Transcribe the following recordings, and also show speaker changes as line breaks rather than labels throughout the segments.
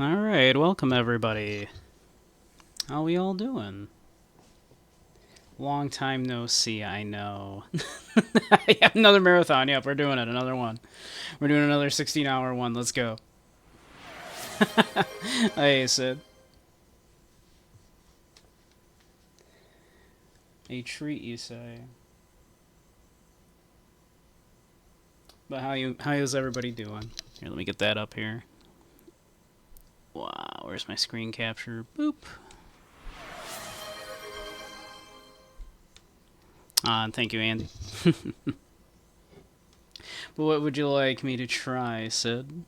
Alright, welcome everybody. How we all doing? Long time no see, I know. Yeah, another marathon, yep, we're doing it, another one. We're doing another 16-hour one, let's go. Hey, Sid. A treat, you say. But how is everybody doing? Here, let me get that up here. Wow, where's my screen capture? Boop. Thank you, Andy. But what would you like me to try, Sid?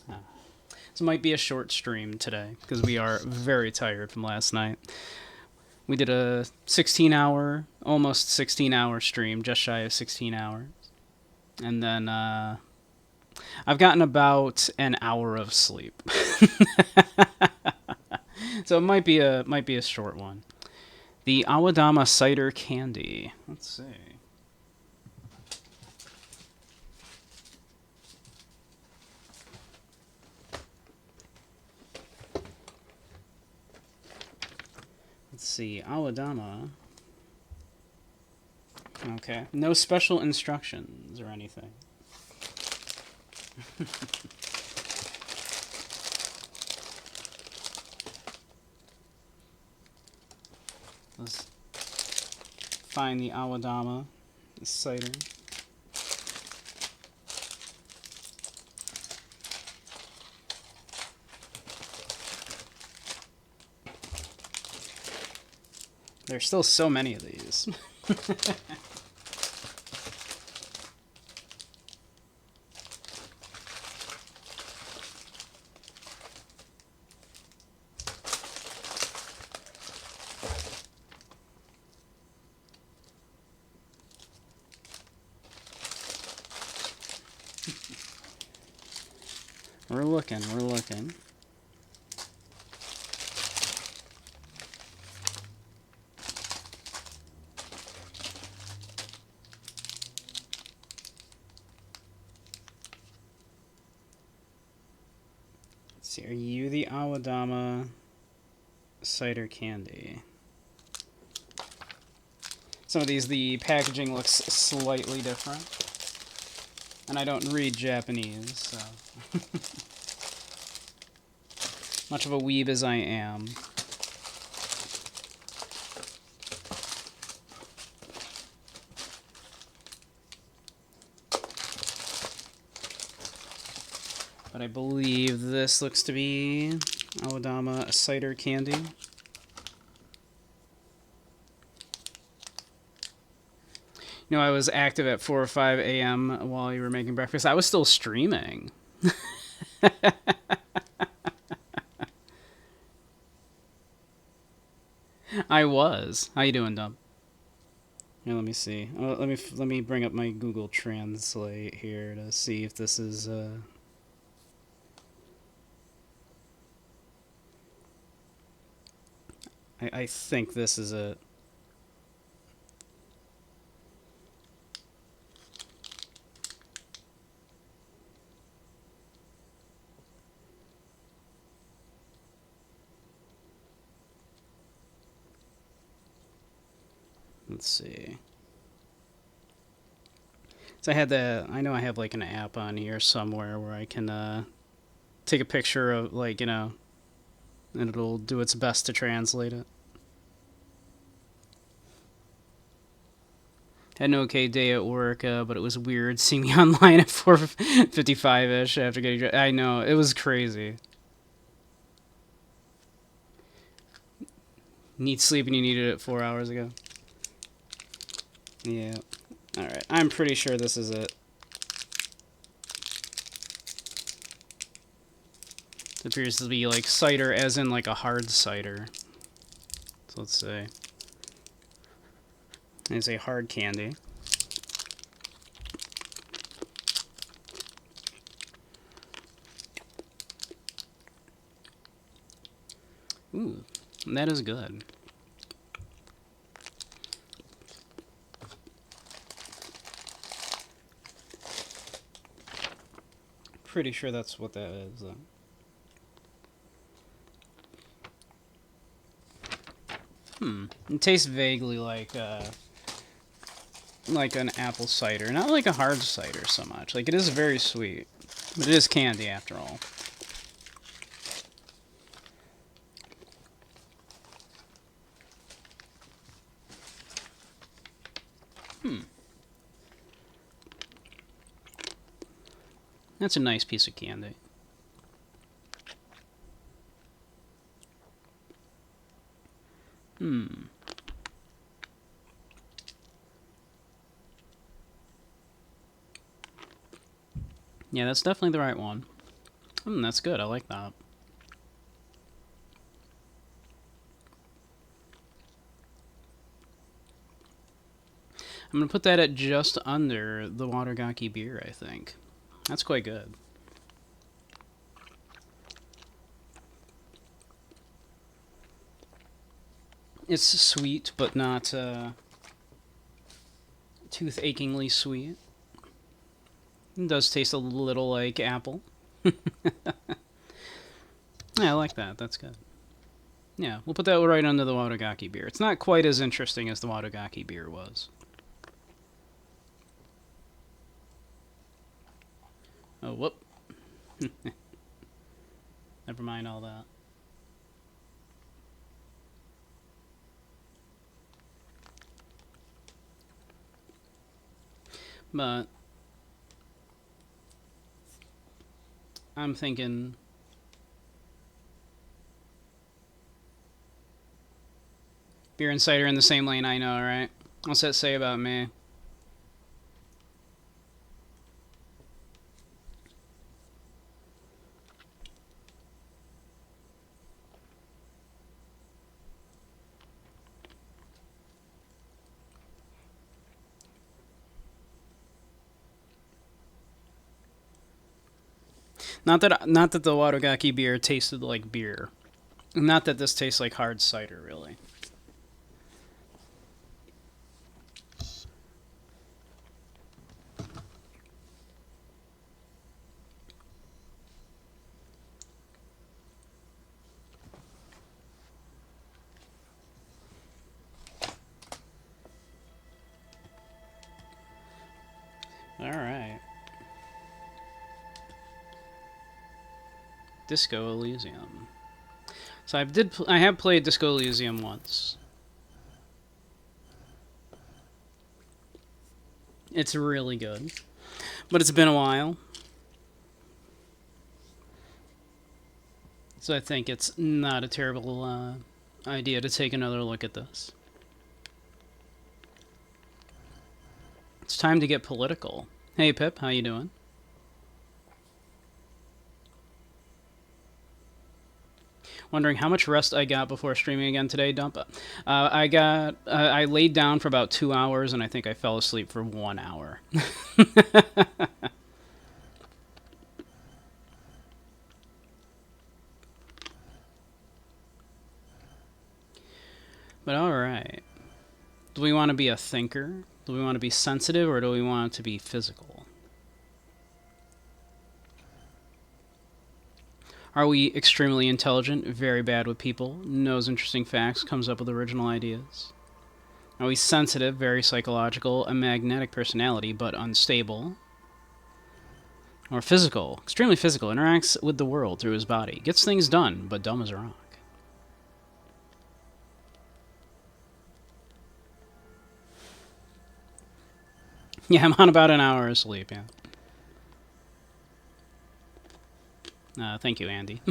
This might be a short stream today, because we are very tired from last night. We did a 16-hour, almost 16-hour stream, just shy of 16 hours. And then I've gotten about an hour of sleep. So it might be a short one. The Awadama cider candy. Let's see. Let's see. Awadama. Okay. No special instructions or anything. Let's find the Awadama cider. There's still so many of these. We're looking. Let's see, are you the Awadama cider candy? Some of these, the packaging looks slightly different. And I don't read Japanese, so... Much of a weeb as I am. But I believe this looks to be Awadama cider candy. You know, I was active at 4 or 5 a.m. while you were making breakfast. I was still streaming. I was. How you doing, Dub? Here, let me see. Let me bring up my Google Translate here to see if this is. I think this is it. Let's see. So I know I have like an app on here somewhere where I can take a picture of, like, and it'll do its best to translate it. Had an okay day at work, but it was weird seeing me online at 4:55ish after getting. I know, it was crazy. Need sleep and you needed it 4 hours ago. Yeah. Alright, I'm pretty sure this is it. It appears to be like cider, as in like a hard cider. So let's see. It's a hard candy. Ooh, that is good. pretty sure that's what that is, though. It tastes vaguely like an apple cider. Not like a hard cider so much. Like, it is very sweet. But it is candy, after all. That's a nice piece of candy. Yeah, that's definitely the right one. That's good. I like that. I'm going to put that at just under the Watergaki beer, I think. That's quite good. It's sweet, but not tooth-achingly sweet. It does taste a little like apple. Yeah, I like that. That's good. Yeah, we'll put that right under the Watergaki beer. It's not quite as interesting as the Watergaki beer was. Oh, whoop. Never mind all that. But I'm thinking beer and cider in the same lane, I know, right? What's that say about me? Not that the Watergaki beer tasted like beer. Not that this tastes like hard cider, really. All right. Disco Elysium. So I have played Disco Elysium once. It's really good, but it's been a while, so I think it's not a terrible idea to take another look at this. It's time to get political. Hey Pip, how you doing? Wondering how much rest I got before streaming again today, Dump. I laid down for about 2 hours, and I think I fell asleep for 1 hour. But alright. Do we want to be a thinker? Do we want to be sensitive, or do we want it to be physical? Are we extremely intelligent, very bad with people, knows interesting facts, comes up with original ideas? Are we sensitive, very psychological, a magnetic personality, but unstable? Or physical, extremely physical, interacts with the world through his body, gets things done, but dumb as a rock? Yeah, I'm on about an hour of sleep, yeah. Thank you, Andy.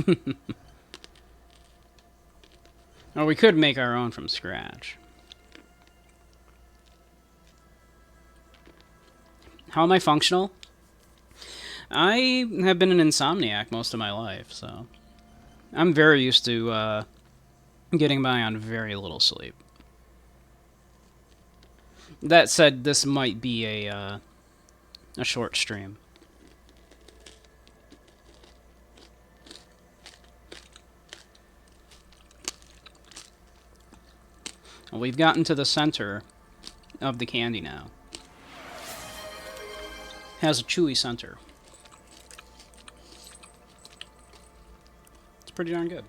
Or we could make our own from scratch. How am I functional? I have been an insomniac most of my life, so I'm very used to getting by on very little sleep. That said, this might be a short stream. Well, we've gotten to the center of the candy now. Has a chewy center. It's pretty darn good.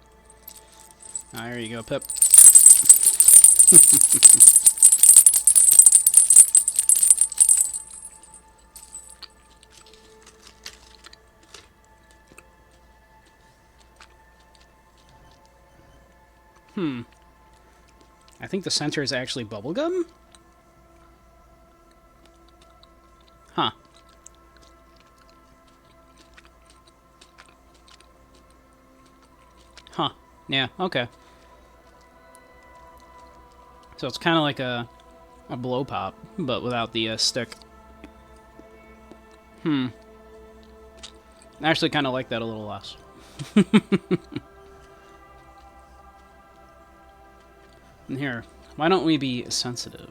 Ah, there you go, Pip. I think the center is actually bubblegum? Huh. Huh. Yeah, okay. So it's kind of like a blow pop, but without the stick. I actually kind of like that a little less. And here, why don't we be sensitive?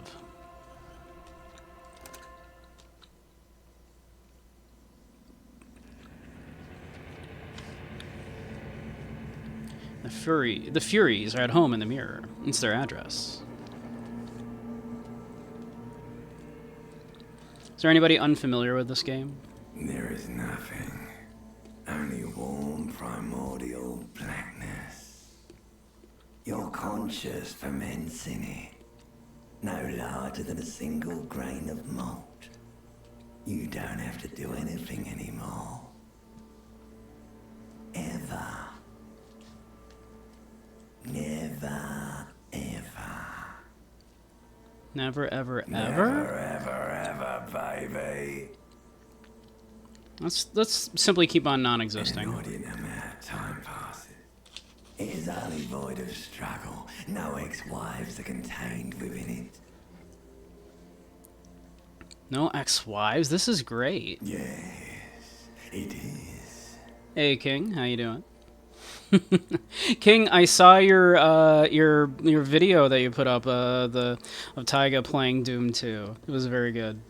The Furies are at home in the mirror. It's their address. Is there anybody unfamiliar with this game?
There is nothing. Only warm primordial blackness. Your conscious ferments in it. No larger than a single grain of malt. You don't have to do anything anymore. Ever. Never, ever.
Never, ever, ever?
Never, ever, baby.
Let's simply keep on non-existing.
An inordinate amount of time passes. It is only void of struggle. No ex-wives are contained within it.
No ex-wives? This is great.
Yes, it is.
Hey, King, how you doing? King, I saw your video that you put up of Taiga playing Doom 2. It was very good.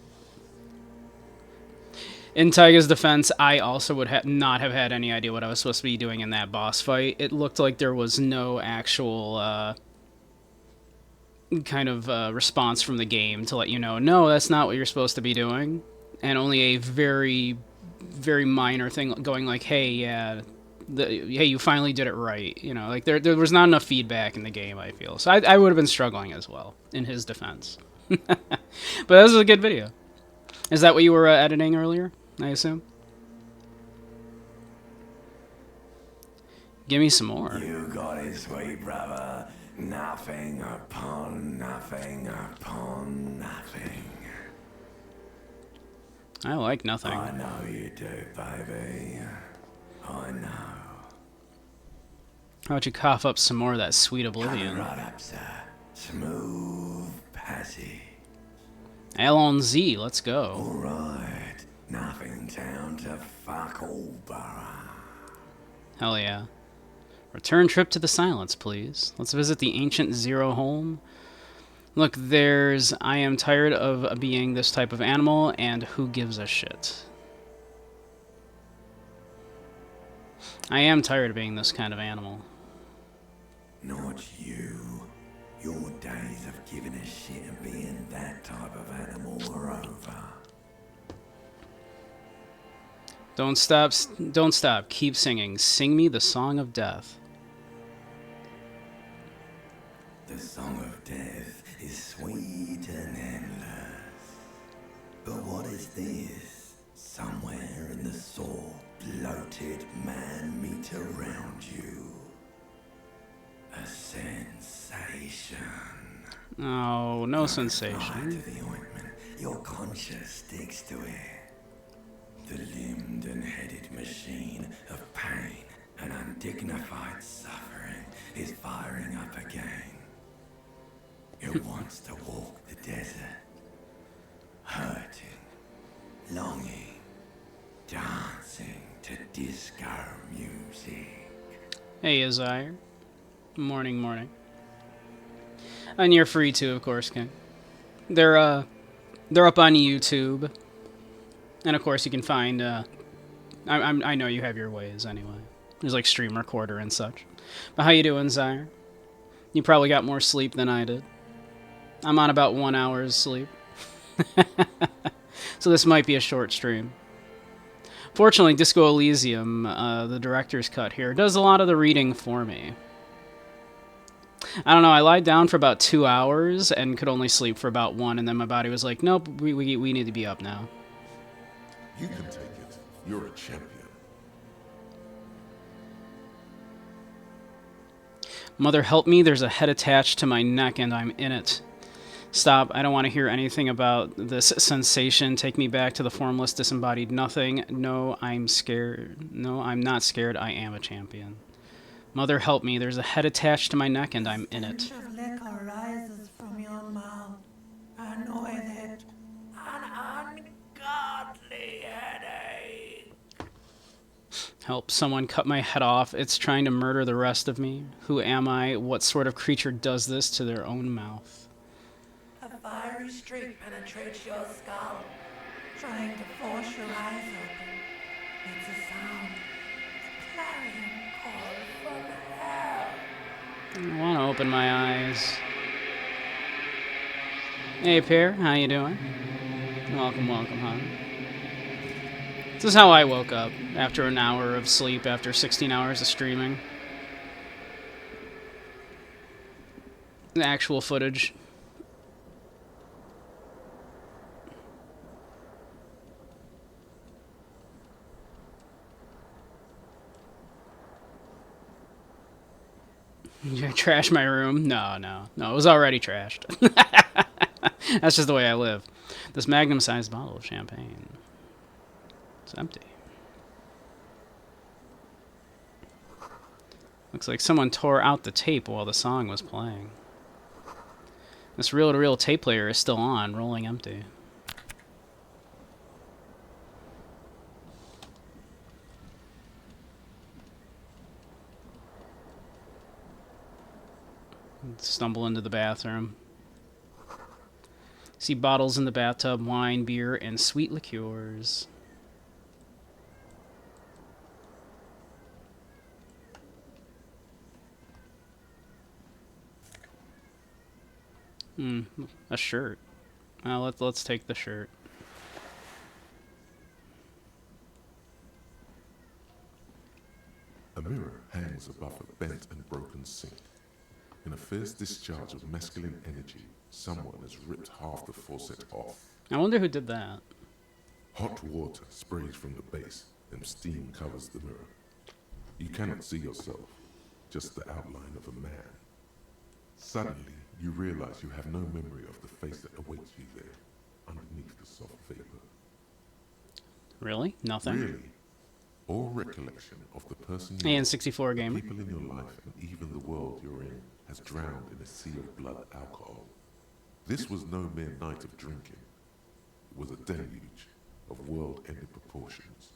In Taiga's defense, I also would not have had any idea what I was supposed to be doing in that boss fight. It looked like there was no actual kind of response from the game to let you know, no, that's not what you're supposed to be doing, and only a very, very minor thing going like, hey, yeah. Hey, you finally did it right. You know, like there was not enough feedback in the game, I feel. So I would have been struggling as well, in his defense. But this is a good video. Is that what you were editing earlier, I assume? Give me some more.
You got it, sweet brother. Nothing upon nothing upon nothing.
I like nothing.
I know you do, baby. I know.
How about you cough up some more of that sweet oblivion?
Right up, sir. Smooth passage.
L-on-Z, let's go.
Alright. Nothing town to fuck all borough.
Hell yeah. Return trip to the silence, please. Let's visit the ancient Zero home. Look, there's I am tired of being this type of animal, and who gives a shit? I am tired of being this kind of animal.
Not you. Your days of giving a shit and being that type of animal are over.
Don't stop, don't stop. Keep singing. Sing me the song of death.
The song of death is sweet and endless. But what is this? Somewhere in the soul, bloated man meet around you. A sensation.
Oh, no
Right
sensation.
to the ointment. Your conscience sticks to it. The limbed and headed machine of pain and undignified suffering is firing up again. It wants to walk the desert, hurting, longing, dancing to disco music.
Hey, Azire. Morning, morning. And you're free too, of course, King. They're up on YouTube, and of course you can find. I know you have your ways anyway. There's like Stream Recorder and such. But how you doing, Zaire? You probably got more sleep than I did. I'm on about 1 hour's sleep. So this might be a short stream. Fortunately, Disco Elysium, the director's cut here, does a lot of the reading for me. I don't know, I lied down for about 2 hours and could only sleep for about one, and then my body was like, nope, we need to be up now.
You can take it. You're a champion.
Mother help me, there's a head attached to my neck and I'm in it. Stop, I don't want to hear anything about this sensation. Take me back to the formless, disembodied nothing. No, I'm scared. No, I'm not scared. I am a champion. Mother help me, there's a head attached to my neck and I'm in it.
Stench of liquor rises from your mouth, and with it, an ungodly headache.
Help, someone cut my head off. It's trying to murder the rest of me. Who am I? What sort of creature does this to their own mouth?
A fiery streak penetrates your skull, trying to force your eyes open. It's a sound, a clarion call from hell.
I want to open my eyes. Hey, Pear, how you doing? Welcome, welcome, hon. This is how I woke up after an hour of sleep, after 16 hours of streaming. The actual footage. You trash my room? No, it was already trashed. That's just the way I live. This magnum-sized bottle of champagne. It's empty. Looks like someone tore out the tape while the song was playing. This reel-to-reel tape player is still on, rolling empty. Stumble into the bathroom. See bottles in the bathtub, wine, beer, and sweet liqueurs. A shirt. Let's take the shirt.
A mirror hangs above a bent and broken sink. In a fierce discharge of masculine energy, someone has ripped half the faucet off.
I wonder who did that.
Hot water sprays from the base, and steam covers the mirror. You cannot see yourself, just the outline of a man. Suddenly, you realize you have no memory of the face that awaits you there, underneath the soft vapor.
Really? Nothing?
Really? Or recollection of the person you
And
love,
64
the
gamer.
people in your life, and even the world you're in, has drowned in a sea of blood alcohol. This was no mere night of drinking. It was a deluge of world-ending proportions.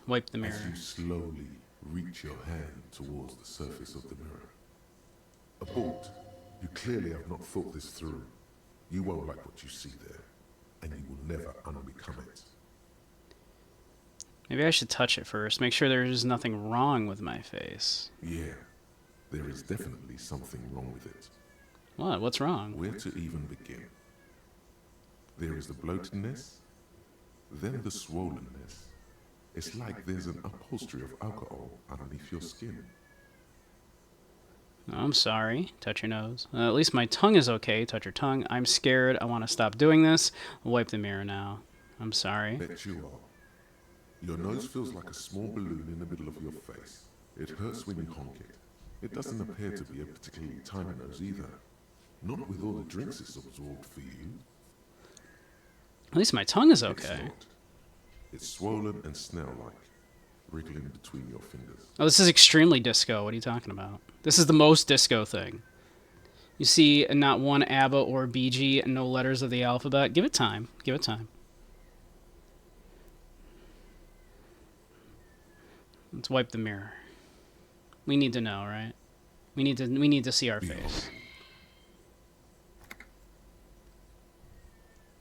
Wipe the
As
mirror.
you slowly reach your hand towards the surface of the mirror. Abort. You clearly have not thought this through. You won't like what you see there, and you will never unbecome it.
Maybe I should touch it first. Make sure there's nothing wrong with my face.
Yeah, there is definitely something wrong with it.
What? What's wrong?
Where to even begin? There is the bloatedness, then the swollenness. It's like there's an upholstery of alcohol underneath your skin.
I'm sorry. Touch your nose. At least my tongue is okay. Touch your tongue. I'm scared. I want to stop doing this. I'll wipe the mirror now. I'm sorry.
Bet you are. Your nose feels like a small balloon in the middle of your face. It hurts when you honk it. It doesn't appear to be a particularly tiny nose either. Not with all the drinks it's absorbed for you.
At least my tongue is
It's
okay.
not. It's swollen and snail-like, wriggling between your fingers.
Oh, this is extremely disco. What are you talking about? This is the most disco thing. You see not one ABBA or BG, no letters of the alphabet. Give it time. Give it time. Let's wipe the mirror. We need to know, right? We need to see our face.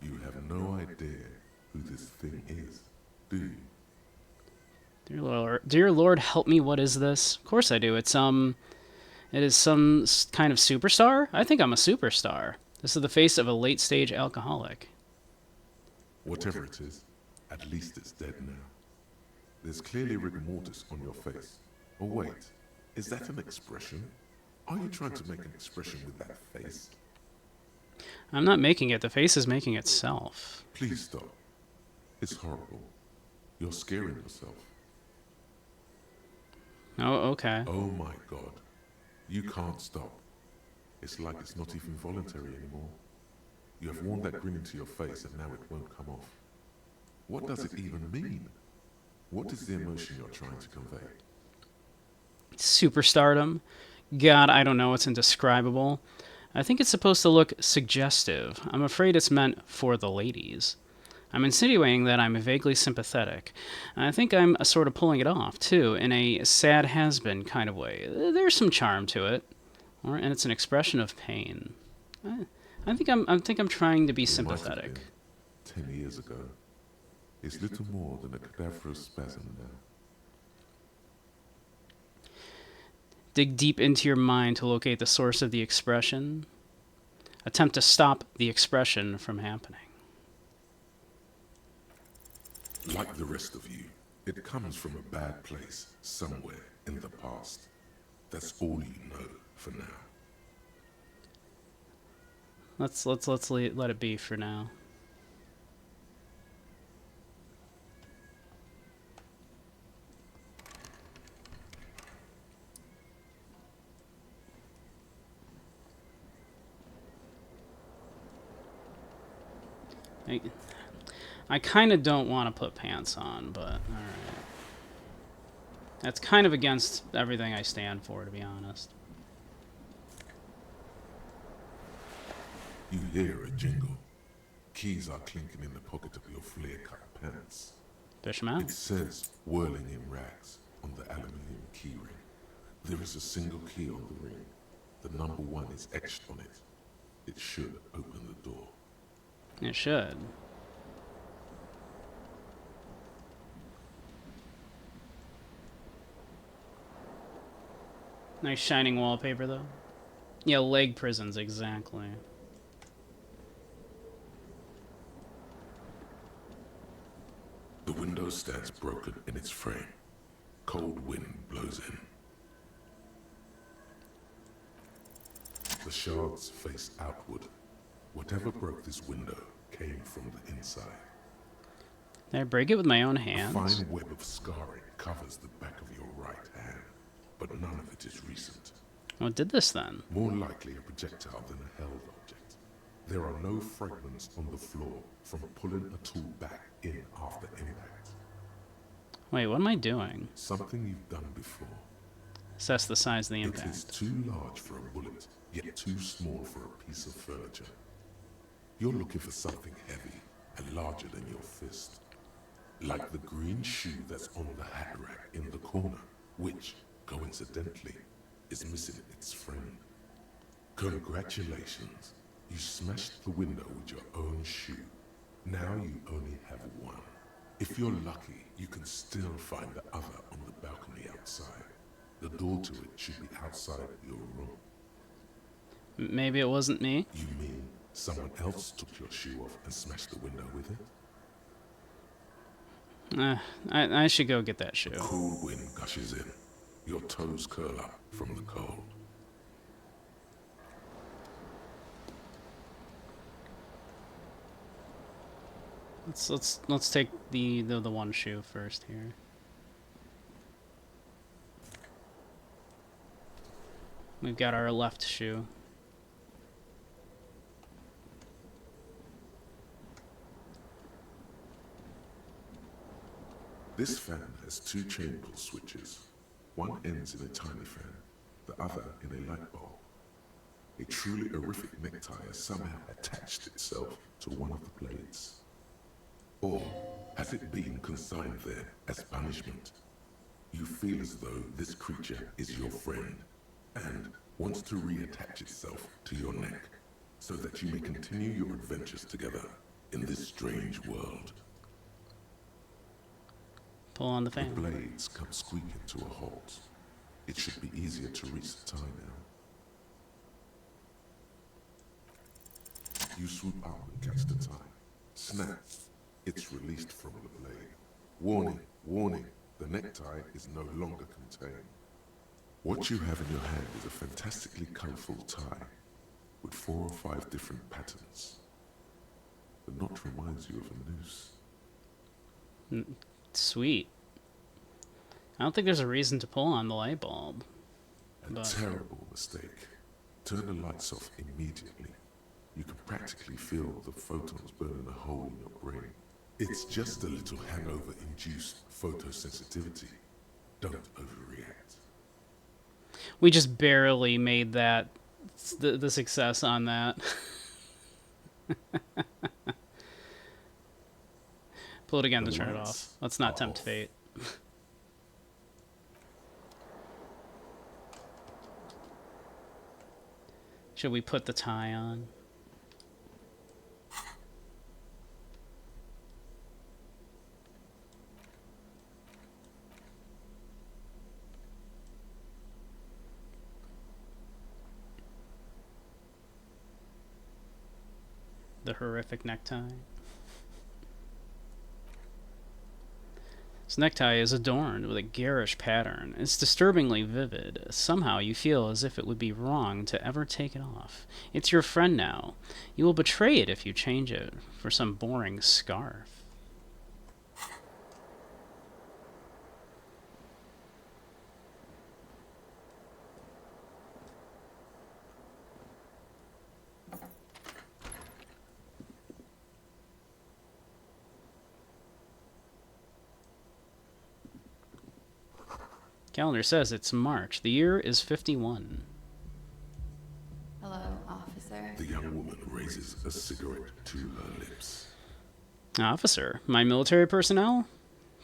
You have no idea who this thing is, do you?
Dear Lord, help me. What is this? Of course I do. It is some kind of superstar. I think I'm a superstar. This is the face of a late-stage alcoholic.
Whatever it is, At least it's dead now. There's clearly rigor mortis on your face. Oh wait, is that an expression? Are you trying to make an expression with that face?
I'm not making it. The face is making itself.
Please stop. It's horrible. You're scaring yourself.
Oh, okay.
Oh my god. You can't stop. It's like it's not even voluntary anymore. You have worn that grin into your face and now it won't come off. What does it even mean? What is the emotion you're trying to convey?
Superstardom. God, I don't know. It's indescribable. I think it's supposed to look suggestive. I'm afraid it's meant for the ladies. I'm insinuating that I'm vaguely sympathetic. I think I'm sort of pulling it off, too, in a sad has-been kind of way. There's some charm to it, and it's an expression of pain. I think I'm trying to be
It might have
sympathetic.
been 10 years ago. It's little more than a cadaverous spasm now.
Dig deep into your mind to locate the source of the expression. Attempt to stop the expression from happening.
Like the rest of you, it comes from a bad place somewhere in the past. That's all you know for now.
Let's let it be for now. I kind of don't want to put pants on, but alright. That's kind of against everything I stand for, to be honest.
You hear a jingle. Keys are clinking in the pocket of your flare-cut pants.
Fish 'em out.
It says, whirling in rags, on the aluminium key ring. There is a single key on the ring. The number 1 is etched on it. It should open the door.
It should. Nice shining wallpaper, though. Yeah, leg prisons, exactly.
The window stands broken in its frame. Cold wind blows in. The shards face outward. Whatever broke this window came from the inside.
Did I break it with my own
A
hands?
fine web of scarring covers the back of your right hand, but none of it is recent.
What did this then?
More likely a projectile than a held object. There are no fragments on the floor from pulling a tool back in after impact.
Wait, what am I doing?
Something you've done before.
Assess the size of the
It is
impact.
too large for a bullet, yet too small for a piece of furniture. You're looking for something heavy and larger than your fist. Like the green shoe that's on the hat rack in the corner, which, coincidentally, is missing its frame. Congratulations. You smashed the window with your own shoe. Now you only have one. If you're lucky, you can still find the other on the balcony outside. The door to it should be outside your room.
Maybe it wasn't me?
You mean someone else took your shoe off and smashed the window with it?
I should go get that shoe.
Cool wind gushes in. Your toes curl up from the cold.
Let's take the one shoe first here. We've got our left shoe.
This fan has 2 chain pull switches. One ends in a tiny fan, the other in a light bulb. A truly horrific necktie has somehow attached itself to one of the blades. Or has it been consigned there as punishment? You feel as though this creature is your friend and wants to reattach itself to your neck so that you may continue your adventures together in this strange world.
Pull on the
The
fan.
blades come squeaking to a halt. It should be easier to reach the tie now. You swoop up and catch the tie. Snap. it's released from the blade. Warning, warning, the necktie is no longer contained. What you have in your hand is a fantastically colourful tie with 4 or 5 different patterns. The knot reminds you of a noose.
Sweet. I don't think there's a reason to pull on the light bulb.
A terrible mistake. Turn the lights off immediately. You can practically feel the photons burning a hole in your brain. It's just a little hangover-induced photosensitivity. Don't overreact.
We just barely made that the success on that. Pull it again to turn it off. Let's not tempt fate. Should we put the tie on? The horrific necktie. This necktie is adorned with a garish pattern. It's disturbingly vivid. Somehow you feel as if it would be wrong to ever take it off. It's your friend now. You will betray it if you change it for some boring scarf. Calendar says it's March. The year is 51.
Hello, officer.
The young woman raises a cigarette to her lips.
Officer, my military personnel?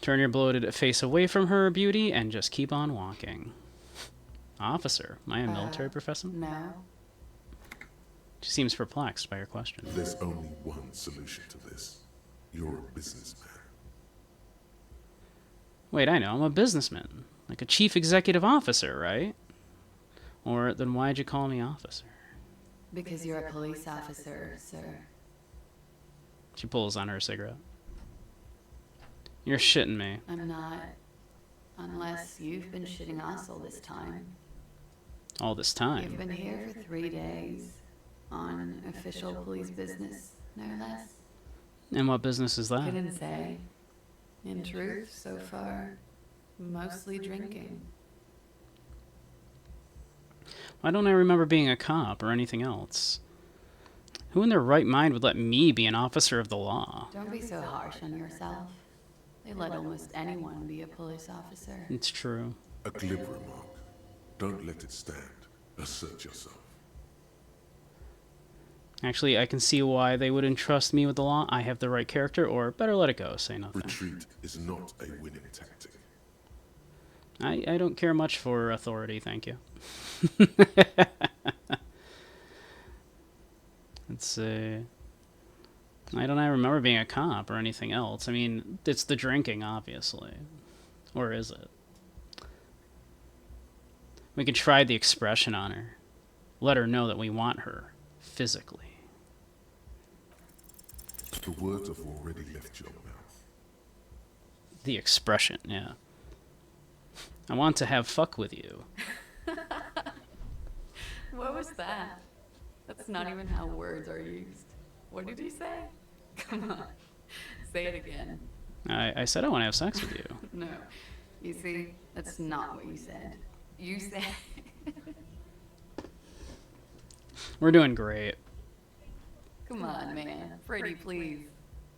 Turn your bloated face away from her, beauty, and just keep on walking. Officer, am I a military professional?
No.
She seems perplexed by your question.
There's only one solution to this. You're a businessman.
Wait, I know. I'm a businessman. Like a chief executive officer, right? Or then why'd you call me officer?
Because you're a police officer, sir.
She pulls on her cigarette. You're shitting me.
I'm not. Unless you've been shitting us all this time.
All this
You've
time.
been here for 3 days. On official police business, no less.
And what business is that?
Couldn't say. In truth, so far, mostly drinking.
Why don't I remember being a cop or anything else? Who in their right mind would let me be an officer of the law?
Don't be so harsh on yourself. They let almost anyone be a police officer.
It's true.
A glib remark. Don't let it stand. Assert yourself.
Actually, I can see why they would entrust me with the law. I have the right character, or better let it go, say nothing.
Retreat is not a winning tactic.
I don't care much for authority, thank you. Let's see. I don't remember being a cop or anything else. I mean, it's the drinking, obviously. Or is it? We could try the expression on her. Let her know that we want her. Physically.
The words have already left your mouth.
The expression, yeah. I want to have fuck with you.
What was that? That's not even how words are used. What did you say? Come on. Say it again.
I said I want to have sex with you.
No. You see, that's not what you said. You said...
We're doing great.
Come on, man. Freddy, please.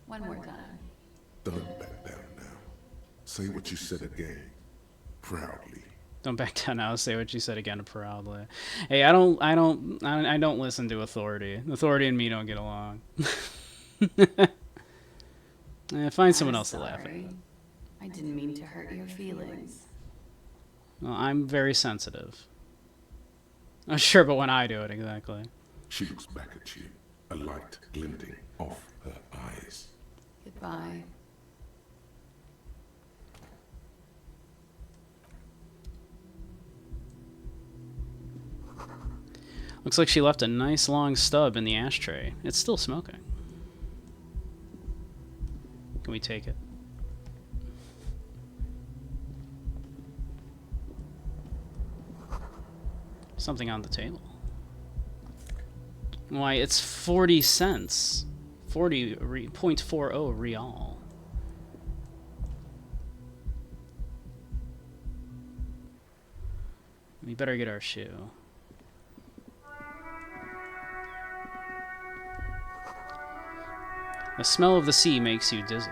One more time.
Don't back down now. Say what you said again. Proudly.
Don't back down now. Say what you said again proudly. Hey, I don't listen to authority. Authority and me don't get along. Find someone else to laugh at.
I didn't mean to hurt your feelings.
Well, I'm very sensitive. Oh, sure, but when I do it, exactly.
She looks back at you, a light glinting off her eyes.
Goodbye.
Looks like she left a nice long stub in the ashtray. It's still smoking. Can we take it? Something on the table. Why, it's 40 cents. 0.40 real. We better get our shoe. The smell of the sea makes you dizzy.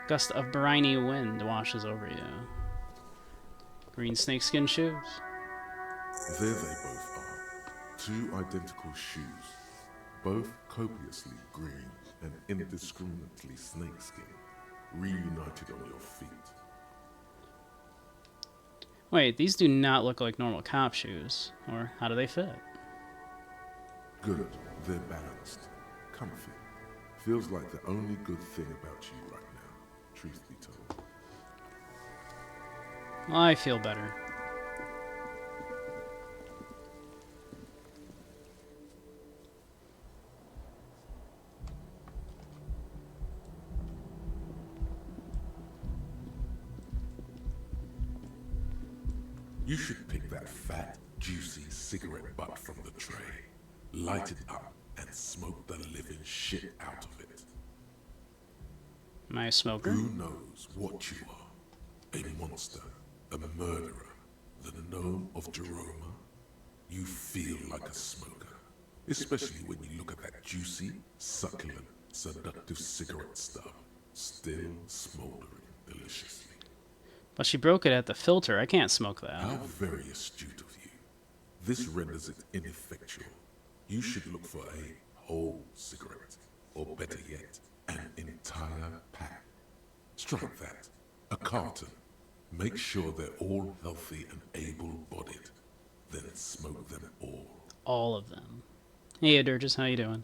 Gust of briny wind washes over you. Green snakeskin shoes.
There they both are. Two identical shoes. Both copiously green and indiscriminately snakeskin. Reunited on your feet.
Wait, these do not look like normal cop shoes. Or how do they fit?
Good. They're balanced. Comfy. Feels like the only good thing about you right now, truth be told.
I feel better.
You should pick that fat, juicy cigarette butt from the tray, light it up, and smoke the living shit out of it.
Am I a smoker?
Who knows what you are? A monster, a murderer, the gnome of Jeroma? You feel like a smoker, especially when you look at that juicy, succulent, seductive cigarette stuff, still smoldering deliciously.
But she broke it at the filter. I can't smoke that.
How very astute of you. This renders it ineffectual. You should look for a whole cigarette, or better yet, an entire pack. Strike that. A carton. Make sure they're all healthy and able-bodied. Then smoke them all.
All of them. Hey, Durgis, how you doing?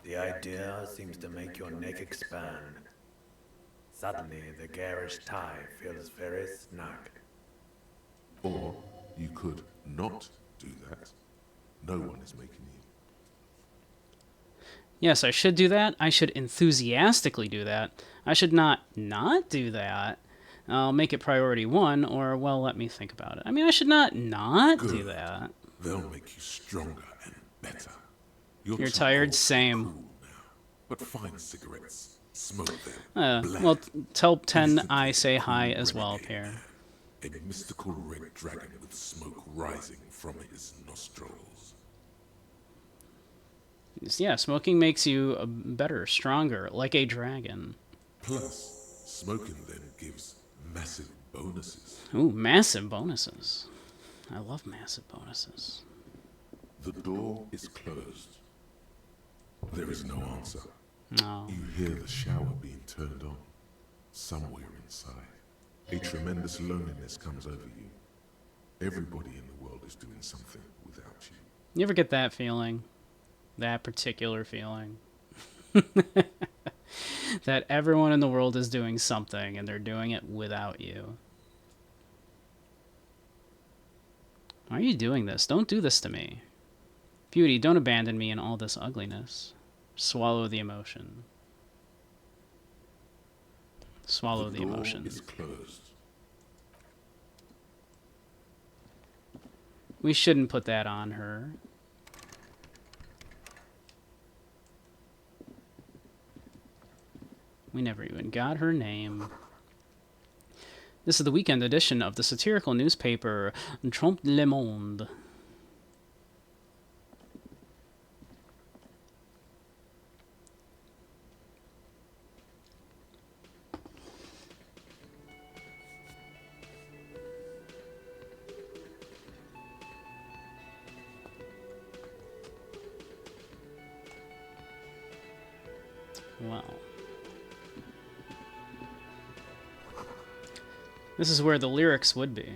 The idea seems to make your neck expand. Suddenly, the garish tie feels very snug.
Or you could not do that. No one is making you.
Yes, I should do that. I should enthusiastically do that. I should not do that. I'll make it priority 1, or, well, let me think about it. I mean, I should not do
Good.
that.
They'll make you stronger and better.
You're
too
tired?
old to be
Same.
cool now. But find cigarettes. Smoke them. Black.
Well, tell 10
Instantly
I say hi
cool
as well,
renegade.
Pierre.
A mystical red dragon with smoke rising from his nostrils.
Yeah, smoking makes you better, stronger, like a dragon.
Plus, smoking then gives massive bonuses.
Ooh, massive bonuses. I love massive bonuses.
The door is closed. There is no answer.
No.
You hear the shower being turned on. Somewhere inside, a tremendous loneliness comes over you. Everybody in the world is doing something without you.
You ever get that feeling? That particular feeling? That everyone in the world is doing something and they're doing it without you. Why are you doing this? Don't do this to me. Beauty, don't abandon me in all this ugliness. Swallow the emotion. Swallow the emotion.
The door is closed.
We shouldn't put that on her. We never even got her name. This is the weekend edition of the satirical newspaper Trompe le Monde. Wow. This is where the lyrics would be.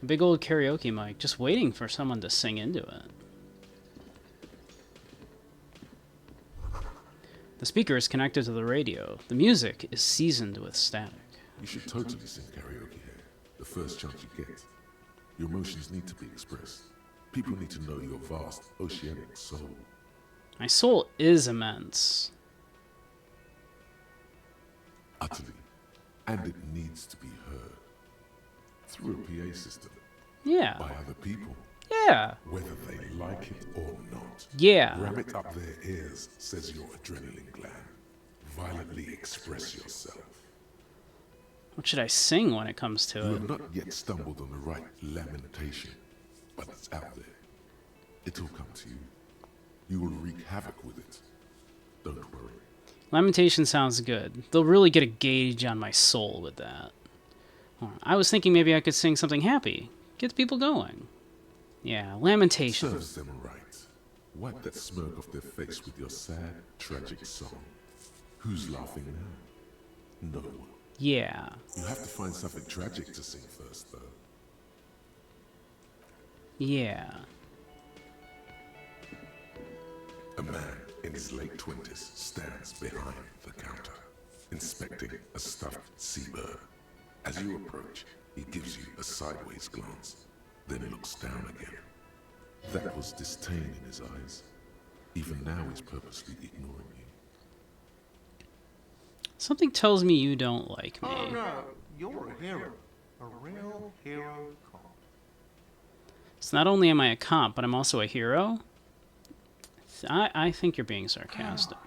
A big old karaoke mic, just waiting for someone to sing into it. The speaker is connected to the radio. The music is seasoned with static.
You should totally sing karaoke here. The first chance you get. Your emotions need to be expressed. People need to know your vast oceanic soul.
My soul is immense.
Utterly. And it needs to be heard. Through a PA system.
Yeah.
By other people.
Yeah.
Whether they like it or not.
Yeah.
Ram it up their ears, says your adrenaline gland. Violently express yourself.
What should I sing when it comes to
You
it?
have not yet stumbled on the right lamentation, but it's out there. It'll come to you. You will wreak havoc with it. Don't worry.
Lamentation sounds good. They'll really get a gauge on my soul with that. I was thinking maybe I could sing something happy. Get the people going. Yeah, lamentation.
Serves them right. Wipe that smirk off their face with your sad, tragic song. Who's laughing now? No one.
Yeah.
You have to find something tragic to sing first, though.
Yeah.
A man in his late 20s stands behind the counter, inspecting a stuffed seabird. As you approach, he gives you a sideways glance, then looks down again. That was disdain in his eyes. Even now he's purposely ignoring you.
Something tells me you don't like me.
Oh no, you're a hero. A real hero cop.
So not only am I a comp, but I'm also a hero? I think you're being sarcastic.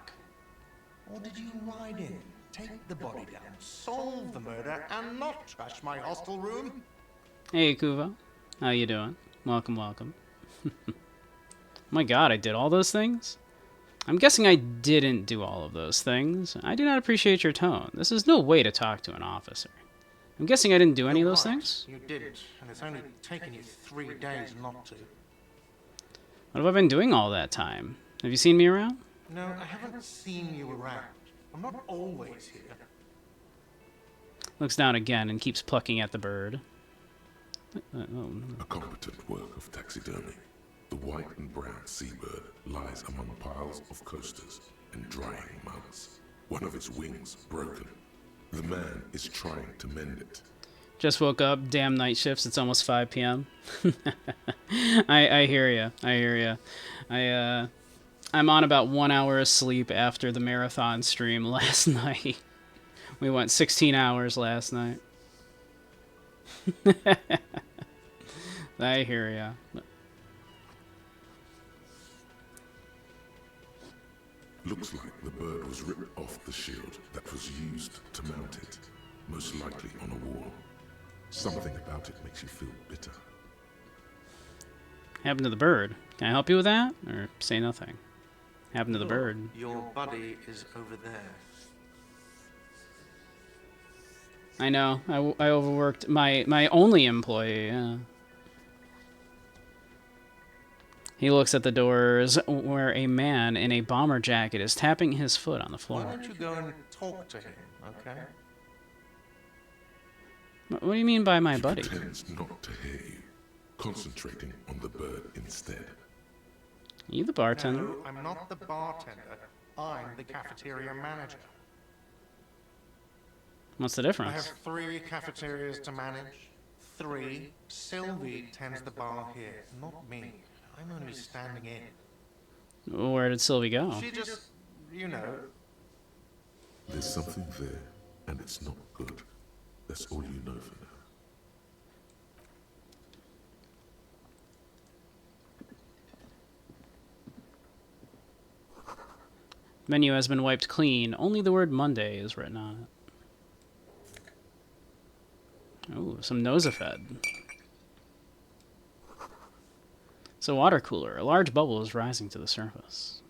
Or did you ride in, take the body down, solve the murder, and not trash my hostel room?
Hey, Kuvo. How you doing? Welcome, welcome. My god, I did all those things? I'm guessing I didn't do all of those things. I do not appreciate your tone. This is no way to talk to an officer. I'm guessing I didn't do any of those things?
You didn't, and it's only taken you 3 days not to.
What have I been doing all that time? Have you seen me around?
No, I haven't seen you around. I'm not always here.
Looks down again and keeps plucking at the bird.
A competent work of taxidermy. The white and brown seabird lies among piles of coasters and drying muds. One of its wings broken. The man is trying to mend it.
Just woke up. Damn night shifts. It's almost 5 p.m. I hear ya. I hear ya. I'm on about 1 hour of sleep after the marathon stream last night. We went 16 hours last night. I hear ya.
Looks like the bird was ripped off the shield that was used to mount it, most likely on a wall. Something about it makes you feel bitter.
Happened to the bird. Can I help you with that? Or say nothing? Happened to the bird.
Your buddy is over there.
I know. I overworked my only employee. Yeah. He looks at the doors where a man in a bomber jacket is tapping his foot on the floor.
Why don't you go and talk to him, okay?
What do you mean by my
He
buddy?
pretends not to hear you, concentrating on the bird instead.
You the bartender?
No, I'm not the bartender. I'm the cafeteria manager.
What's the
I have
difference?
3 cafeterias to manage. 3. Sylvie tends the bar here, not me. I'm only standing in.
Where did Sylvie go?
She just, you know.
There's something there, and it's not good. That's all you know for now.
Menu has been wiped clean. Only the word Monday is written on it. Ooh, some Nosafed. It's a water cooler. A large bubble is rising to the surface.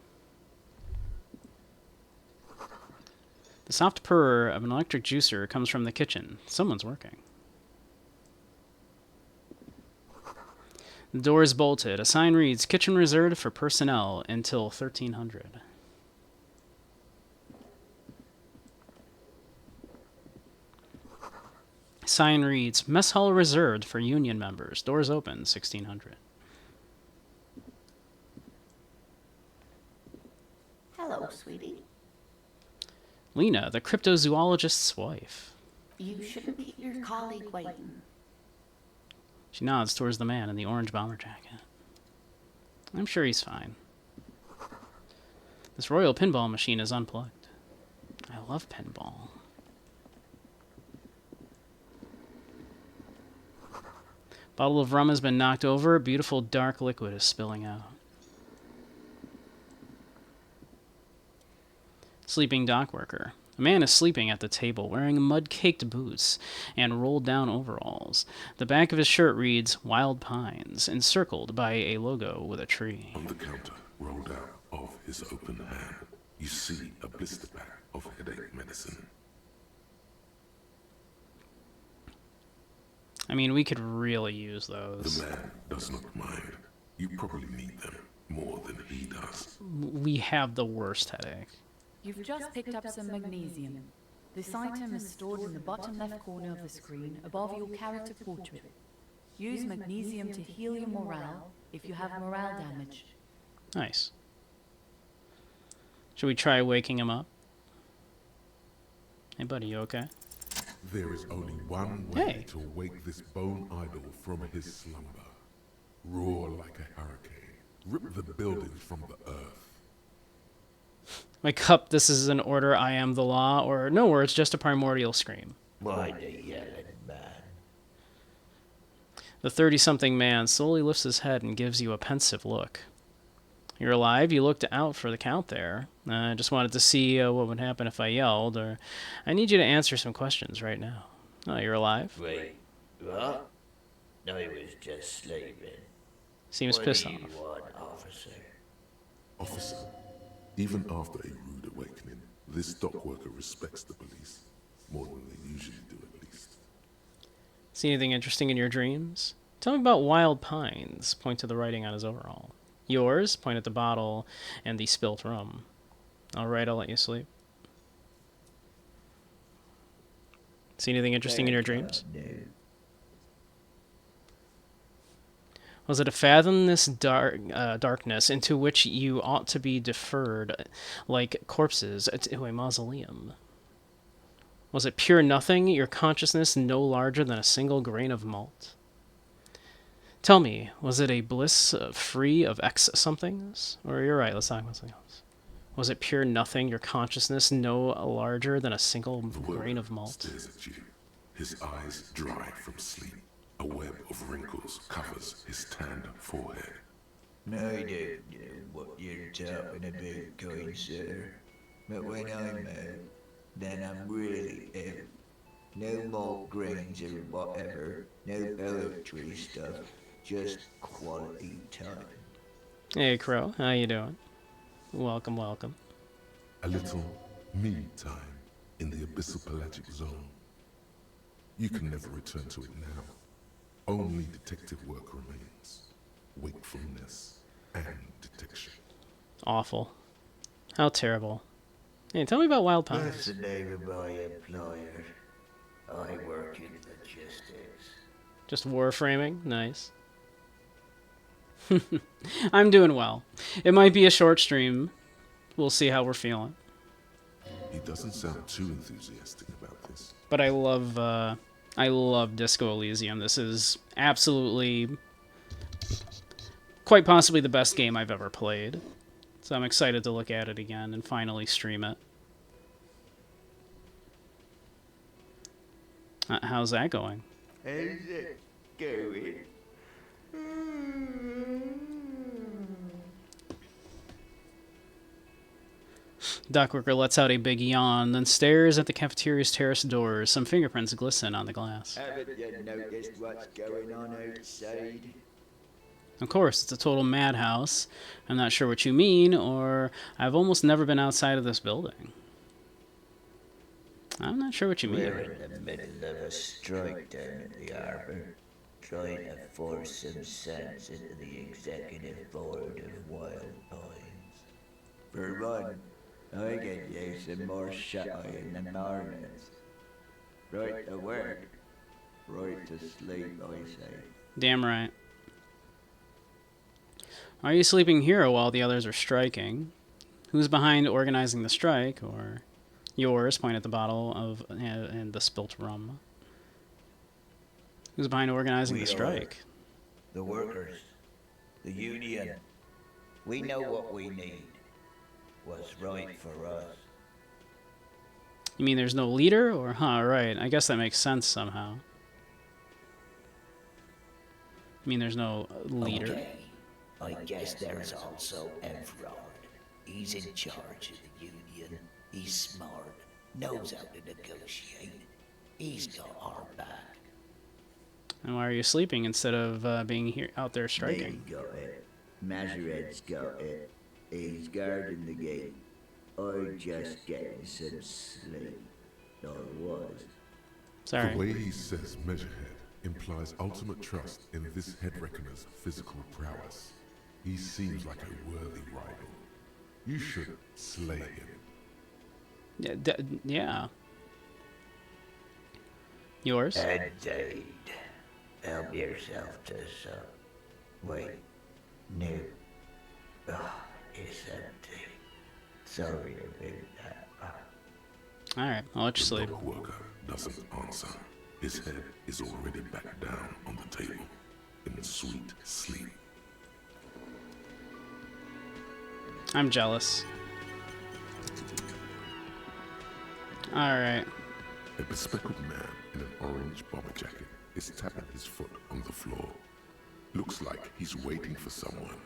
The soft purr of an electric juicer comes from the kitchen. Someone's working. The door is bolted. A sign reads, "Kitchen reserved for personnel until 1300." Sign reads, "Mess hall reserved for union members. Doors open 1600."
Hello, sweetie.
Lena, the cryptozoologist's wife.
You shouldn't keep your colleague waiting.
She nods towards the man in the orange bomber jacket. I'm sure he's fine. This Royal pinball machine is unplugged. I love pinball. Bottle of rum has been knocked over. Beautiful dark liquid is spilling out. Sleeping dock worker. A man is sleeping at the table wearing mud-caked boots and rolled-down overalls. The back of his shirt reads Wild Pines, encircled by a logo with a tree.
On the counter, rolled out of his open hand, you see a blister pack of headache medicine.
I mean, we could really use those.
The man does not mind. You probably need them more than he does.
We have the worst headache.
You've just picked up some magnesium. This item is stored in the bottom left corner of the screen above your character portrait. Use magnesium to heal your morale if you have morale damage.
Nice. Should we try waking him up? Hey, buddy, you okay?
There is only one way
Hey.
to wake this bone idol from his slumber. Roar like a hurricane. Rip the buildings from the earth.
Wake up, this is an order, I am the law, or no words, just a primordial scream.
Why the yelling man?
The 30-something man slowly lifts his head and gives you a pensive look. You're alive, you looked out for the count there. I just wanted to see what would happen if I yelled, or I need you to answer some questions right now. Oh, you're alive?
Wait, what? No, he was just sleeping.
Seems
What
pissed
do
off.
you want, officer?
Officer, even after a rude awakening, this dock worker respects the police. More than they usually do, at least.
See anything interesting in your dreams? Tell me about Wild Pines. Point to the writing on his overall. Yours? Point at the bottle and the spilt rum. Alright, I'll let you sleep. See anything interesting in your dreams? Was it a fathomless darkness into which you ought to be deferred like corpses to a mausoleum? Was it pure nothing, your consciousness no larger than a single grain of malt? Tell me, was it a bliss free of X somethings? Or you're right, let's talk about something else. Was it pure nothing, your consciousness no larger than a single
The
grain
worker
of malt?
stares at you, his eyes dry from sleep. A web of wrinkles covers his tanned forehead.
I don't know what you're talking about, kind sir. But when I'm out, then I'm really ill. No malt grains or whatever, no poetry stuff, just quality time.
Hey, Crow, how you doing? Welcome, welcome.
A little me time in the abyssal pelagic zone. You can never return to it now. Only detective work remains. Wakefulness and detection.
Awful. How terrible. Hey, tell me about Wild
That's
Pines.
the name of my employer. I work in logistics.
Just warframing? Nice. I'm doing well. It might be a short stream. We'll see how we're feeling.
He doesn't sound too enthusiastic about this.
But I love Disco Elysium. This is absolutely, quite possibly the best game I've ever played. So I'm excited to look at it again and finally stream it. How's that going?
How's it going?
Dockworker lets out a big yawn, then stares at the cafeteria's terrace doors. Some fingerprints glisten on the glass.
Haven't you noticed what's going on outside?
Of course, it's a total madhouse. I'm not sure what you mean, or I've almost never been outside of this building. I'm not sure what you mean.
We're in the middle of a strike down at the harbour, trying to force some sense into the executive board of Wild Pines. For one, I get you some more shut eye in the mornings. Right to work, right to sleep, I say.
Damn right. Are you sleeping here while the others are striking? Who's behind organizing the strike? Or yours, point at the bottle of and the spilt rum. Who's behind organizing
We
the strike?
The workers, the union,
We know what we need. What's right for us.
You mean there's no leader? Or, huh, right. I guess that makes sense somehow. You mean there's no leader?
Okay. I guess there's also Everard. He's in charge of the Union. He's smart, knows how to negotiate. He's got our back.
And why are you sleeping instead of being here out there
They
striking?
got it. Majoret's got it. He's guarding the gate. I just getting some sleep. I was.
Sorry.
The way he says Measurehead implies ultimate trust in this head reckoner's physical prowess. He seems like a worthy rival. You should slay him.
Yeah. Yours?
Indeed. Help yourself to some. Wait. No. Oh, it's empty. Sorry about that.
Alright, I'll let you
The
sleep.
dock worker doesn't answer. His head is already back down on the table in sweet sleep.
I'm jealous. Alright.
A bespectacled man in an orange bomber jacket is tapping his foot on the floor. Looks like he's waiting for someone.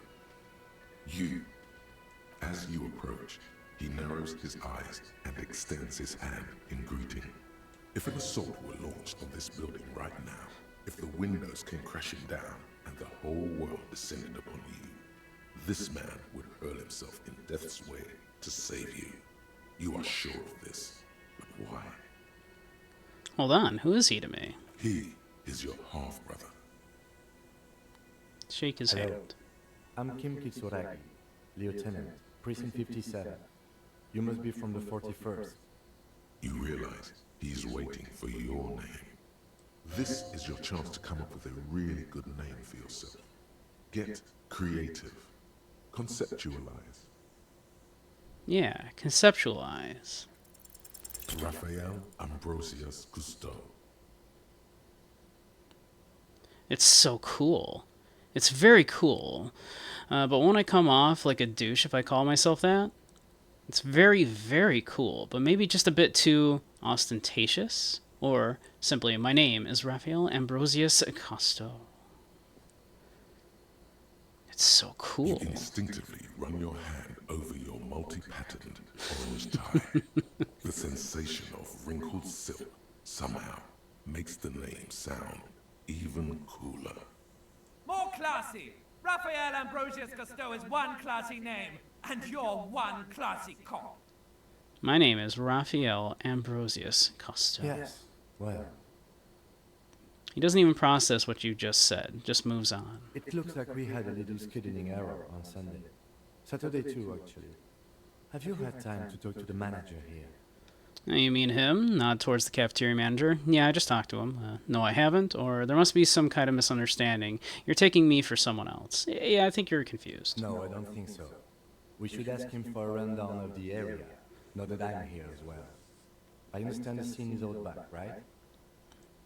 You. As you approach, he narrows his eyes and extends his hand in greeting. If an assault were launched on this building right now, if the windows came crashing down and the whole world descended upon you, this man would hurl himself in death's way to save you. You are sure of this, but why?
Hold on, who is he to me?
He is your half-brother.
Shake his
Hello.
hand.
I'm Kim Kitsuragi, Lieutenant, Precinct 57. You must be from the 41st.
You realize he's waiting for your name. This is your chance to come up with a really good name for yourself. Get creative. Conceptualize.
Yeah, conceptualize.
Raphael Ambrosius Cousteau.
It's so cool. It's very cool. But won't I come off like a douche if I call myself that? It's very, very cool, but maybe just a bit too ostentatious? Or simply, my name is Raphael Ambrosius Cousteau. It's so
You
cool.
instinctively run your hand over your multi-patterned orange tie. The sensation of wrinkled silk somehow makes the name sound even cooler.
More classy! Raphael Ambrosius Cousteau is one classy name, and you're one classy cop.
My name is Raphael Ambrosius Cousteau.
Yes. Well,
He doesn't even process what you just said, just moves on.
it looks like we had a little scheduling error on Sunday. Saturday too, actually. Have you had time to talk to the manager here?
You mean him? Nod towards the cafeteria manager. Yeah, I just talked to him. No, I haven't. Or there must be some kind of misunderstanding. You're taking me for someone else. Yeah, I think you're confused.
No, I don't think so. We should ask him for a rundown of the area, now that I'm here as well. I understand the scene is all back, right?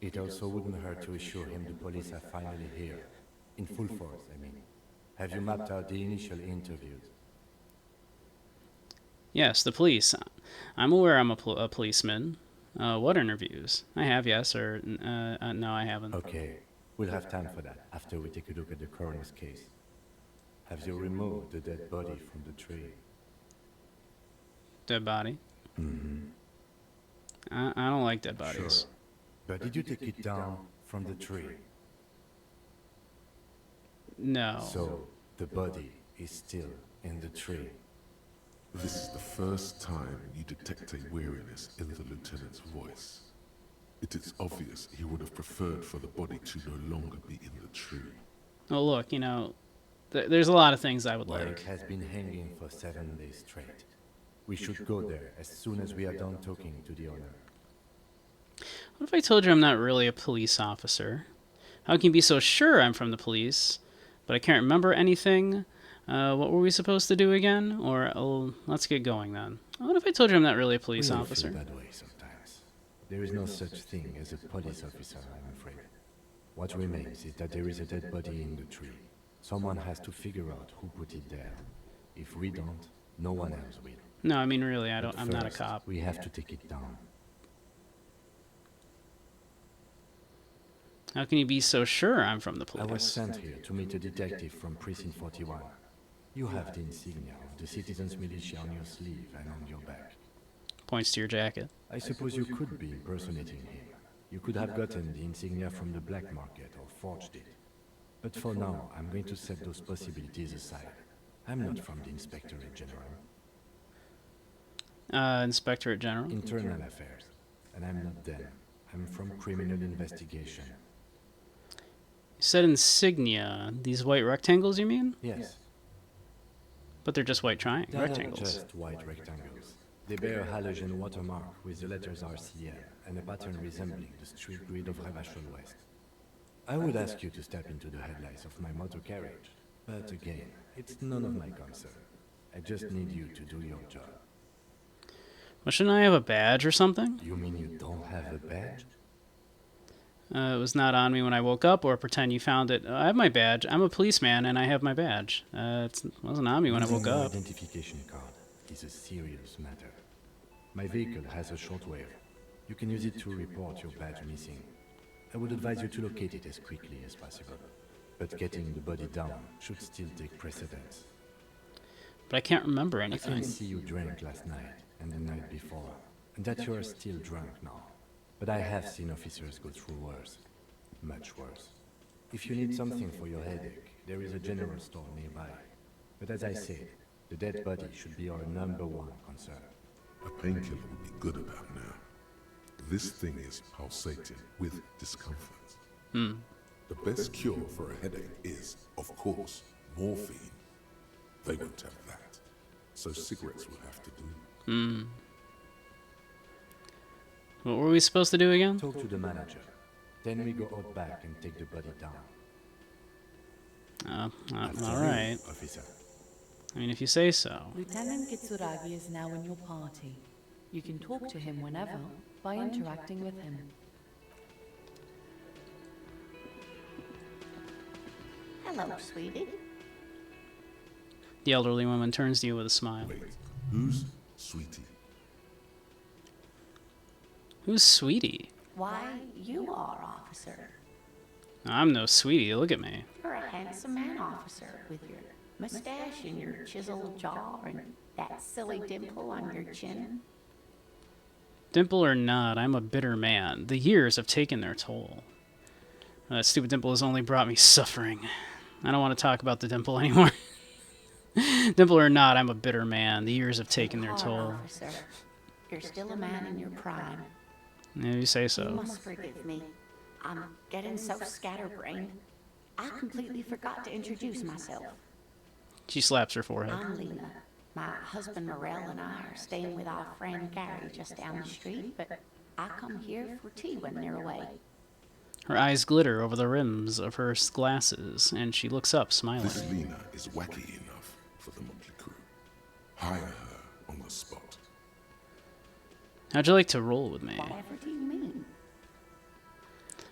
It also wouldn't hurt to assure him the police are finally here. In full force, I mean. Have you mapped out the initial interviews?
Yes, the police. I'm aware I'm a policeman. What interviews? I have, yes, or no, I haven't.
Okay, we'll have time for that after we take a look at the coroner's case. Have you removed the dead body from the tree?
Dead body?
Mm-hmm.
I don't like dead bodies.
Sure. But did you take it down from the tree?
No.
So, the body is still in the tree.
This is the first time you detect a weariness in the lieutenant's voice. It is obvious he would have preferred for the body to no longer be in the tree.
Oh, look, you know, there's a lot of things I would
Well,
like.
it has been hanging for 7 days straight. We should go there as soon as we are done talking to the owner.
What if I told you I'm not really a police officer? How can you be so sure I'm from the police, but I can't remember anything? What were we supposed to do again? Or, let's get going then. What if I told you I'm not really a police
We all
officer?
feel that way sometimes. There is no such thing as a police officer, I'm afraid. What remains is that there is a dead body in the tree. Someone has to figure out who put it there. If we don't, no one else will.
No, I mean really,
But
I'm not a
first,
cop.
we have to take it down.
How can you be so sure I'm from the
I was
police?
sent here to meet a detective from Precinct 41. You have the insignia of the Citizens Militia on your sleeve and on your back.
Points to your jacket.
I suppose you could be impersonating him. You could have gotten the insignia from the black market or forged it. But for now, I'm going to set those possibilities aside. I'm not from the Inspectorate General.
Inspectorate General?
Internal Affairs. And I'm not them. I'm from Criminal Investigation.
You said insignia. These white rectangles, you mean?
Yes.
But they're just white
They're
rectangles.
not just white rectangles. They bear a halogen watermark with the letters RCL and a pattern resembling the street grid of Ravachol West. I would ask you to step into the headlights of my motor carriage, but again, it's none of my concern. I just need you to do your job.
Well, shouldn't I have a badge or something?
You mean you don't have a badge?
It was not on me when I woke up, or pretend you found it. I have my badge. I'm a policeman, and I have my badge. It wasn't on me when I woke
Losing your
up.
identification card is a serious matter. My vehicle has a shortwave. You can use it to report your badge missing. I would advise you to locate it as quickly as possible. But getting the body down should still take precedence.
But I can't remember
I
anything.
can see you drank last night and the night before, and that you are still drunk now. But I have seen officers go through worse. Much worse. If you need something for your headache, there is a general store nearby. But as I said, the dead body should be our #1 concern.
A painkiller would be good about now. This thing is pulsating with discomfort. The best cure for a headache is, of course, morphine. They won't have that, so cigarettes will have to do.
What were we supposed to do again?
Talk to the manager. Then we go out back and take the body down.
All
After
right.
you, officer.
I mean, if you say so.
Lieutenant Kitsuragi is now in your party. You can talk to him whenever by interacting with him.
Hello, sweetie.
The elderly woman turns to you with a smile.
Wait, who's Sweetie?
Who's Sweetie?
Why, you are, officer.
I'm no Sweetie. Look at me.
You're a handsome man, officer, with your mustache and your chiseled jaw and that silly dimple on your chin.
Dimple or not, I'm a bitter man. The years have taken their toll. That stupid dimple has only brought me suffering. I don't want to talk about the dimple anymore. Dimple or not, I'm a bitter man. The years have taken their
You are,
toll.
officer. You're still a man in your prime.
Yeah, you say
You
so.
must forgive me. I'm getting so scatterbrained. I completely forgot to introduce myself.
She slaps her forehead.
I'm Lena. My husband Morel and I are staying with our friend Gary just down the street, but I come here for tea when they're away.
Her eyes glitter over the rims of her glasses, and she looks up,
This
smiling.
Lena is wacky enough for the Motley Crew. Hire her on the spot.
How'd you like to roll with me?
Whatever do you mean?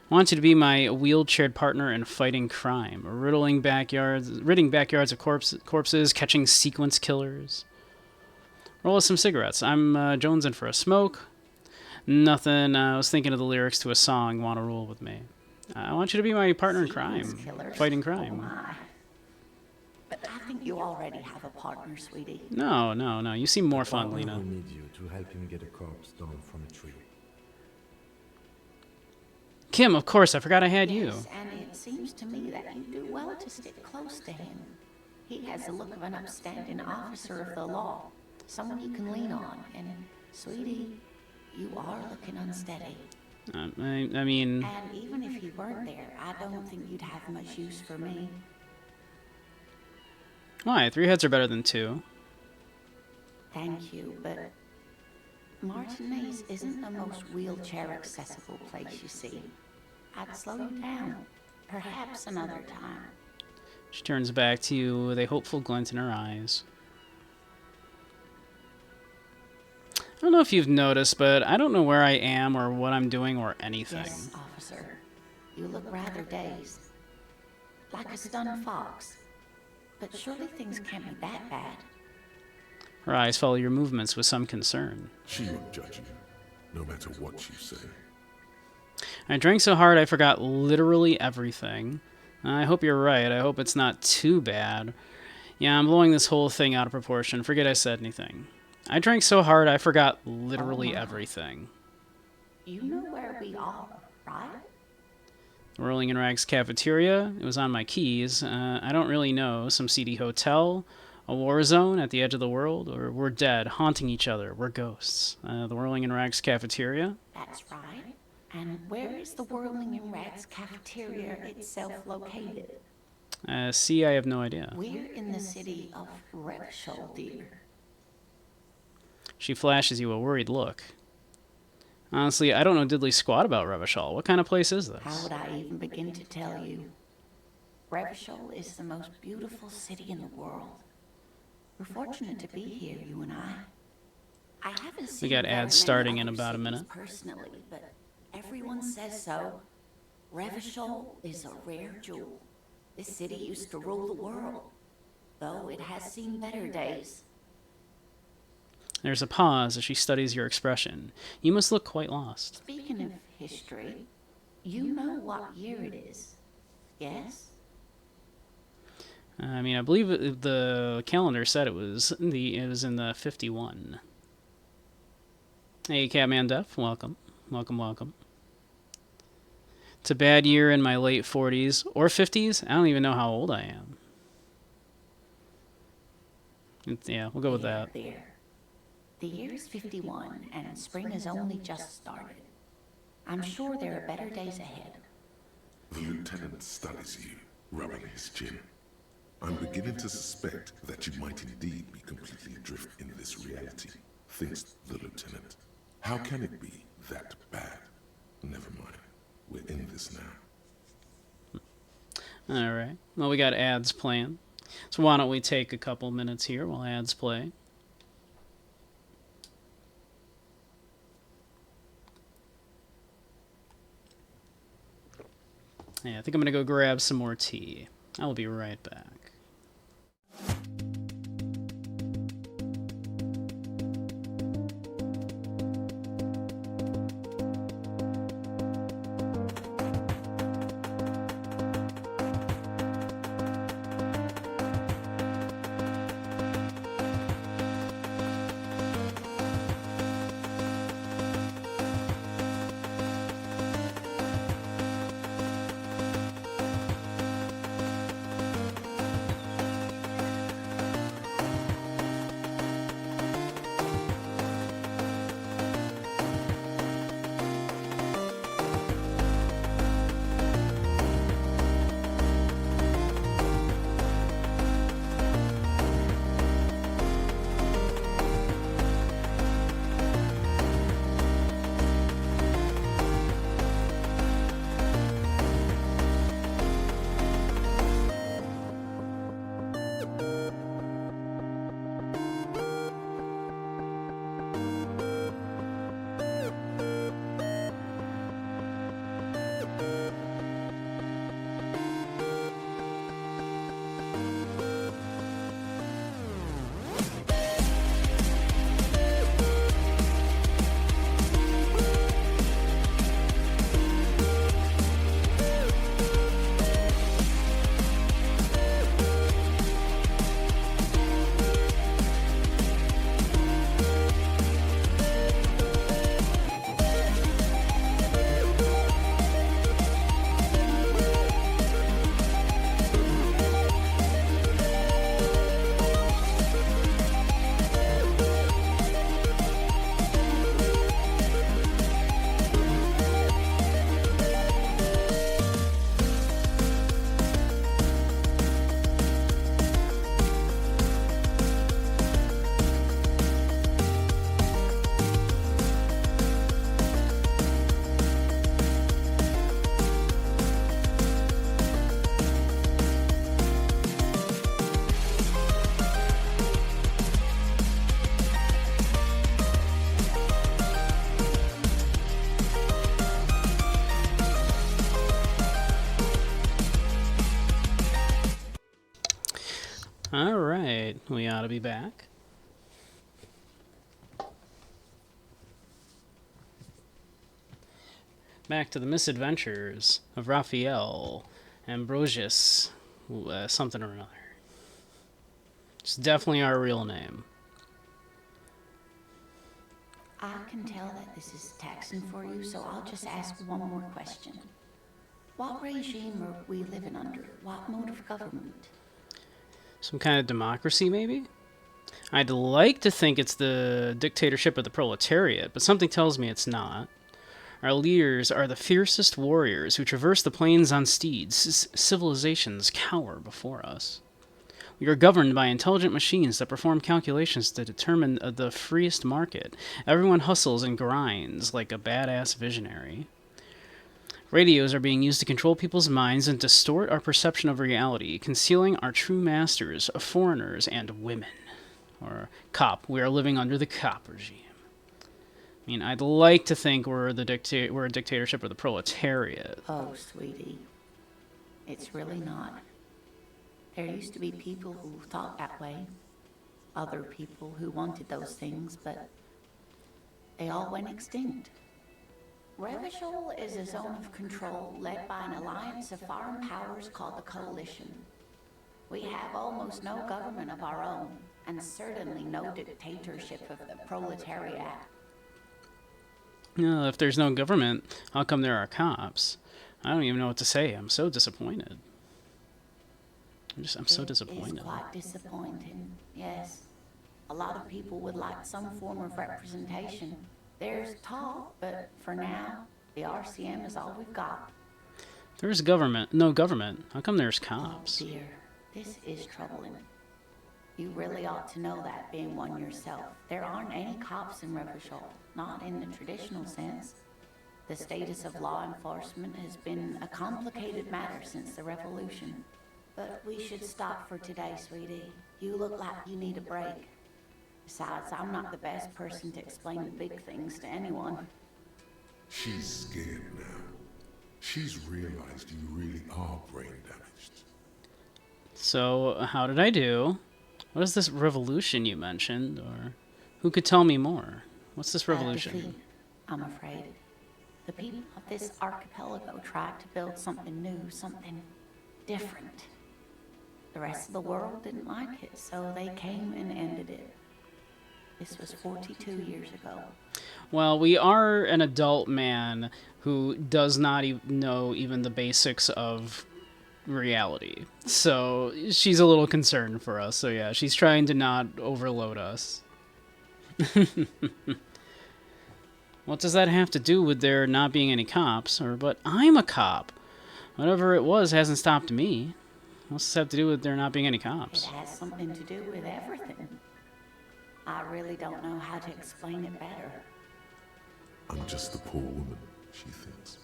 I want you to be my wheelchaired partner in fighting crime, ridding backyards of corpses, catching sequence killers. Roll us some cigarettes. I'm jonesing for a smoke. Nothing. I was thinking of the lyrics to a song. Want to roll with me? I want you to be my partner in crime,
Sequence killers?
fighting
Oh
crime.
my. But I think you already have a partner, sweetie.
No. You seem more fun,
Father
Lena.
will need you to help him get a corpse down from a tree.
Kim, of course. I forgot I had you.
Yes, and it seems to me that you do well to stick close to him. He has the look of an upstanding officer of the law, someone you can lean on. And, sweetie, you are looking unsteady.
I mean,
And even if he weren't there, I don't think you'd have much use for me.
why? 3 heads are better than 2.
Thank you, but Martinez isn't the most wheelchair-accessible place, you see. I'd slow you down. Perhaps another time.
She turns back to you with a hopeful glint in her eyes. I don't know if you've noticed, but I don't know where I am or what I'm doing or anything.
Yes, officer. You look rather dazed. like a stunned fox. But surely things can't be that bad.
Her eyes follow your movements with some concern.
She won't judge you, no matter what you say.
I drank so hard I forgot literally everything. I hope you're right. I hope it's not too bad. Yeah, I'm blowing this whole thing out of proportion. Forget I said anything. I drank so hard I forgot literally everything.
You know where we are, right?
Rolling in Rags cafeteria. It was on my keys. I don't really know. Some seedy hotel, a war zone at the edge of the world, or we're dead, haunting each other. We're ghosts. The Rolling in Rags cafeteria.
That's right. And where is the Whirling in Rags cafeteria itself located?
See, I have no idea.
We're in the city of Revachol, dear.
She flashes you a worried look. Honestly, I don't know diddly squat about Revachol. What kind of place is this?
How would I even begin to tell you? Revachol is the most beautiful city in the world. We're fortunate to be here, you and I. I haven't seen
We got
very
ads
many
starting in
other
about a
cities
minute.
personally, but everyone says so. Revachol is a rare jewel. This city used to rule the world, though it has seen better days.
There's a pause as she studies your expression. You must look quite lost.
Speaking of history, you know what year it is, yes?
I mean, I believe the calendar said it was in the 51. Hey, Catman Def, welcome, welcome, welcome. It's a bad year in my late 40s or 50s. I don't even know how old I am. Yeah, we'll go with that.
There. The year is 51, and spring has only just started. I'm sure there are better days ahead.
The lieutenant studies you, rubbing his chin. I'm beginning to suspect that you might indeed be completely adrift in this reality, thinks the lieutenant. How can it be that bad? Never mind. We're in this now.
Alright. Well, we got ads playing. So why don't we take a couple minutes here while ads play. Yeah, I think I'm going to go grab some more tea. I'll be right back. Alright, we ought to be back. Back to the misadventures of Raphael Ambrosius, something or another. It's definitely our real name.
I can tell that this is taxing for you, so I'll just ask one more question. What regime are we living under? What mode of government?
Some kind of democracy, maybe? I'd like to think it's the dictatorship of the proletariat, but something tells me it's not. Our leaders are the fiercest warriors who traverse the plains on steeds. Civilizations cower before us. We are governed by intelligent machines that perform calculations to determine the freest market. Everyone hustles and grinds like a badass visionary. Radios are being used to control people's minds and distort our perception of reality, concealing our true masters, foreigners, and women. Or cop. We are living under the cop regime. I mean, I'd like to think we're a dictatorship of the proletariat.
Oh, sweetie. It's really not. There used to be people who thought that way. Other people who wanted those things, but they all went extinct. Revachol is a zone of control led by an alliance of foreign powers called the Coalition. We have almost no government of our own, and certainly no dictatorship of the proletariat.
If there's no government, how come there are cops? I don't even know what to say. I'm so disappointed. I'm so disappointed.
It's quite disappointing, yes. A lot of people would like some form of representation. There's talk, but for now, the RCM is all we've got.
There's no government. How come there's cops?
Oh dear, this is troubling. You really ought to know that, being one yourself. There aren't any cops in Revachol, not in the traditional sense. The status of law enforcement has been a complicated matter since the revolution. But we should stop for today, sweetie. You look like you need a break. Besides, I'm not the best person to explain the big things to anyone.
She's scared now. She's realized you really are brain damaged.
So, how did I do? What is this revolution you mentioned? Or who could tell me more? What's this revolution?
Defeat, I'm afraid. The people of this archipelago tried to build something new, something different. The rest of the world didn't like it, so they came and ended it. This was 42 years ago.
Well, we are an adult man who does not know even the basics of reality. So she's a little concerned for us. So yeah, she's trying to not overload us. What does that have to do with there not being any cops? But I'm a cop. Whatever it was hasn't stopped me. What's this have to do with there not being any cops?
It has something to do with everything. I really don't know how to explain it better.
I'm just a poor woman, she thinks.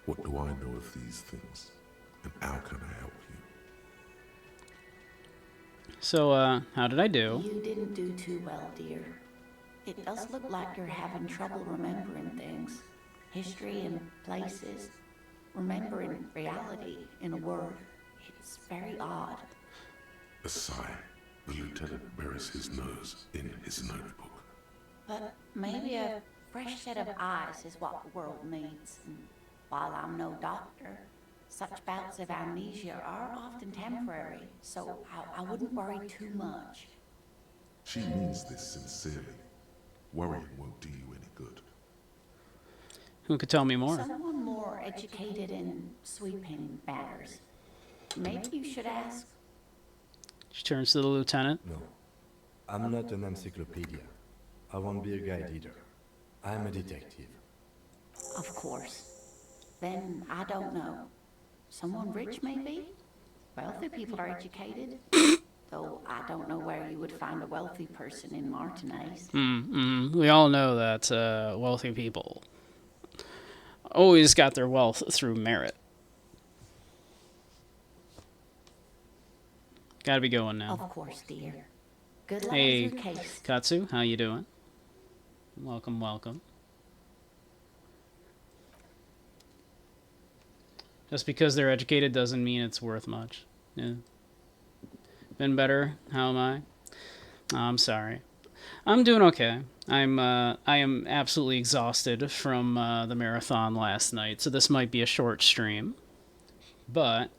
What do I know of these things? And how can I help you?
So, how did I do?
You didn't do too well, dear. It does look like you're having trouble remembering things. History and places. Remembering reality, in a word. It's very odd.
A sigh. The lieutenant buries his nose in his notebook.
But maybe a fresh set of eyes is what the world needs. And while I'm no doctor, such bouts of amnesia are often temporary, so I wouldn't worry too much.
She means this sincerely. Worrying won't do you any good.
Who could tell me more?
Someone more educated in sweeping matters. Maybe you should ask.
She turns to the lieutenant.
No, I'm not an encyclopedia. I won't be a guide either. I'm a detective.
Of course. Then I don't know. Someone rich, maybe? Wealthy people are educated. Though I don't know where you would find a wealthy person in Martinez.
We all know that wealthy people always got their wealth through merit. Gotta be going now.
Of course, dear. Good luck
Hey,
with your case.
Katsu, how you doing? Welcome, welcome. Just because they're educated doesn't mean it's worth much. Yeah. Been better? How am I? Oh, I'm sorry. I'm doing okay. I am absolutely exhausted from the marathon last night, so this might be a short stream. But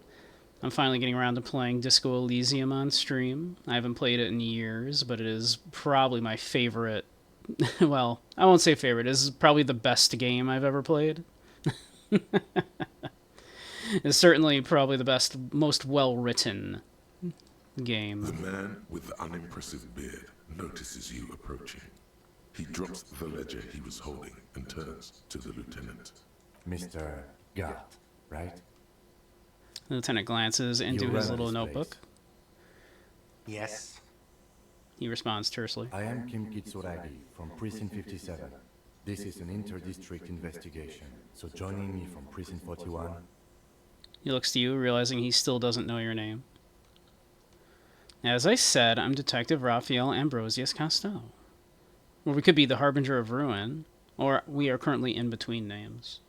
I'm finally getting around to playing Disco Elysium on stream. I haven't played it in years, but it is probably my favorite. Well, I won't say favorite. This is probably the best game I've ever played. It's certainly probably the best, most well-written game.
The man with the unimpressive beard notices you approaching. He drops the ledger he was holding and turns to the lieutenant.
Mr. Gart, right?
The lieutenant glances into
You
his
run
little
this
notebook.
place.
Yes.
He responds tersely.
I am Kim Kitsuragi from Precinct 57. This is an inter-district investigation, so joining me from Precinct 41.
He looks to you, realizing he still doesn't know your name. As I said, I'm Detective Raphael Ambrosius Costello. Or we could be the Harbinger of Ruin, or we are currently in between names.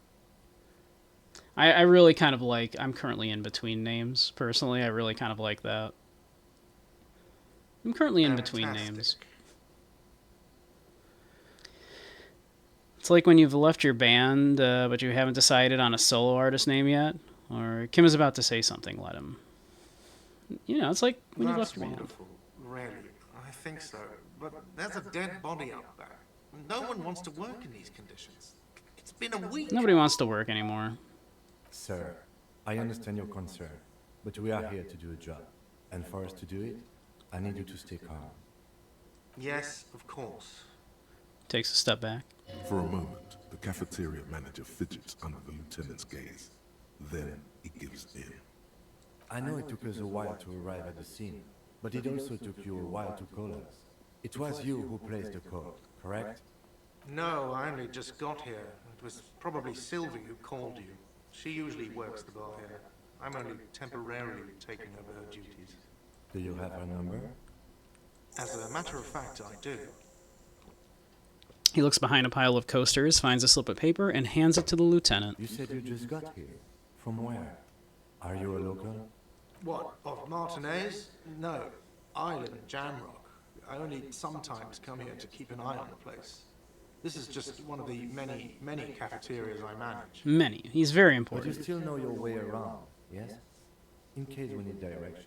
I really kind of like, I'm currently in between names, personally. I really kind of like that. I'm currently in between names. It's like when you've left your band, but you haven't decided on a solo artist name yet. Or Kim is about to say something, let him. You know, it's like when you've left your band.
Wonderful, really. I think so. But there's a dead body up there. No one wants to work in these conditions. It's been a week.
Nobody wants to work anymore.
Sir, I understand your concern, but we are here to do a job. And for us to do it, I need you to stay calm.
Yes, of course.
Takes a step back.
For a moment, the cafeteria manager fidgets under the lieutenant's gaze. Then he gives in.
I know it took us a while to arrive at the scene, but it also took you a while to call us. It was you who placed the call, correct?
No, I only just got here. It was probably Sylvie who called you. She usually works the bar here. I'm only temporarily taking over her duties.
Do you have her number?
As a matter of fact, I do.
He looks behind a pile of coasters, finds a slip of paper, and hands it to the lieutenant.
You said you just got here. From where? Are you a local?
What, of Martinez? No, I live in Jamrock. I only sometimes come here to keep an eye on the place. This is just one of the many, many cafeterias I manage.
Many. He's very
But you
important.
still know your way around, yes? In case we need directions.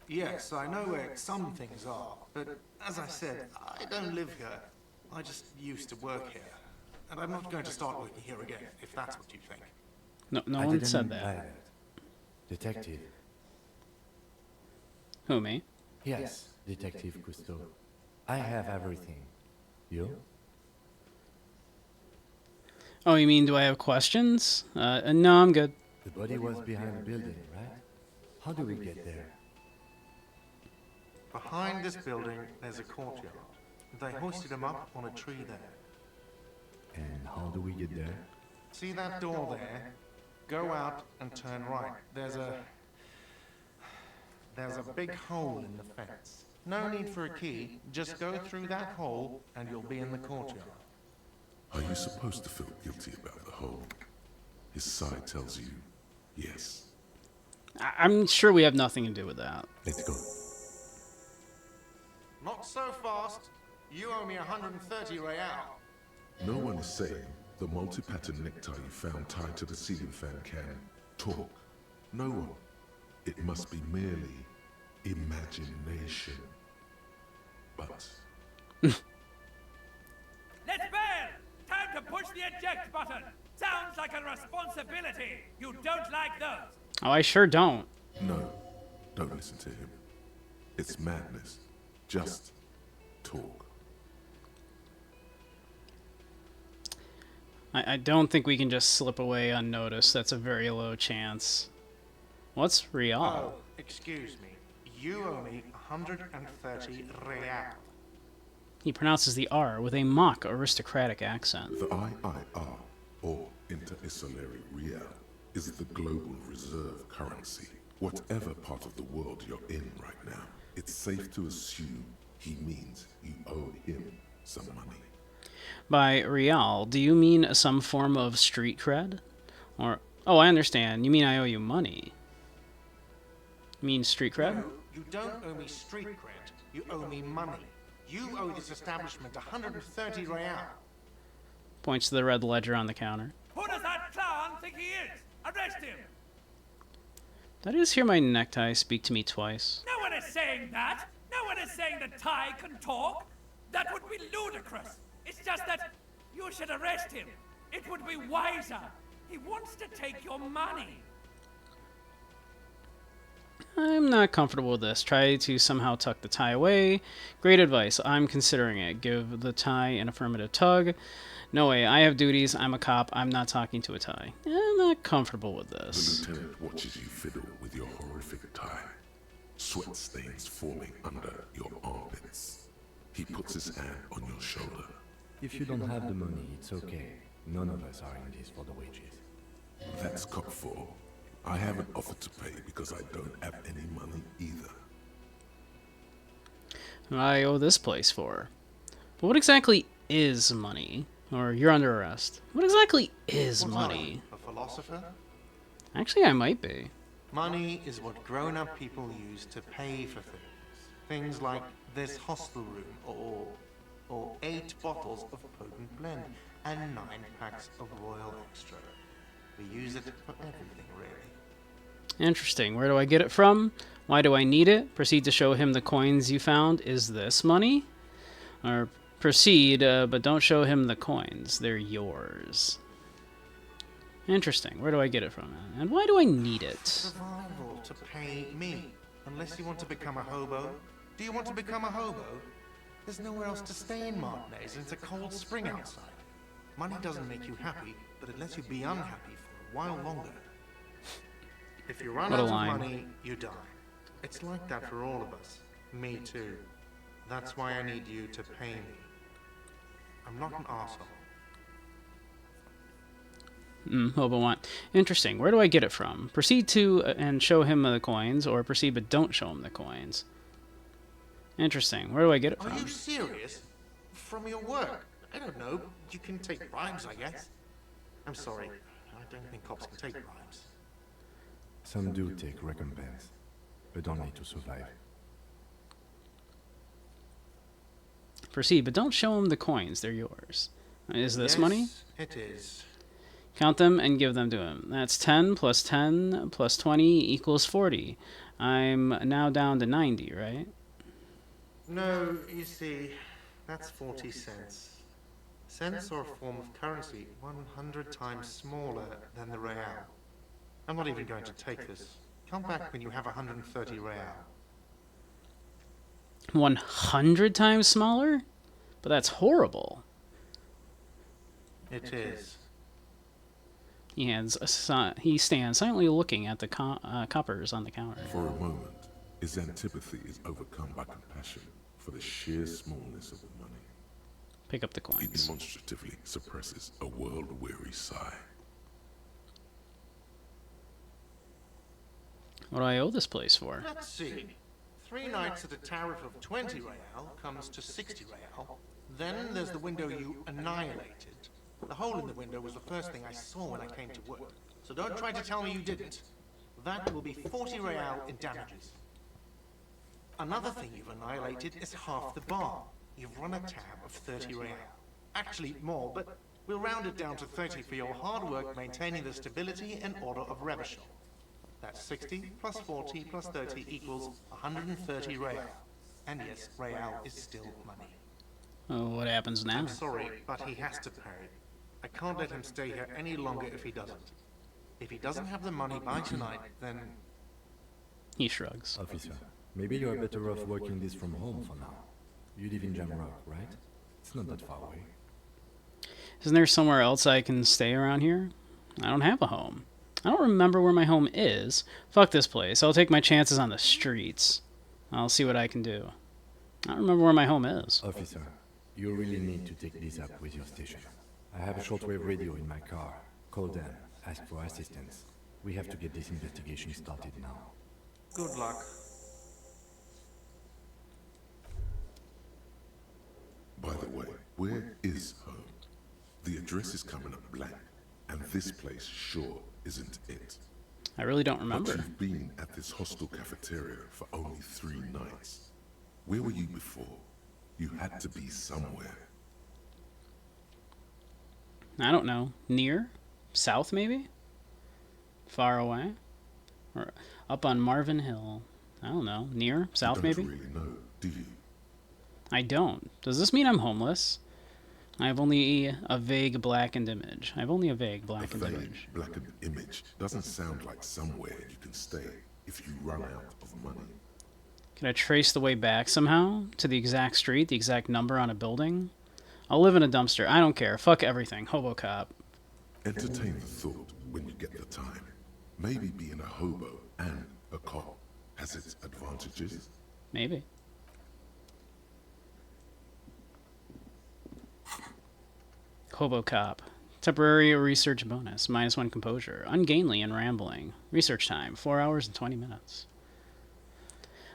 Yes, I know where some things are, but as I said, I don't live here. I just used to work here. And I'm not going to start working here again, if that's what you think.
No
I
one
didn't
said
imply
that.
Detective.
Who, me?
Yes, Detective Cousteau. I have everything. You?
Oh, you mean, do I have questions? No, I'm good.
The body was behind the building, right? How do we get there?
Behind this building, there's a courtyard. They hoisted him up on a tree there.
And how do we get there?
See that door there? Go out and turn right. There's a big hole in the fence. No need for a key. Just go through that hole and you'll be in the courtyard.
Are you supposed to feel guilty about the hole? His side tells you, yes.
I'm sure we have nothing to do with that.
Let's go.
Not so fast. You owe me 130 real.
No one is saying the multi-pattern necktie you found tied to the ceiling fan can talk. No one. It must be merely imagination. But
Let's bail! Time to push the eject button! Sounds like a responsibility! You don't like those!
Oh, I sure don't.
no, don't listen to him. It's madness. Just talk.
I don't think we can just slip away unnoticed. That's a very low chance. What's real?
Oh, excuse me. You owe me 130 real.
He pronounces the R with a mock aristocratic accent.
The IIR, or Inter-Isolary Real, is the global reserve currency. Whatever part of the world you're in right now, it's safe to assume he means you owe him some money.
By real, do you mean some form of street cred? Or, oh, I understand. You mean I owe you money. You mean street cred?
You don't owe me street cred. You owe me money. You owe this establishment 130 real.
Points to the red ledger on the counter.
Who does that clown think he is? Arrest him!
Did I just hear my necktie speak to me twice?
No one is saying that. No one is saying the tie can talk. That would be ludicrous. It's just that you should arrest him. It would be wiser. He wants to take your money.
I'm not comfortable with this. Try to somehow tuck the tie away. Great advice. I'm considering it. Give the tie an affirmative tug. No way. I have duties. I'm a cop. I'm not talking to a tie. I'm not comfortable with
The
this.
lieutenant watches you fiddle with your horrific tie. Sweat stains forming under your armpits. He puts his hand on your shoulder.
If you don't have the money, it's okay. None of us are in this for the wages.
That's cop 4. I haven't offered to pay because I don't have any money either.
I owe this place for. But what exactly is money? Or you're under arrest. What exactly is
What
money?
are you, a philosopher?
Actually, I might be.
Money is what grown-up people use to pay for things. Things like this hostel room, or 8 bottles of potent blend, and 9 packs of Royal Extra. We use it for everything, really.
Interesting. Where do I get it from? Why do I need it? Proceed to show him the coins you found. Is this money? Or proceed, but don't show him the coins. They're yours. Interesting. Where do I get it from? And why do I need it?
Survival to pay me. Unless you want to become a hobo. Do you want to become a hobo? There's nowhere else to stay in Martinez, and it's a cold spring outside. Money doesn't make you happy, but it lets you be unhappy for a while longer. If you run
What a
out of
line.
money, you die. It's like that for all of us. Me too. That's why I need you to pay me. I'm not an arsehole.
Hobo want. Interesting. Where do I get it from? Proceed to and show him the coins, or proceed but don't show him the coins. Interesting. Where do I get it
Are
from?
you serious? From your work? I don't know. You can take bribes, I guess. I'm sorry. I don't think cops can take bribes.
Some do take recompense, but only to survive.
Proceed, but don't show him the coins. They're yours. Is this money?
Yes, it is.
Count them and give them to him. That's 10 plus 10 plus 20 equals 40. I'm now down to 90, right?
No, you see, that's 40 cents. Cents are a form of currency 100 times smaller than the real. I'm not even going to take this. Come back when you have 130 real.
100 times smaller? But that's horrible.
It is.
He stands silently looking at the coppers on the counter.
For a moment, his antipathy is overcome by compassion for the sheer smallness of the money.
Pick up the
He
coins.
demonstratively suppresses a world-weary sigh.
What do I owe this place for?
Let's see. 3 nights at a tariff of 20 real comes to 60 real. Then there's the window you annihilated. The hole in the window was the first thing I saw when I came to work. So don't try to tell me you didn't. That will be 40 real in damages. Another thing you've annihilated is half the bar. You've run a tab of 30 real. Actually more, but we'll round it down to 30 for your hard work maintaining the stability and order of Revachol. That's 60 plus 40 plus 30 equals 130 real. And yes, real is still money.
Oh, what happens now?
I'm sorry, but he has to pay. I can't let him stay here any longer if he doesn't. If he doesn't have the money by tonight, then...
He shrugs.
Officer, maybe you're better off working this from home for now. You live in Jamrock, right? It's not that far away.
Isn't there somewhere else I can stay around here? I don't have a home. I don't remember where my home is. Fuck this place. I'll take my chances on the streets. I'll see what I can do. I don't remember where my home is.
Officer, you really need to take this up with your station. I have a shortwave radio in my car. Call them. Ask for assistance. We have to get this investigation started now.
Good luck.
By the way, where is home? The address is coming up blank, and this place sure isn't it.
I really don't
But
remember.
you've been at this hostel cafeteria for only 3 nights. Where were you before? You had to be somewhere.
I don't know. Near? South, maybe? Far away? Or up on Marvin Hill? I don't know. Near?
You
South,
don't
maybe?
really know, do you?
I don't. Does this mean I'm homeless? I have only a vague blackened image. I have only a vague
A
blackened
vague,
image.
blackened image doesn't sound like somewhere you can stay if you run out of money.
Can I trace the way back somehow? To the exact street, the exact number on a building? I'll live in a dumpster. I don't care. Fuck everything. Hobo cop.
Entertain the thought when you get the time. Maybe being a hobo and a cop has its advantages.
Maybe. Hobo cop. Temporary research bonus. -1 composure. Ungainly and rambling. Research time. 4 hours and 20 minutes.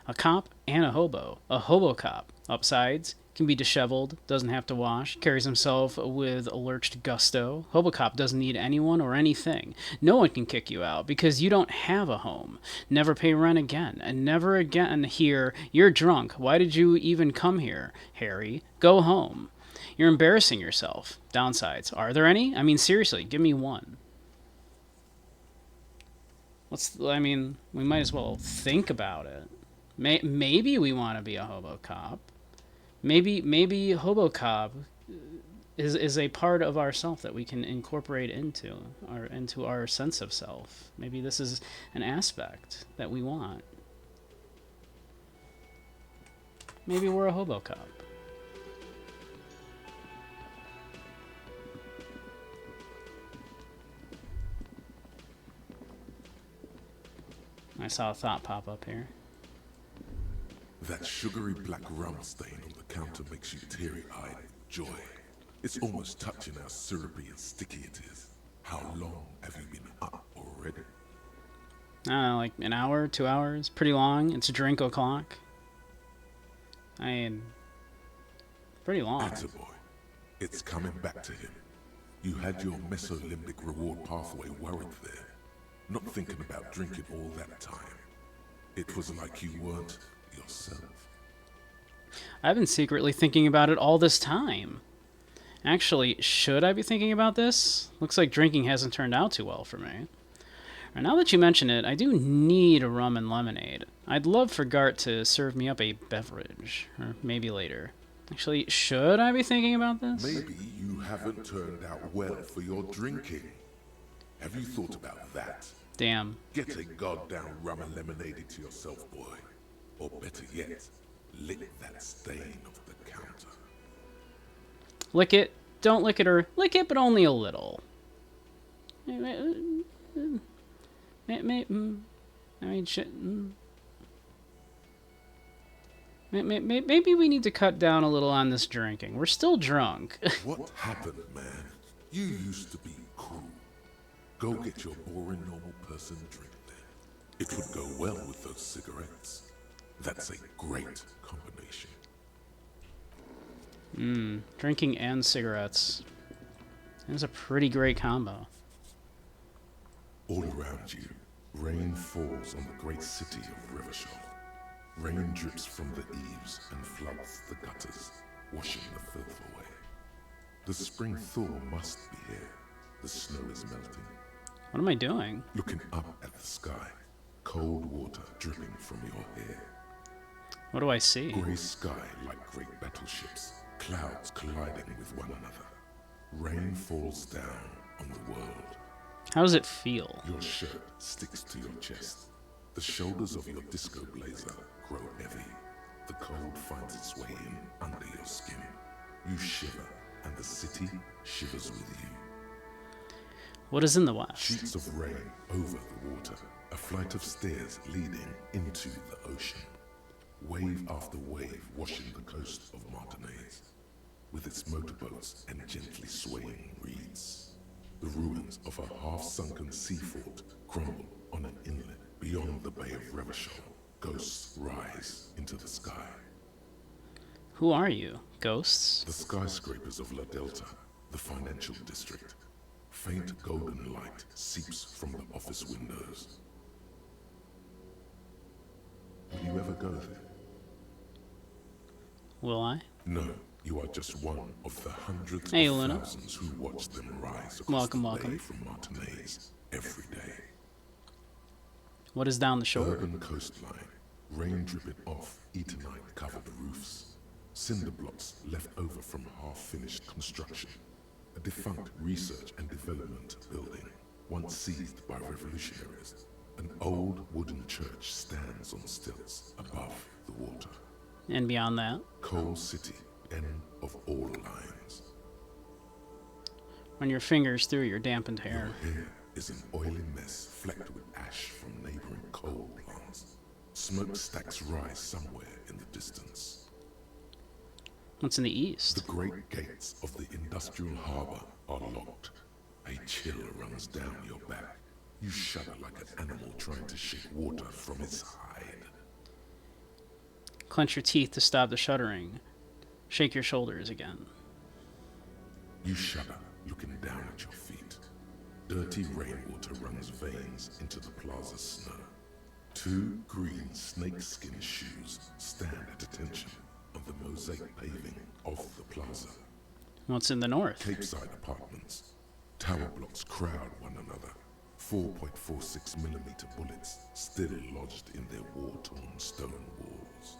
A cop and a hobo. A hobo cop. Upsides. Can be disheveled. Doesn't have to wash. Carries himself with lurched gusto. Hobo cop doesn't need anyone or anything. No one can kick you out because you don't have a home. Never pay rent again. And never again hear, "You're drunk. Why did you even come here, Harry? Go home." You're embarrassing yourself. Downsides. Are there any? I mean, seriously, give me one. We might as well think about it. Maybe we want to be a hobo cop. Maybe hobo cop is a part of ourself that we can incorporate into our sense of self. Maybe this is an aspect that we want. Maybe we're a hobo cop. I saw a thought pop up here.
That sugary black rum stain on the counter makes you teary-eyed with joy. It's almost touching how syrupy and sticky it is. How long have you been up already?
I don't know, like an hour, 2 hours? Pretty long. It's a drink o'clock. I mean, pretty long.
Attaboy. It's coming back to him. You had your mesolimbic reward pathway worried there. Not thinking about drinking all that time. It was like you weren't yourself.
I've been secretly thinking about it all this time. Actually, should I be thinking about this? Looks like drinking hasn't turned out too well for me. And now that you mention it, I do need a rum and lemonade. I'd love for Gart to serve me up a beverage. Or maybe later. Actually, should I be thinking about this?
Maybe you haven't turned out well for your drinking. Have you thought about that?
Damn.
Get a goddamn rum and lemonade into yourself, boy. Or better yet, lick that stain off the counter.
Lick it. Don't lick it, or lick it, but only a little. I mean, shit. Maybe we need to cut down a little on this drinking. We're still drunk.
What happened, man? You used to be cool. Go get your boring normal person drink then. It would go well with those cigarettes. That's a great combination.
Drinking and cigarettes. That's a pretty great combo.
All around you, rain falls on the great city of Revachol. Rain drips from the eaves and floods the gutters, washing the filth away. The spring thaw must be here. The snow is melting.
What am I doing?
Looking up at the sky, cold water dripping from your hair.
What do I see?
Grey sky like great battleships, clouds colliding with one another. Rain falls down on the world.
How does it feel?
Your shirt sticks to your chest. The shoulders of your disco blazer grow heavy. The cold finds its way in under your skin. You shiver, and the city shivers with you.
What is in the west?
Sheets of rain over the water, a flight of stairs leading into the ocean. Wave after wave washing the coast of Martinez, with its motorboats and gently swaying reeds. The ruins of a half-sunken sea fort crumble on an inlet beyond the Bay of Revachol. Ghosts rise into the sky.
Who are you? Ghosts?
The skyscrapers of La Delta, the financial district. Faint golden light seeps from the office windows. ever go there?
Will I?
No, you are just one of the hundreds
Hey,
of
Luna.
thousands who watch them rise across
Welcome,
the
welcome.
bay from Martinez every day.
What is down the shore?
Urban coastline, rain dripping off Eternite covered roofs, cinder blocks left over from half-finished construction, a defunct research and development building, once seized by revolutionaries. An old wooden church stands on stilts above the water.
And beyond that?
Coal City, end of all lines.
Run your fingers through your dampened hair.
Your hair is an oily mess flecked with ash from neighboring coal plants. Smokestacks rise somewhere in the distance.
What's in the east?
The great gates of the industrial harbor are locked. A chill runs down your back. You shudder like an animal trying to shake water from its hide.
Clench your teeth to stop the shuddering. Shake your shoulders again.
You shudder, looking down at your feet. Dirty rainwater runs veins into the plaza's snow. Two green snakeskin shoes stand at attention on the mosaic paving of the plaza.
What's in the north?
Capeside apartments. Tower blocks crowd one another. 4.46mm bullets still lodged in their war-torn stone walls.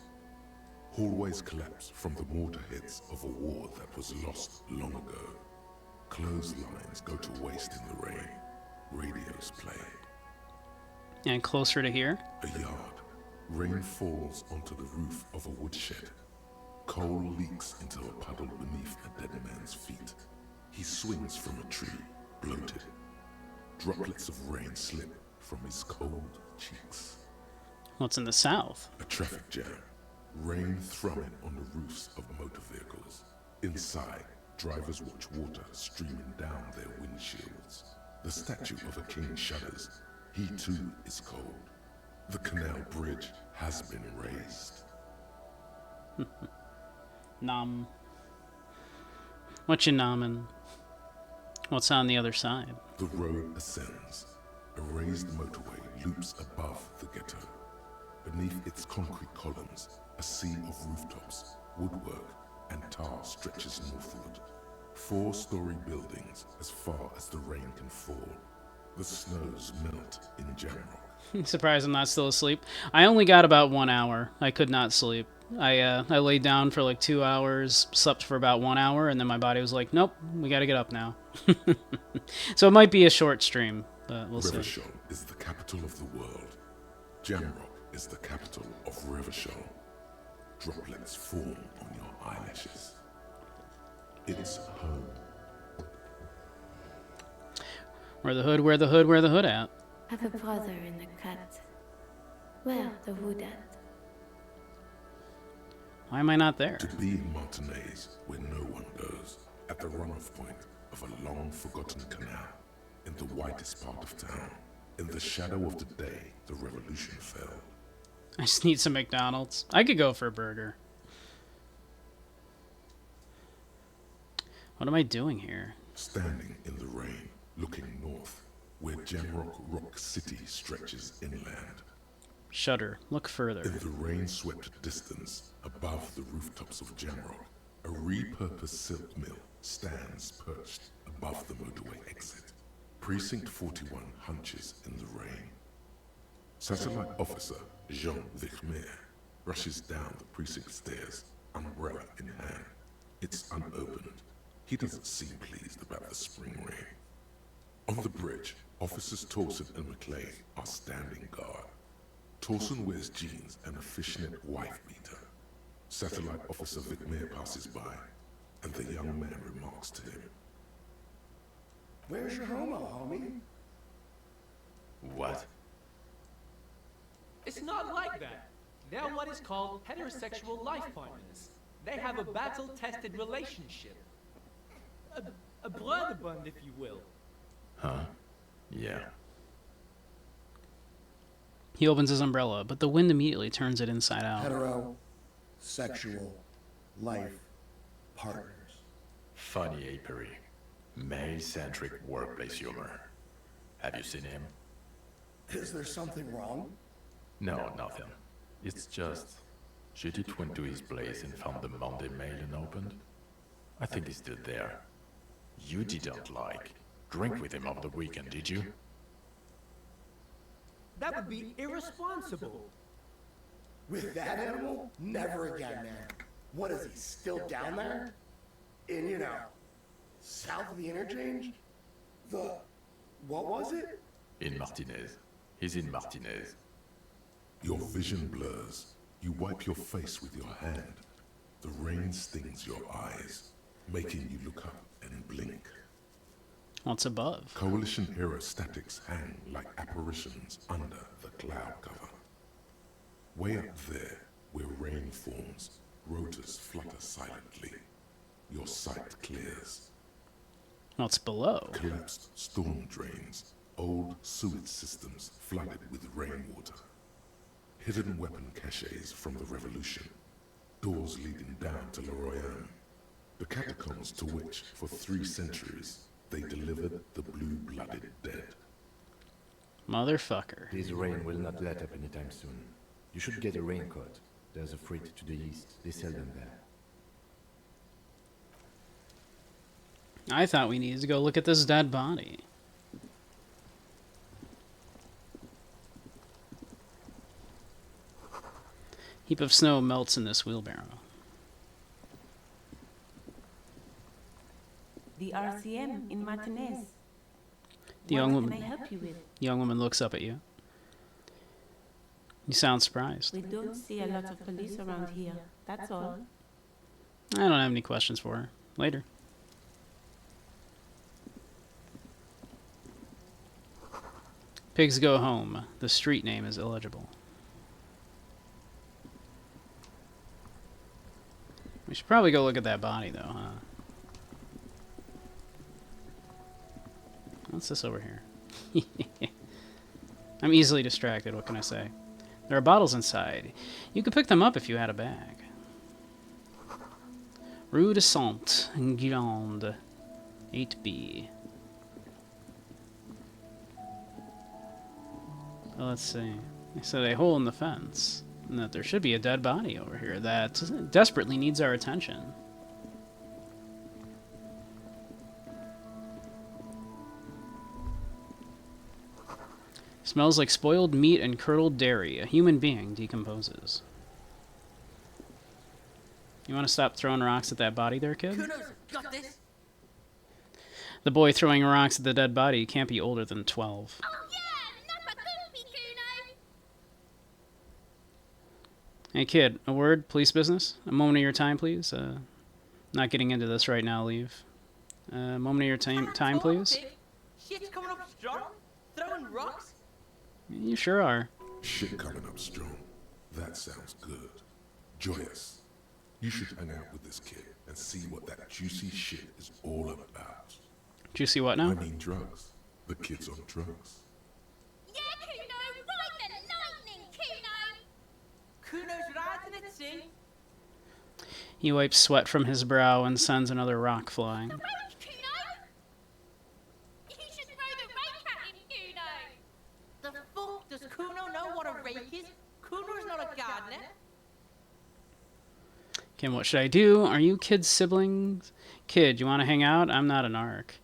Hallways collapse from the mortarheads of a war that was lost long ago. Clotheslines go to waste in the rain. Radios play.
And closer to here?
A yard. Rain falls onto the roof of a woodshed. Coal leaks into a puddle beneath a dead man's feet. He swings from a tree, bloated. Droplets of rain slip from his cold cheeks.
What's in the south?
A traffic jam. Rain thrumming on the roofs of motor vehicles. Inside, drivers watch water streaming down their windshields. The statue of a king shudders. He too is cold. The canal bridge has been raised.
Nom. What you nomin'? What's on the other side?
The road ascends. A raised motorway loops above the ghetto. Beneath its concrete columns, a sea of rooftops, woodwork, and tar stretches northward. 4-story buildings as far as the rain can fall. The snows melt in Jamrock.
Surprised I'm not still asleep. I only got about 1 hour. I could not sleep. I laid down for like 2 hours, slept for about 1 hour, and then my body was like, nope, we gotta get up now. So it might be a short stream, but we'll see.
Revachol is the capital of the world. Jamrock is the capital of Revachol. Droplets form on your eyelashes. It's home.
Where the hood at?
I have a brother in the cut. Where the hood at?
Why am I not there?
To be in Martinez, where no one goes, at the runoff point of a long-forgotten canal, in the whitest part of town, in the shadow of the day the revolution fell.
I just need some McDonald's. I could go for a burger. What am I doing here?
Standing in the rain, looking north, where Jamrock Rock City stretches inland.
Shudder. Look further.
In the rain-swept distance, above the rooftops of Jamrock, a repurposed silk mill stands perched above the motorway exit. Precinct 41 hunches in the rain. Satellite Officer Jean Vichmer rushes down the precinct stairs, umbrella in hand. It's unopened. He doesn't seem pleased about the spring rain. On the bridge, Officers Torson and McLean are standing guard. Torson wears jeans and a fishnet wife beater. Satellite Officer Vichmer passes by, and the young man remarks to him.
Where's your homo, homie?
What?
It's not like that. They're what is called heterosexual life partners. They have a battle-tested relationship. A blood bond, if you will.
Huh? Yeah.
He opens his umbrella, but the wind immediately turns it inside out.
Heterosexual life partners.
Funny apiary. Male-centric workplace humor. Have you seen him?
Is there something wrong?
No, nothing. It's just, Judith went to his place and found the Monday mail unopened. I think he's still there. You didn't drink with him over the weekend, did you?
That would be irresponsible.
With that animal? Never again, man. What is he, still down there? In, south of the interchange? What was it?
In Martinez. He's in Martinez.
Your vision blurs. You wipe your face with your hand. The rain stings your eyes, making you look up and blink.
What's above?
Coalition era statics hang like apparitions under the cloud cover. Way up there, where rain forms, rotors flutter silently. Your sight clears.
What's below?
Collapsed storm drains, old sewage systems flooded with rainwater. Hidden weapon caches from the Revolution. Doors leading down to Le Royale. The catacombs to which, for 3 centuries, they delivered the blue-blooded dead.
Motherfucker.
This rain will not let up anytime soon. You should get a raincoat. There's a freight to the east. They sell them there.
I thought we needed to go look at this dead body. Heap of snow melts in this wheelbarrow.
The RCM in Martinez.
The young
What
woman.
can I help you with?
The young woman looks up at you. You sound surprised.
We don't see a lot of police around here. That's all.
I don't have any questions for her. Later. Pigs go home. The street name is illegible. We should probably go look at that body, though, huh? What's this over here? I'm easily distracted, what can I say? There are bottles inside. You could pick them up if you had a bag. Rue de Sainte-Guilande, 8B. Well, let's see. They said a hole in the fence. And that there should be a dead body over here that desperately needs our attention. Smells like spoiled meat and curdled dairy. A human being decomposes. You want to stop throwing rocks at that body there, kid?
Kuno's got this.
The boy throwing rocks at the dead body can't be older than 12. Hey kid, a word, police business? A moment of your time, please? Not getting into this right now, leave. A moment of your time, please?
Shit's coming up strong. Throwing rocks.
You sure are.
Shit coming up strong. That sounds good. Joyous. You should hang out with this kid and see what that juicy shit is all about.
Juicy what now?
I mean drugs. The kid's on drugs.
Kuno's riding at sea.
He wipes sweat from his brow and sends another rock flying.
The fuck does Kuno know what a rake is? Kuno's not a gardener.
Kim, what should I do? Are you kids siblings? Kid, you want to hang out? I'm not an arc.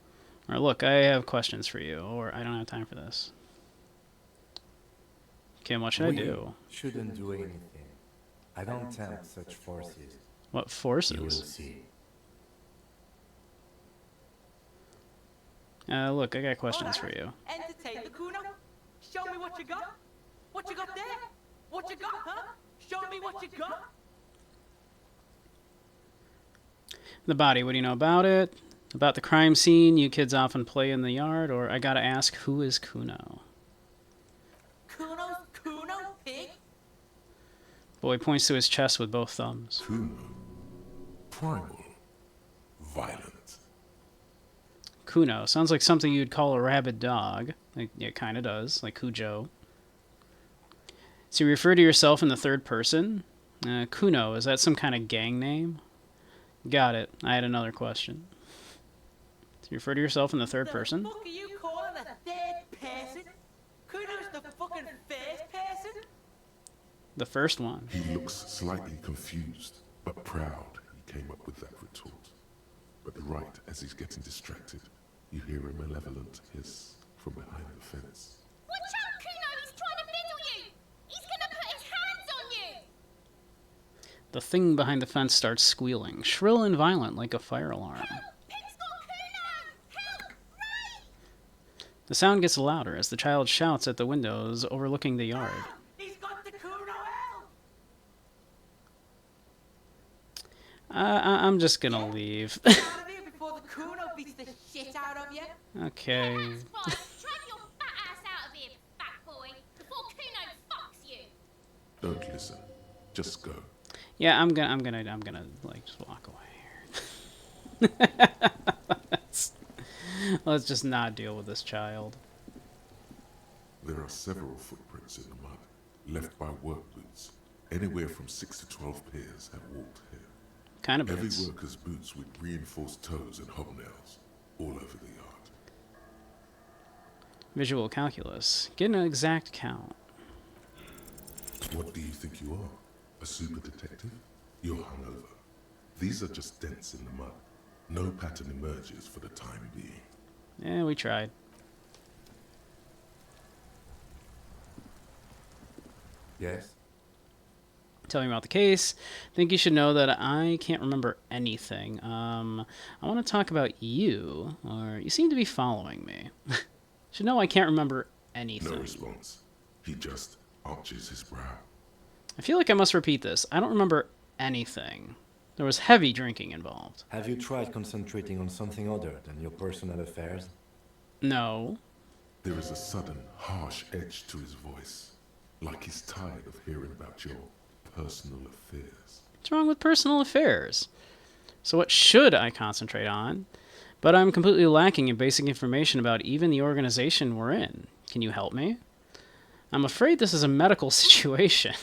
Or look, I have questions for you. Or I don't have time for this. Kim, what should I do?
Shouldn't do anything. I don't tempt such forces.
What
You will
forces?
see.
Look, I got questions for you.
Entertain the Kuno. Show me what you got. What you got there? What you got, huh? Show me what you got.
The body, what do you know about it? About the crime scene you kids often play in the yard? Or I gotta ask, who is Kuno?
Kuno, pig.
Boy points to his chest with both thumbs.
Kuno. Primal. Violent.
Kuno. Sounds like something you'd call a rabid dog. Like, it kind of does. Like Cujo. So you refer to yourself in the third person? Kuno, is that some kind of gang name? Got it. I had another question. So you refer to yourself in the third person?
What are you calling a third person? Kuno's the fucking first person.
The first one.
He looks slightly confused, but proud he came up with that retort. But right as he's getting distracted, you hear a malevolent hiss from behind the fence.
Watch out, Kuno! He's trying to fiddle you! He's gonna put his hands on you!
The thing behind the fence starts squealing, shrill and violent like a fire alarm. The sound gets louder as the child shouts at the windows overlooking the yard.
He's got the Kuno help!
I'm just gonna leave.
Get out of here before the Kuno beats the shit out of you!
Okay.
Right, drag your fat ass out of here, fat boy, before Kuno fucks you!
Don't listen. Just go.
Yeah, I'm gonna like just walk away here. Let's just not deal with this child.
There are several footprints in the mud, left by work boots. Anywhere from 6 to 12 pairs have walked here.
Kind of
Every
boots.
worker's boots with reinforced toes and hobnails, all over the yard.
Visual calculus. Get an exact count.
What do you think you are? A super detective? You're hungover. These are just dents in the mud. No pattern emerges for the time being.
Yeah, we tried.
Yes?
Tell me about the case. Think you should know that I can't remember anything. I want to talk about you, or you seem to be following me. Should know I can't remember anything.
No response. He just arches his brow.
I feel like I must repeat this. I don't remember anything. There was heavy drinking involved.
Have you tried concentrating on something other than your personal affairs?
No.
There is a sudden, harsh edge to his voice, like he's tired of hearing about your personal affairs.
What's wrong with personal affairs? So what should I concentrate on? But I'm completely lacking in basic information about even the organization we're in. Can you help me? I'm afraid this is a medical situation.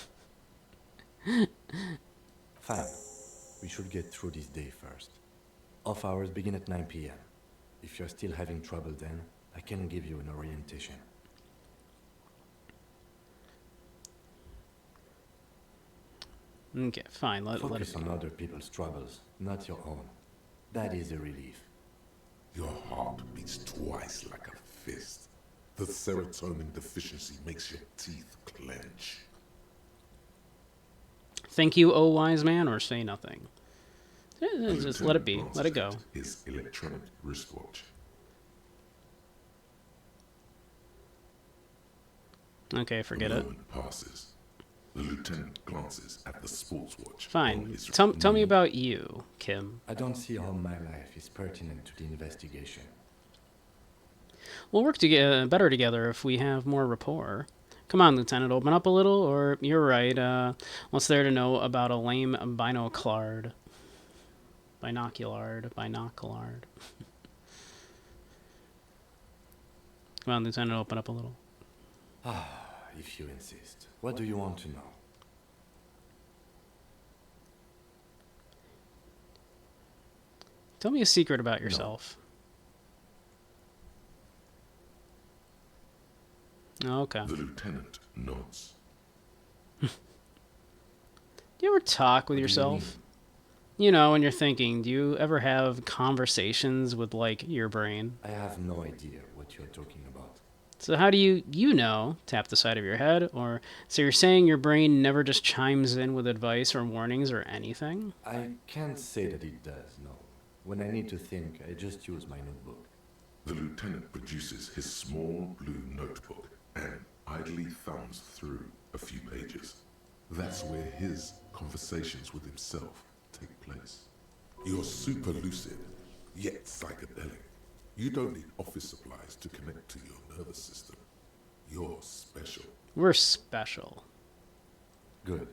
Fine. We should get through this day first. Off hours begin at 9 p.m. If you're still having trouble then, I can give you an orientation.
Okay, fine. Let
Focus
it
on
be.
other people's troubles, not your own. That is a relief.
Your heart beats twice like a fist. The serotonin deficiency makes your teeth clench.
Thank you, oh wise man, or say nothing. Just let it be. Let it go.
His electronic wristwatch.
Okay, forget
A
it.
moment passes. The lieutenant glances at the sports watch.
Fine. Tell me about you, Kim.
I don't see how my life is pertinent to the investigation.
We'll work better together if we have more rapport. Come on, Lieutenant, open up a little, or you're right, what's there to know about a lame binoclard? Binoculard. Come on, Lieutenant, open up a little.
If you insist. What do you want to know?
Tell me a secret about yourself. No. Okay.
The lieutenant nods.
Do you ever talk with yourself? You know, when you're thinking, do you ever have conversations with, like, your brain?
I have no idea what you're talking about.
So how do you know, tap the side of your head, or so you're saying your brain never just chimes in with advice or warnings or anything?
I can't say that it does, no. When I need to think, I just use my notebook.
The lieutenant produces his small blue notebook and idly thumbs through a few pages. That's where his conversations with himself take place. You're super lucid, yet psychedelic. You don't need office supplies to connect to your nervous system. You're special.
We're special.
Good.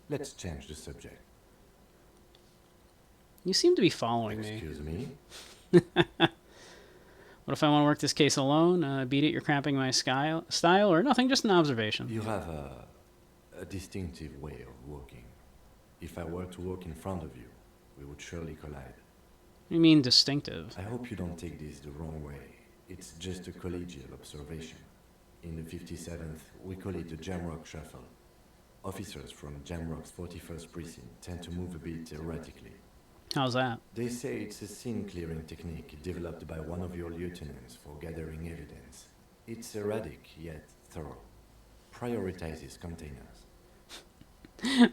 Let's change the subject.
You seem to be following me.
Excuse me?
What if I want to work this case alone? Beat it, you're cramping my style, or nothing, just an observation.
You have a distinctive way of walking. If I were to walk in front of you, we would surely collide.
You mean distinctive?
I hope you don't take this the wrong way. It's just a collegial observation. In the 57th, we call it the Jamrock Shuffle. Officers from Jamrock's 41st Precinct tend to move a bit erratically.
How's that?
They say it's a scene-clearing technique developed by one of your lieutenants for gathering evidence. It's erratic, yet thorough. Prioritizes containers.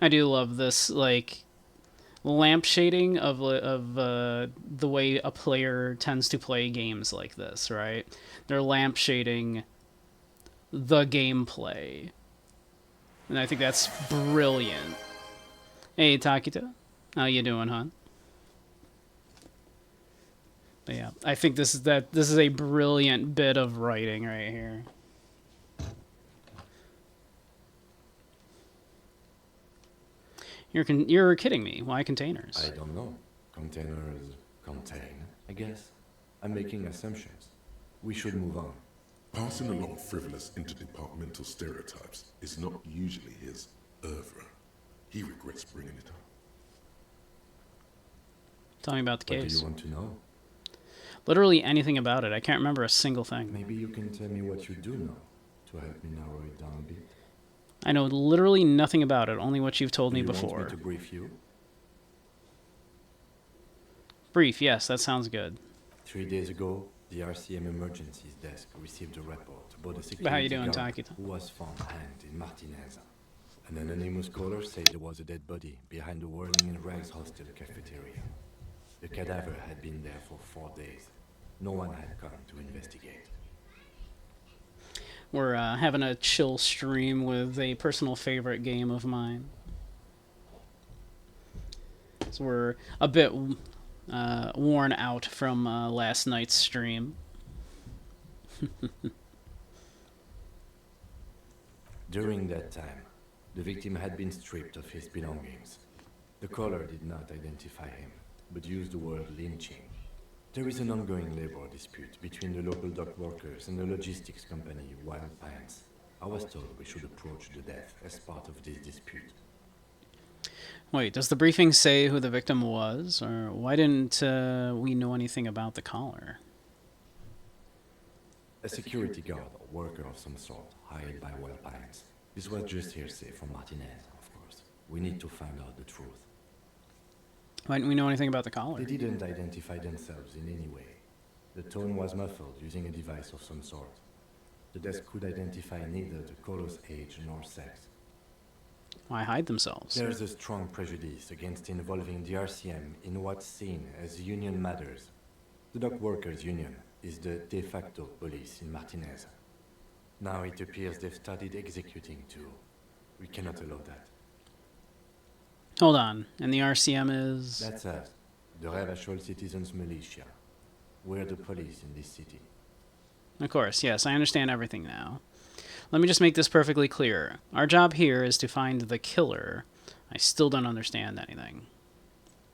I do love this, like, lamp shading of the way a player tends to play games like this, right? They're lamp shading the gameplay. And I think that's brilliant. Hey, Takita. How you doing, hon? But yeah, I think this is a brilliant bit of writing right here. You're kidding me. Why containers?
I don't know. Containers contain, I guess. I'm making assumptions. We should move on.
Passing along frivolous interdepartmental stereotypes is not usually his oeuvre. He regrets bringing it up.
Tell me about the
What
case.
do you want to know?
Literally anything about it. I can't remember a single thing.
Maybe you can tell me what you do know to help me narrow it down a bit.
I know literally nothing about it, only what you've told me
Do you
before.
want me to brief you?
Brief, yes, that sounds good.
3 days ago, the RCM emergencies desk received a report about a
But how you
security
doing,
guard
Takita?
who was found hanged in Martinez. An anonymous caller said there was a dead body behind the Whirling in Rags hostel cafeteria. The cadaver had been there for 4 days. No one had come to investigate.
We're having a chill stream with a personal favorite game of mine. So we're a bit worn out from last night's stream.
During that time, the victim had been stripped of his belongings. The caller did not identify him, but used the word lynching. There is an ongoing labor dispute between the local dock workers and the logistics company Wild Pines. I was told we should approach the death as part of this dispute.
Wait, does the briefing say who the victim was? Or why didn't we know anything about the caller?
A security guard or worker of some sort, hired by Wild Pines. This was just hearsay from Martinez, of course. We need to find out the truth.
Why didn't we know anything about the caller?
They didn't identify themselves in any way. The tone was muffled using a device of some sort. The desk could identify neither the caller's age nor sex.
Why hide themselves?
There's a strong prejudice against involving the RCM in what's seen as union matters. The dock workers' union is the de facto police in Martinez. Now it appears they've started executing too. We cannot allow that.
Hold on, and the RCM is...
That's us, the Revachol Citizens Militia. We're the police in this city.
Of course, yes, I understand everything now. Let me just make this perfectly clear. Our job here is to find the killer. I still don't understand anything.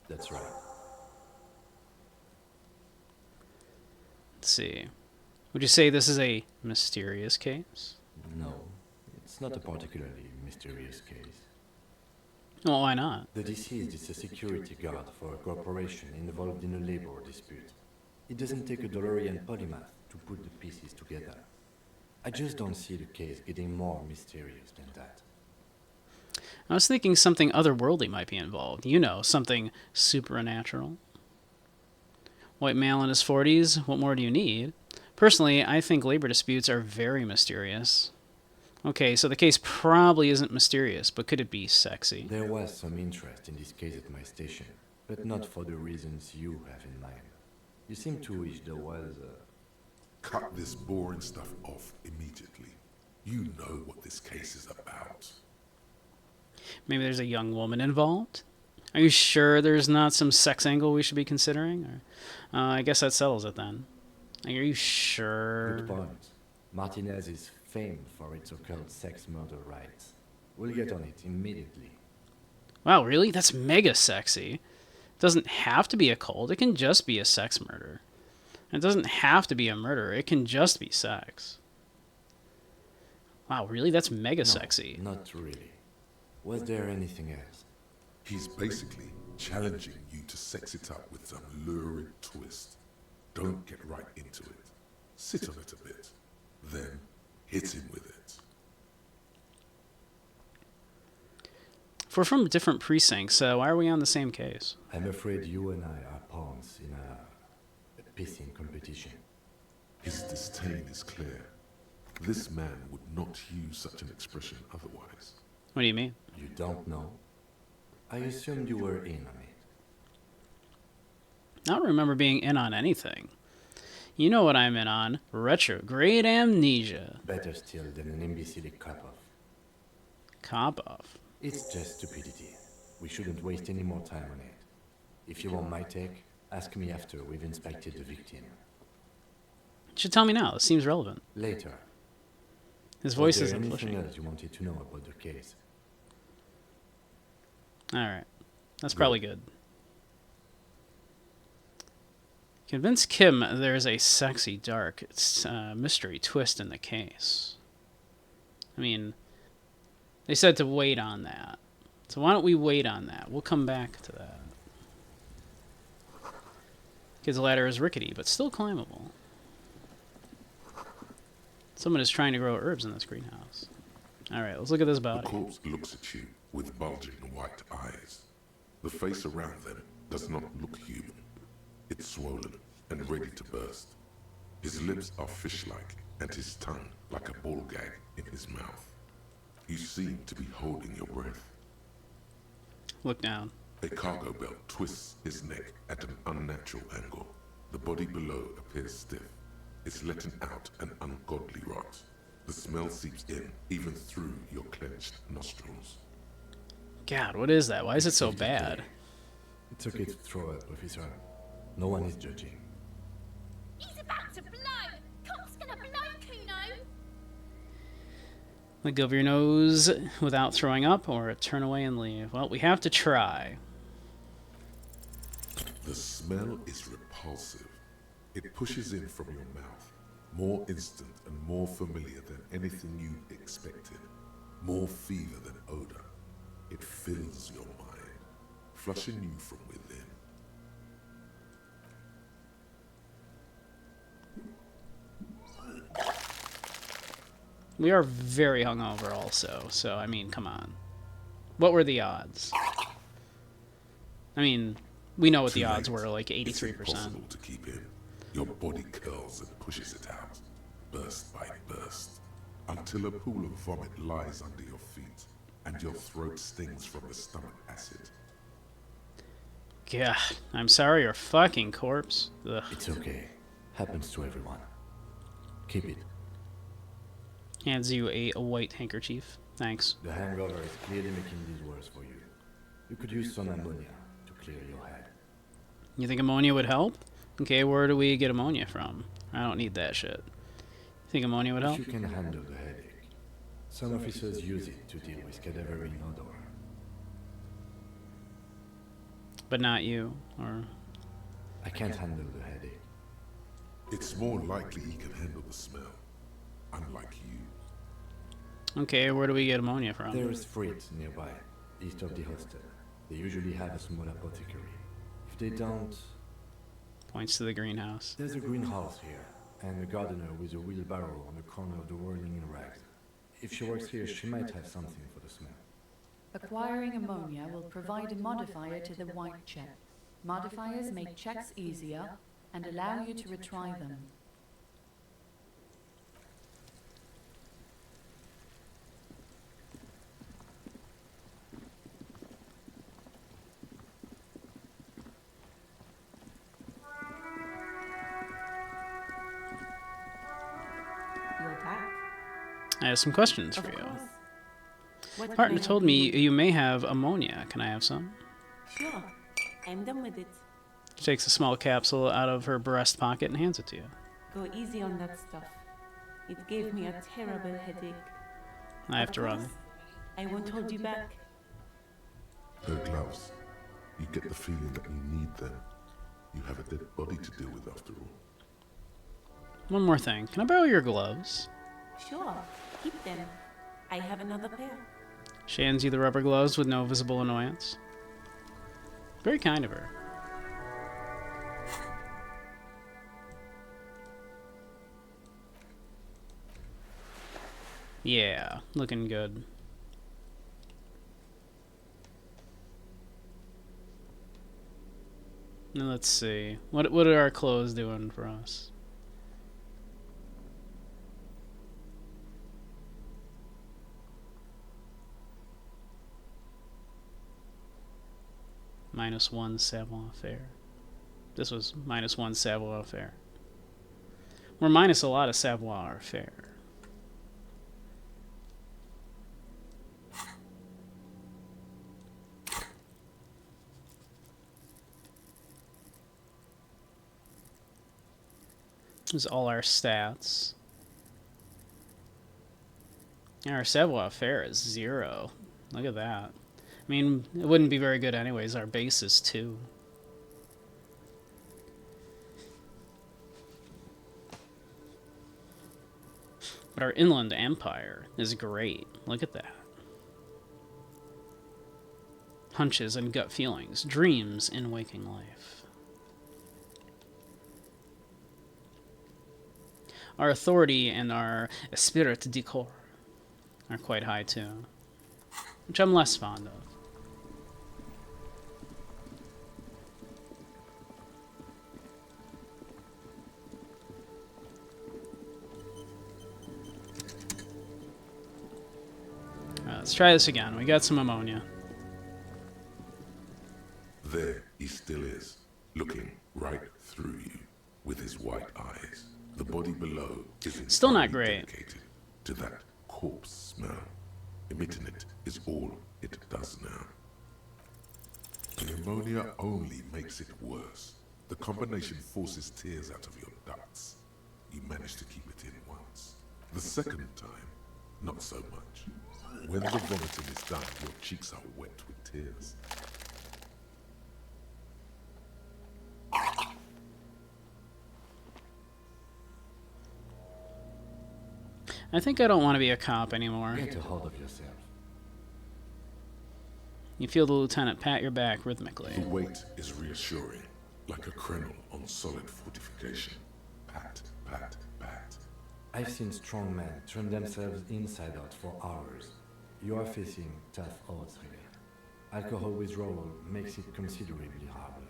That's right.
Let's see. Would you say this is a mysterious case?
No, it's not a particularly mysterious case.
Well, why not?
The deceased is a security guard for a corporation involved in a labor dispute. It doesn't take a DeLorean polymath to put the pieces together. I just don't see the case getting more mysterious than that.
I was thinking something otherworldly might be involved. You know, something supernatural. White male in his 40s, what more do you need? Personally, I think labor disputes are very mysterious. Okay, so the case probably isn't mysterious, but could it be sexy?
There was some interest in this case at my station, but not for the reasons you have in mind. You seem to wish there was a...
Cut this boring stuff off immediately. You know what this case is about.
Maybe there's a young woman involved? Are you sure there's not some sex angle we should be considering? Or, I guess that settles it then. Are you sure?
Good point. Martinez is famed for its occult sex murder rights. We'll get on it immediately.
Wow, really? That's mega sexy. It doesn't have to be a cult. It can just be a sex murder. It doesn't have to be a murder. It can just be sex. Wow, really? That's mega sexy.
Not really. Was there anything else?
He's basically challenging you to sex it up with some lurid twist. Don't get right into it. Sit on it a bit. Then hit him with it.
If we're from different precincts, why are we on the same case?
I'm afraid you and I are pawns in a pissing competition.
His disdain is clear. This man would not use such an expression otherwise.
What do you mean?
You don't know? I assumed you were in on it.
I don't remember being in on anything. You know what I'm in on. Retrograde amnesia.
Better still than an imbecilic cop-off.
Cop-off?
It's just stupidity. We shouldn't waste any more time on it. If you want my take, ask me after we've inspected the victim.
You should tell me now. This seems relevant.
Later.
His voice
isn't
isn't
anything
pushing.
else you wanted to know about the case?
Alright. That's probably good. Convince Kim there's a sexy, dark mystery twist in the case. I mean, they said to wait on that. So why don't we wait on that? We'll come back to that. Kid's ladder is rickety, but still climbable. Someone is trying to grow herbs in this greenhouse. Alright, let's look at this body.
The corpse looks at you with bulging white eyes. The face around them does not look human. It's swollen and ready to burst. His lips are fish-like, and his tongue like a ball gag in his mouth. You seem to be holding your breath.
Look down.
A cargo belt twists his neck at an unnatural angle. The body below appears stiff. It's letting out an ungodly rot. The smell seeps in, even through your clenched nostrils.
God, what is that? Why is it so bad?
It's okay to throw up, officer. No one is judging.
He's about to blow! Cops gonna blow, Kuno!
Let go of your nose without throwing up, or turn away and leave. Well, we have to try.
The smell is repulsive. It pushes in from your mouth, more instant and more familiar than anything you expected, more fever than odor. It fills your mind, flushing you from within.
We are very hungover also, so, I mean, come on. What were the odds? I mean, we know what the odds were, like 83%.
It's impossible to keep in. Your body curls and pushes it out, burst by burst, until a pool of vomit lies under your feet, and your throat stings from the stomach acid.
God, I'm sorry, your fucking corpse. Ugh.
It's okay. Happens to everyone. Keep it.
Hands you a white handkerchief. Thanks.
The hangover is clearly making these worse for you. You could use some ammonia to clear your head.
You think ammonia would help? Okay, where do we get ammonia from? I don't need that shit. You think ammonia would help?
If you can handle the headache. Some officers use it to deal with cadaverine odor.
But not you, or...
I can't handle the headache.
It's more likely he can handle the smell, unlike you.
Okay, where do we get ammonia from?
There is Fritz nearby, east of the hostel. They usually have a small apothecary. If they don't...
Points to the greenhouse.
There's a greenhouse here, and a gardener with a wheelbarrow on the corner of the whirling in rags. If she works here, she might have something for the smell.
Acquiring ammonia will provide a modifier to the white check. Modifiers make checks easier and allow you to retry them.
You're back.
I have some questions for
Of
you.
course. What
Partner
may I
told
do?
me you may have ammonia. Can I have some?
Sure. I'm done with it.
She takes a small capsule out of her breast pocket and hands it to you.
Go easy on that stuff. It gave me a terrible headache.
I have
Of
to run.
course, I won't hold you back.
Her gloves. You get the feeling that you need them. You have a dead body to deal with after all.
One more thing. Can I borrow your gloves?
Sure. Keep them. I have another pair.
She hands you the rubber gloves with no visible annoyance. Very kind of her. Yeah, looking good. Now let's see. What are our clothes doing for us? -1 savoir-faire. This was -1 savoir-faire. We're minus a lot of savoir-faire. This is all our stats. Our savoir-faire is 0. Look at that. I mean, it wouldn't be very good anyways. Our base is 2. But our inland empire is great. Look at that. Hunches and gut feelings. Dreams in waking life. Our authority and our esprit de corps are quite high too, which I'm less fond of. Let's try this again. We got some ammonia.
There he still is, looking right through you with his white eyes. The body below is
still not great.
Dedicated to that corpse smell. Emitting it is all it does now. The ammonia only makes it worse. The combination forces tears out of your ducts. You manage to keep it in once. The second time, not so much. When the vomiting is done, your cheeks are wet with tears.
I think I don't want to be a cop anymore.
Get a hold of yourself.
You feel the lieutenant pat your back rhythmically.
The weight is reassuring, like a kernel on solid fortification. Pat, pat, pat.
I've seen strong men turn themselves inside out for hours. You are facing tough odds, really. Alcohol withdrawal makes it considerably harder.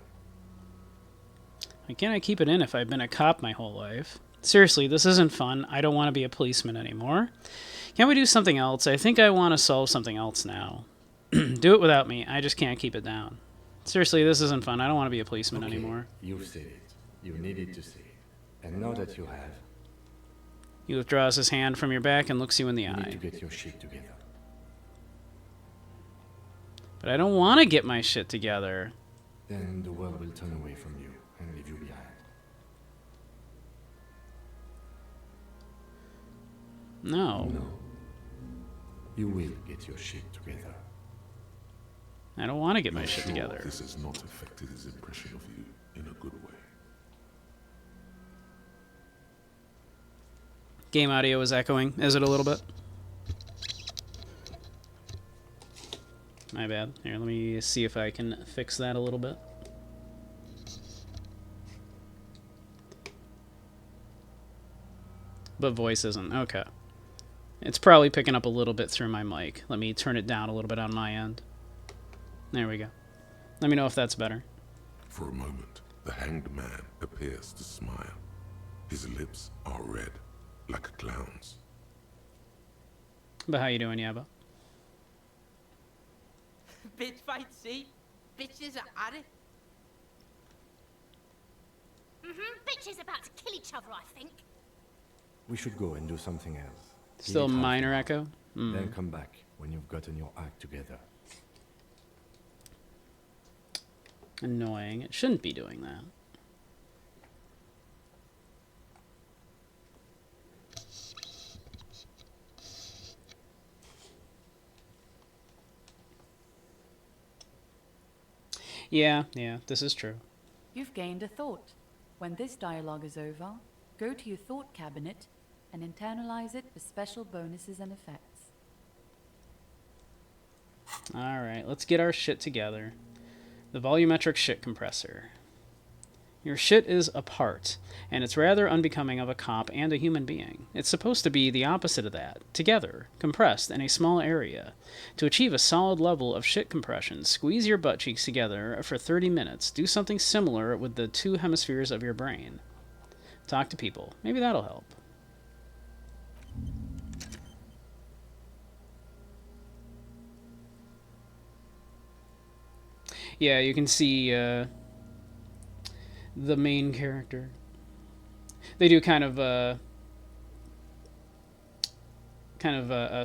Why can't I keep it in if I've been a cop my whole life? Seriously, this isn't fun. I don't want to be a policeman anymore. Can't we do something else? I think I want to solve something else now. Do it without me. I just can't keep it down. Seriously, this isn't fun. I don't want to be a policeman anymore.
You've said it. You needed to say it. And now that you have...
He withdraws his hand from your back and looks you in the
You
eye.
need to get your shit together.
But I don't want to get my shit together.
Then the world will turn away from you and leave you behind.
No.
No. You will get your shit together.
I don't want to get my
You're
shit
sure
together.
This has not affected his impression of you in a good way.
Game audio is echoing. Is it a little bit? My bad. Here, let me see if I can fix that a little bit. But voice isn't. Okay. It's probably picking up a little bit through my mic. Let me turn it down a little bit on my end. There we go. Let me know if that's better.
For a moment, the hanged man appears to smile. His lips are red, like a clown's.
But how you doing, Yabba?
Bitch fight, see? Bitches are at it.
Bitches about to kill each other, I think.
We should go and do something else.
Still minor echo?
Then come back when you've gotten your act together.
Annoying. It shouldn't be doing that. Yeah, this is true.
You've gained a thought. When this dialogue is over, go to your thought cabinet and internalize it for special bonuses and effects.
Alright, let's get our shit together. The volumetric shit compressor. Your shit is apart, and it's rather unbecoming of a cop and a human being. It's supposed to be the opposite of that, together, compressed in a small area. To achieve a solid level of shit compression, squeeze your butt cheeks together for 30 minutes. Do something similar with the two hemispheres of your brain. Talk to people. Maybe that'll help. Yeah, you can see the main character. They do kind of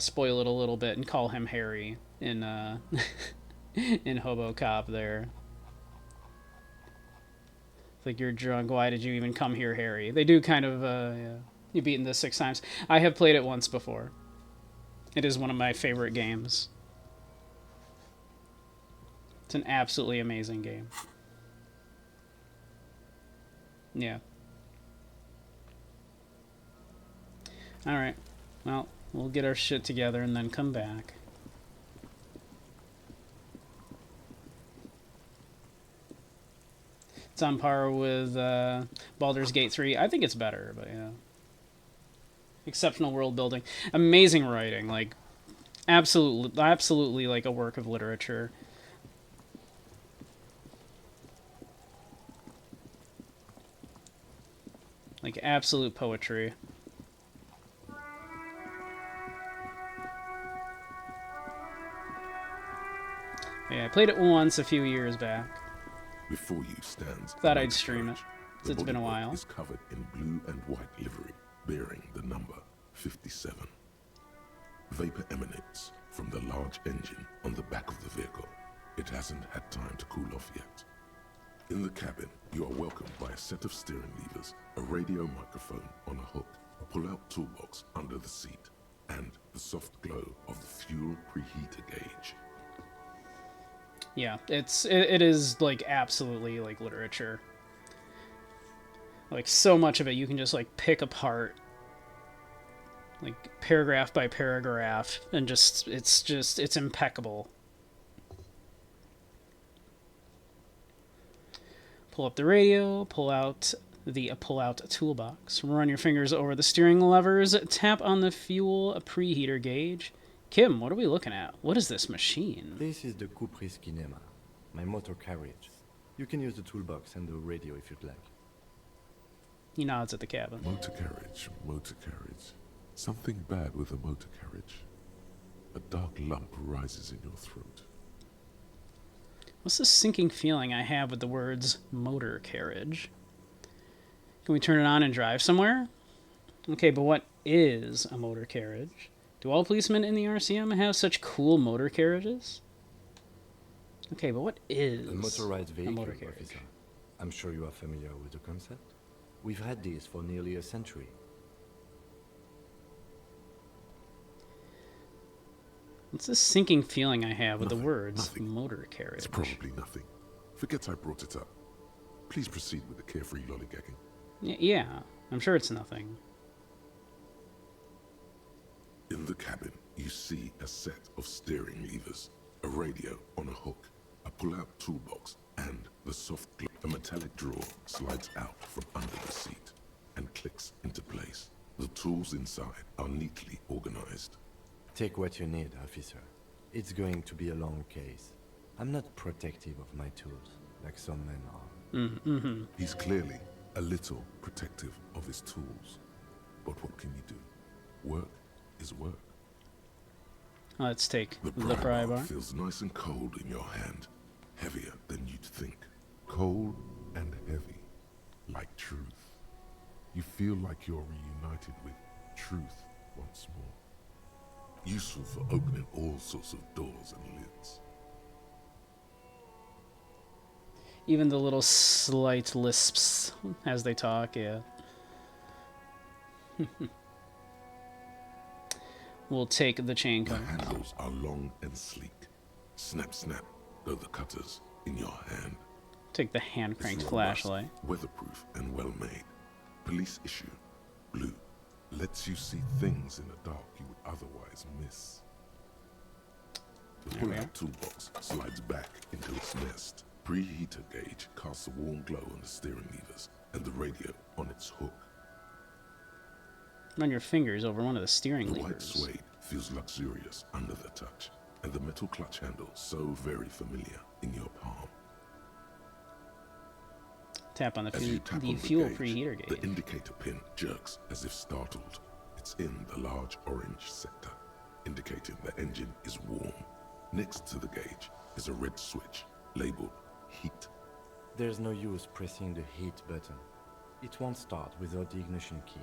spoil it a little bit and call him Harry in in HoboCop there. It's like, you're drunk, why did you even come here, Harry? They do kind of yeah. You've beaten this 6 times. I have played it once before. It is one of my favorite games. It's an absolutely amazing game. Yeah. Alright. Well, we'll get our shit together and then come back. It's on par with Baldur's Gate 3. I think it's better, but yeah. Exceptional world building. Amazing writing. Like, absolutely like a work of literature. Like, absolute poetry. Yeah, I played it once a few years back.
Before you stands.
Thought I'd stream it.
The
It's been a while.
is covered in blue and white livery, bearing the number 57. Vapor emanates from the large engine on the back of the vehicle. It hasn't had time to cool off yet. In the cabin, you are welcomed by a set of steering levers, a radio microphone on a hook, a pull-out toolbox under the seat, and the soft glow of the fuel preheater gauge.
Yeah, it is like absolutely like literature. Like, so much of it you can just like pick apart, like paragraph by paragraph, and it's impeccable. Pull up the radio, pull out the pull-out toolbox, run your fingers over the steering levers, tap on the fuel preheater gauge. Kim, what are we looking at? What is this machine?
This is the Kupris Kinema, my motor carriage. You can use the toolbox and the radio if you'd like.
He nods at the cabin.
Motor carriage, motor carriage. Something bad with a motor carriage. A dark lump rises in your throat.
What's the sinking feeling I have with the words motor carriage? Can we turn it on and drive somewhere? Okay, but what is a motor carriage? Do all policemen in the RCM have such cool motor carriages? Okay, but what is
a motorized vehicle,
motor carriage?
Officer. I'm sure you are familiar with the concept. We've had these for nearly a century.
What's this sinking feeling I have with the words motor carriage?
It's probably nothing. Forget I brought it up. Please proceed with the carefree lollygagging.
Yeah, I'm sure it's nothing.
In the cabin, you see a set of steering levers, a radio on a hook, a pull-out toolbox, and the soft glow. A metallic drawer slides out from under the seat and clicks into place. The tools inside are neatly organized.
Take what you need, officer. It's going to be a long case. I'm not protective of my tools, like some men are.
He's clearly a little protective of his tools. But what can you do? Work is work.
Let's take
the pry bar. Feels nice and cold in your hand. Heavier than you'd think. Cold and heavy. Like truth. You feel like you're reunited with truth once more. Useful for opening all sorts of doors and lids.
Even the little slight lisps as they talk, yeah. We'll take the chain cutter.
The handles are long and sleek. Snap, snap, go the cutters in your hand.
Take the hand-cranked flashlight.
Weatherproof and well-made. Police issue. Blue. Lets you see things in the dark you would otherwise miss. The pull-out toolbox slides back into its nest. Preheater gauge casts a warm glow on the steering levers and the radio on its hook.
Run your fingers over one of the steering
The white
levers.
suede feels luxurious under the touch, and the metal clutch handle so very familiar in your palm.
Tap on the,
As you tap on the
fuel
gauge,
preheater gauge.
the indicator pin jerks as if startled. It's in the large orange sector, indicating the engine is warm. Next to the gauge is a red switch labeled heat.
There's no use pressing the heat button. It won't start without the ignition key.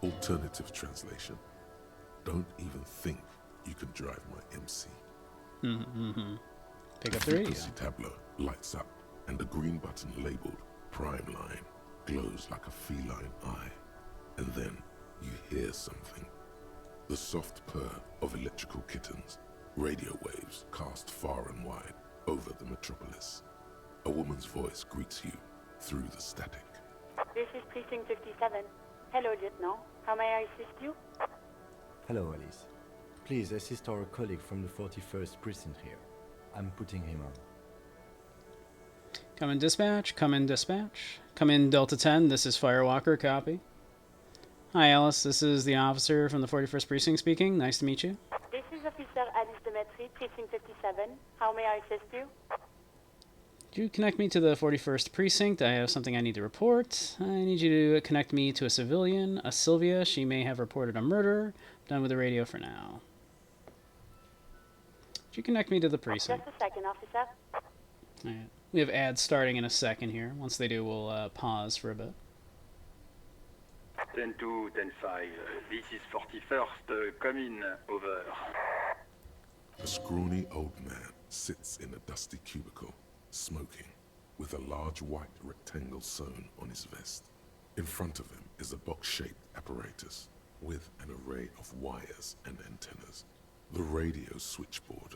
Alternative translation. Don't even think you can drive my MC.
Mm-hmm. Pick up
The
the radio.
frequency tableau lights up, and the green button labeled Prime Line glows like a feline eye. And then you hear something. The soft purr of electrical kittens, radio waves cast far and wide over the metropolis. A woman's voice greets you through the static.
This is Precinct 57. Hello, Lieutenant. How may I assist you?
Hello, Alice. Please assist our colleague from the 41st precinct here. I'm putting him on.
Come in dispatch, come in dispatch. Come in Delta 10, this is Firewalker, copy. Hi Alice, this is the officer from the 41st Precinct speaking. Nice to meet you.
This is Officer Alice Demetri, Precinct 57. How may I assist you?
Could you connect me to the 41st Precinct? I have something I need to report. I need you to connect me to a civilian, a Sylvia. She may have reported a murder. Done with the radio for now. Could you connect me to the precinct?
Just a second, officer.
Alright. We have ads starting in a second here. Once they do, we'll pause for a bit.
10-2, 10-5. This is 41st. Come in. Over.
A scrawny old man sits in a dusty cubicle, smoking, with a large white rectangle sewn on his vest. In front of him is a box-shaped apparatus with an array of wires and antennas. The radio switchboard.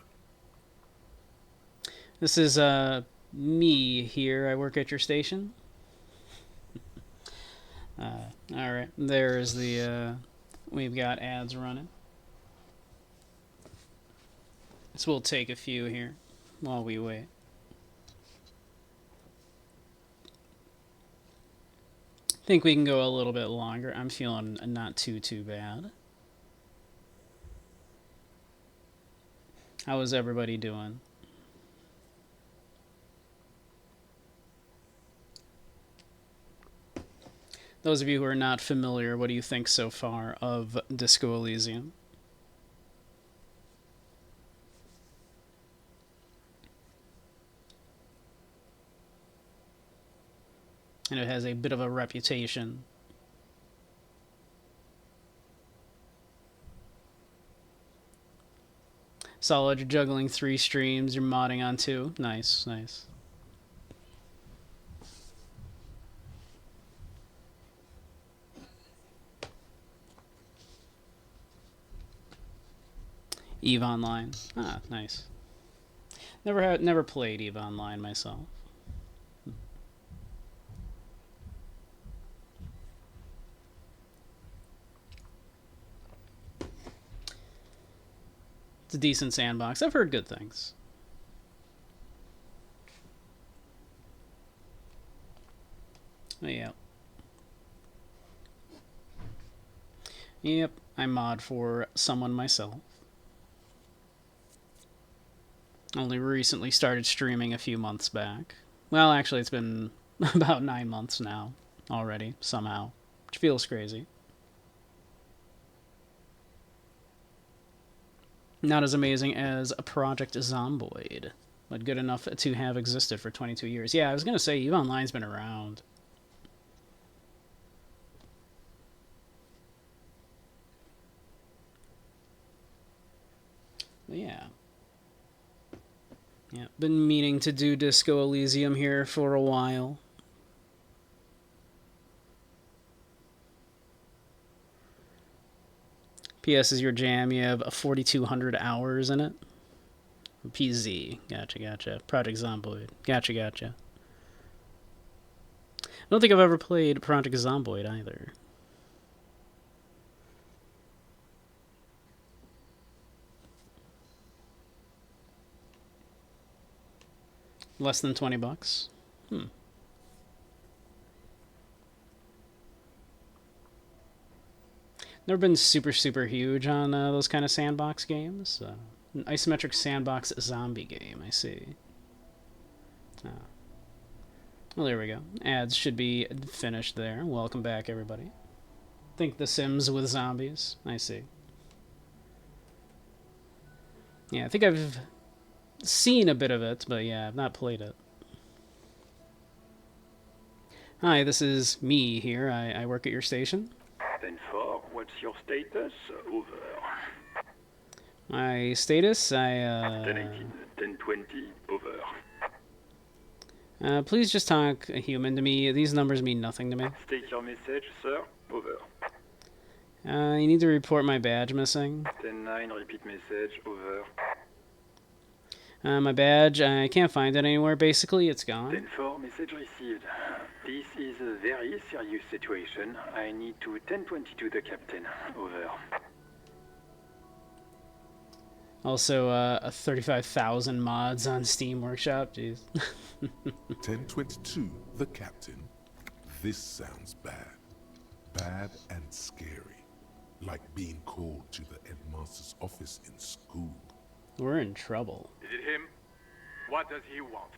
This is me here. I work at your station. Alright, there's the, we've got ads running. So we'll take a few here while we wait. Think we can go a little bit longer. I'm feeling not too bad. How is everybody doing? Those of you who are not familiar, what do you think so far of Disco Elysium? And it has a bit of a reputation. Solid, you're juggling 3 streams, you're modding on 2. Nice, nice. EVE Online. Ah, nice. Never played EVE Online myself. It's a decent sandbox. I've heard good things. Oh, yeah. Yep, I mod for someone myself. Only recently started streaming a few months back. Well, actually, it's been about 9 months now already, somehow. Which feels crazy. Not as amazing as a Project Zomboid, but good enough to have existed for 22 years. Yeah, I was going to say, EVE Online's been around. But yeah. Yeah, been meaning to do Disco Elysium here for a while. PS is your jam. You have 4,200 hours in it. PZ. Gotcha. Project Zomboid. Gotcha. I don't think I've ever played Project Zomboid either. Less than $20. Never been super huge on those kind of sandbox games. An isometric sandbox zombie game, I see. Well, there we go. Ads should be finished there. Welcome back, everybody. Think The Sims with zombies. I see. Yeah, I think I've seen a bit of it, but yeah, I've not played it. Hi, this is me here. I work at your station.
10-4, what's your status? Over.
My status,
10-18, 10-20, over.
Please just talk human to me. These numbers mean nothing to me.
State your message, sir. Over.
You need to report my badge missing.
10-9, repeat message. Over.
My badge, I can't find it anywhere. Basically, it's gone.
10-4, message received. This is a very serious situation. I need to 10-22 the captain. Over.
Also, 35,000 mods on Steam Workshop. Jeez.
1022, the captain. This sounds bad. Bad and scary. Like being called to the headmaster's office in school.
We're in trouble.
Is it him? What does he want?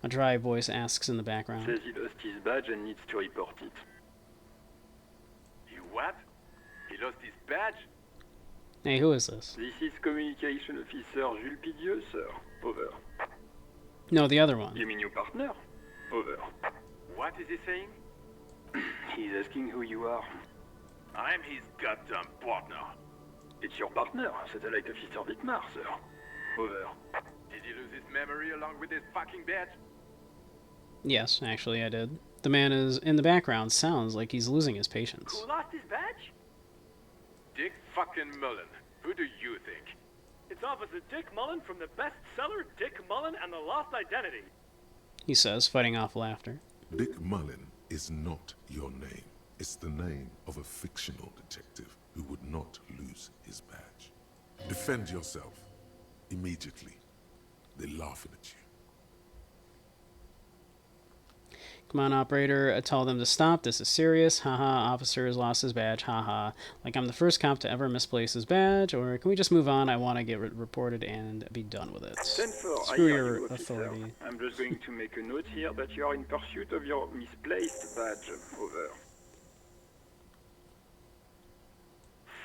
A dry voice asks in the background.
Says he lost his badge and needs to report it.
He what? He lost his badge?
Hey, who is this?
This is Communication Officer Jules Pidieux, sir. Over.
No, the other one.
You mean your partner? Over.
What is he saying?
He's asking who you are.
I'm his goddamn partner.
It's your partner, Satellite Officer Vitmar, sir. Over.
Did he lose his memory along with his fucking badge?
Yes, actually I did. The man is in the background sounds like he's losing his patience.
Who lost his badge?
Dick fucking Mullen. Who do you think?
It's Officer Dick Mullen from the bestseller Dick Mullen and the Lost Identity.
He says, fighting off laughter.
Dick Mullen is not your name. It's the name of a fictional detective who would not lose his badge. Defend yourself. Immediately. They're laughing at you.
Come on, operator, tell them to stop. This is serious. Haha, officer has lost his badge. Haha. Like I'm the first cop to ever misplace his badge. Or can we just move on? I want to get reported and be done with it.
10-4,
Screw
I hear
your
you, officer.
authority.
I'm just going to make a note here that you are in pursuit of your misplaced badge. Over.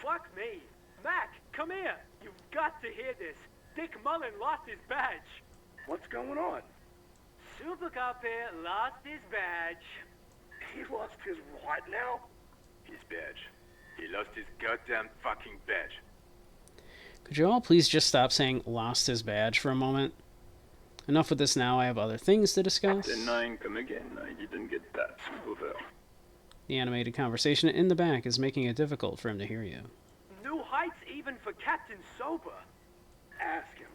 Fuck me. Mac, come here. You've got to hear this. Dick Mullen lost his badge.
What's going on?
Super Cop here lost his badge.
He lost his what now?
His badge. He lost his goddamn fucking badge.
Could you all please just stop saying lost his badge for a moment? Enough with this now. I have other things to discuss.
10-9, come again. I didn't get that. Over.
The animated conversation in the back is making it difficult for him to hear you.
New heights even for Captain Sober.
Ask him.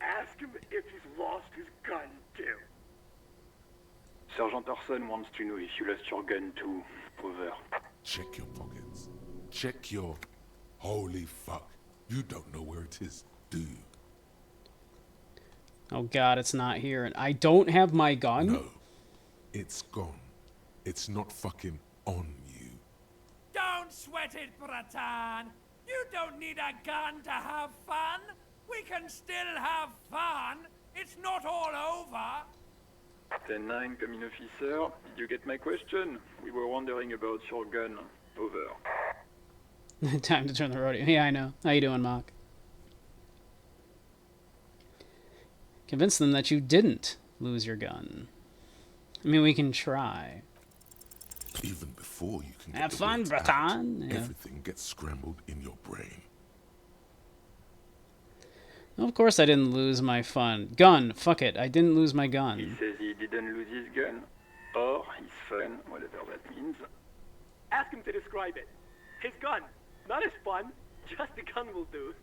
Ask him if he's lost his gun, too.
Sergeant Orson wants to know if you lost your gun too. Over.
Check your pockets. Check your... Holy fuck. You don't know where it is, do you?
Oh god, it's not here. And I don't have my gun?
No. It's gone. It's not fucking on you.
Don't sweat it, Bratan. You don't need a gun to have fun. We can still have fun. It's not all over.
10-9, come in, officer. Did you get my question? We were wondering about your gun. Over.
Time to turn the rodeo. Yeah, I know. How you doing, Mock? Convince them that you didn't lose your gun. I mean, we can try.
Even before you can get
Have
the
fun,
words
Bratan.
out,
Yeah.
everything gets scrambled in your brain.
Of course I didn't lose my gun. Fuck it. I didn't lose my
He
gun.
says he didn't lose his gun. Or his fun, whatever that means.
Ask him to describe it. His gun. Not his fun. Just the gun will do.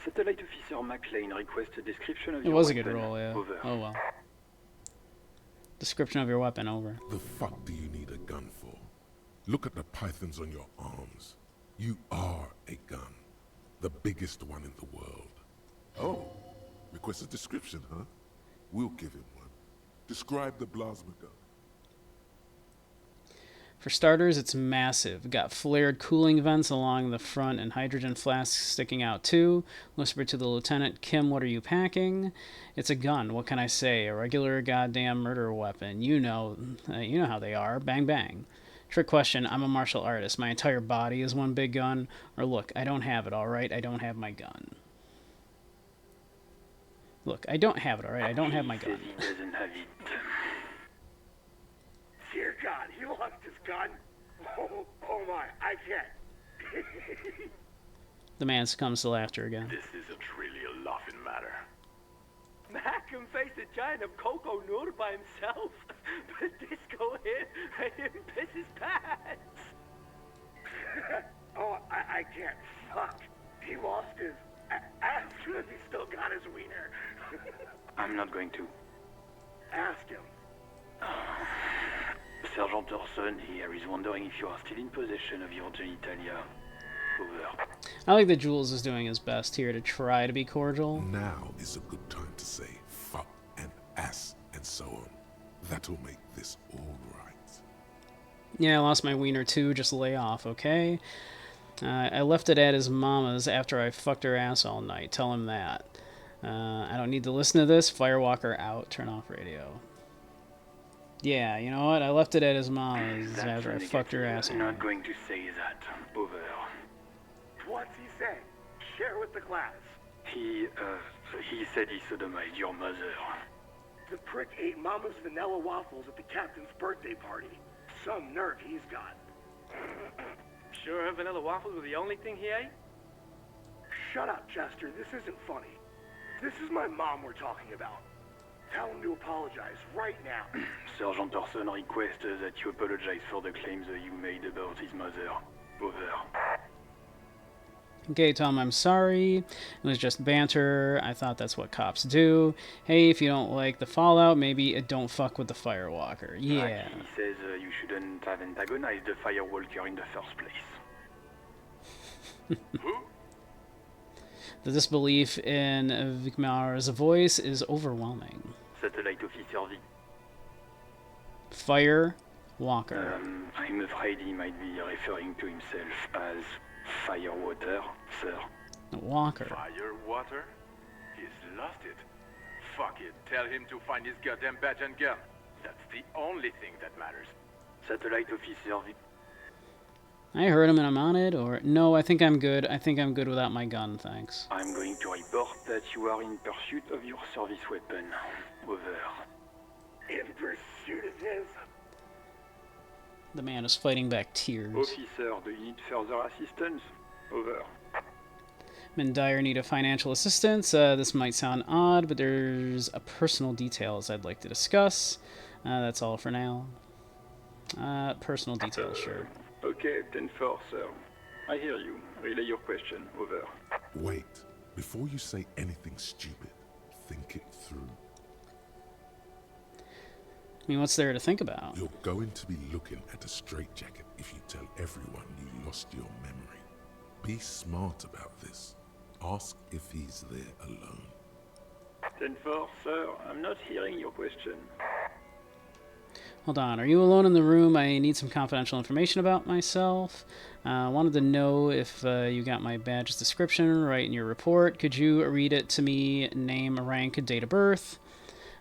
Satellite Officer McLean requests a description of
It
your
was a
weapon.
good roll, yeah.
Over.
Oh well. Description of your weapon, over.
The fuck do you need a gun for? Look at the pythons on your arms. You are a gun. The biggest one in the world. Oh, Request a description, huh? We'll give him one. Describe the plasma gun.
For starters, it's massive. Got flared cooling vents along the front and hydrogen flasks sticking out too. Whispered to the lieutenant, Kim, what are you packing? It's a gun. What can I say? A regular goddamn murder weapon. You know how they are. Bang bang. Trick question. I'm a martial artist. My entire body is one big gun. Or look, I don't have it, alright? I don't have my gun. Look, I don't have it, alright? I don't have my gun.
He doesn't have it.
Dear God, he lost his gun. Oh my, I can't.
The man succumbs to laughter again.
This isn't really a laughing matter.
Mac can face a giant of cocoa noodle by himself, but Disco here made him piss his pants.
Oh, I can't. Fuck. He lost his as soon as he still got his wiener.
I'm not going to.
Ask him.
Sergeant Orson here is wondering if you are still in possession of your genitalia. Over.
I like that Jules is doing his best here to try to be cordial.
Now is a good time to say fuck and ass and so on. That'll make this all right.
Yeah, I lost my wiener too, just lay off, okay? I left it at his mama's after I fucked her ass all night. Tell him that. I don't need to listen to this. Firewalker out. Turn off radio. Yeah, you know what? I left it at his mama's after I fucked her ass all
I'm
night.
not going to say that. Over.
What's he say? Share with the class.
He said he sodomized your mother.
The prick ate Mama's vanilla waffles at the captain's birthday party. Some nerve he's got.
Sure her vanilla waffles were the only thing he ate?
Shut up, Chester. This isn't funny. This is my mom we're talking about. Tell him to apologize right now.
Sergeant Orson requests that you apologize for the claims that you made about his mother. Over.
Okay, tell him I'm sorry. It was just banter. I thought that's what cops do. Hey, if you don't like the fallout, maybe don't fuck with the Firewalker. Yeah.
He says you shouldn't have antagonized the Firewalker in the first place.
Who?
The disbelief in Vigmar's voice is overwhelming.
Satellite Officer V.
Firewalker.
I'm afraid he might be referring to himself as Firewater, sir.
Walker.
Fire, water? He's lost it. Fuck it. Tell him to find his goddamn badge and gun. That's the only thing that matters.
Satellite Officer V.
I heard him and I'm on it, or... No, I think I'm good. I think I'm good without my gun, thanks.
I'm going to report that you are in pursuit of your service weapon. Over.
In pursuit of his?
The man is fighting back tears.
Officer, do you need further assistance? Over.
I'm in dire need of financial assistance. This might sound odd, but there's a personal details I'd like to discuss. That's all for now. Personal details, sure.
Okay, 10-4, sir. I hear you. Relay your question. Over.
Wait. Before you say anything stupid, think it through.
I mean, what's there to think about?
You're going to be looking at a straitjacket if you tell everyone you lost your memory. Be smart about this. Ask if he's there alone.
10-4, sir. I'm not hearing your question.
Hold on. Are you alone in the room? I need some confidential information about myself. Wanted to know if you got my badge's description right in your report. Could you read it to me? Name, rank, date of birth.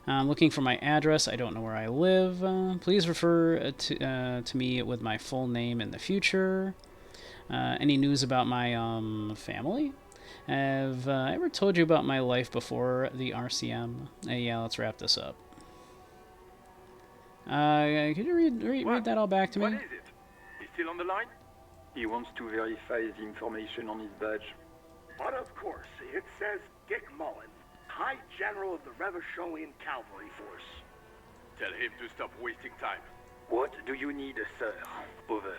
I'm looking for my address. I don't know where I live. Please refer to me with my full name in the future. Any news about my family? Have I ever told you about my life before the RCM? Yeah, let's wrap this up. Could you read that all back to me?
What is it? He's still on the line?
He wants to verify the information on his badge.
But of course, it says Dick Mullen, High General of the Revacholian Cavalry Force.
Tell him to stop wasting time.
What do you need, sir? Over.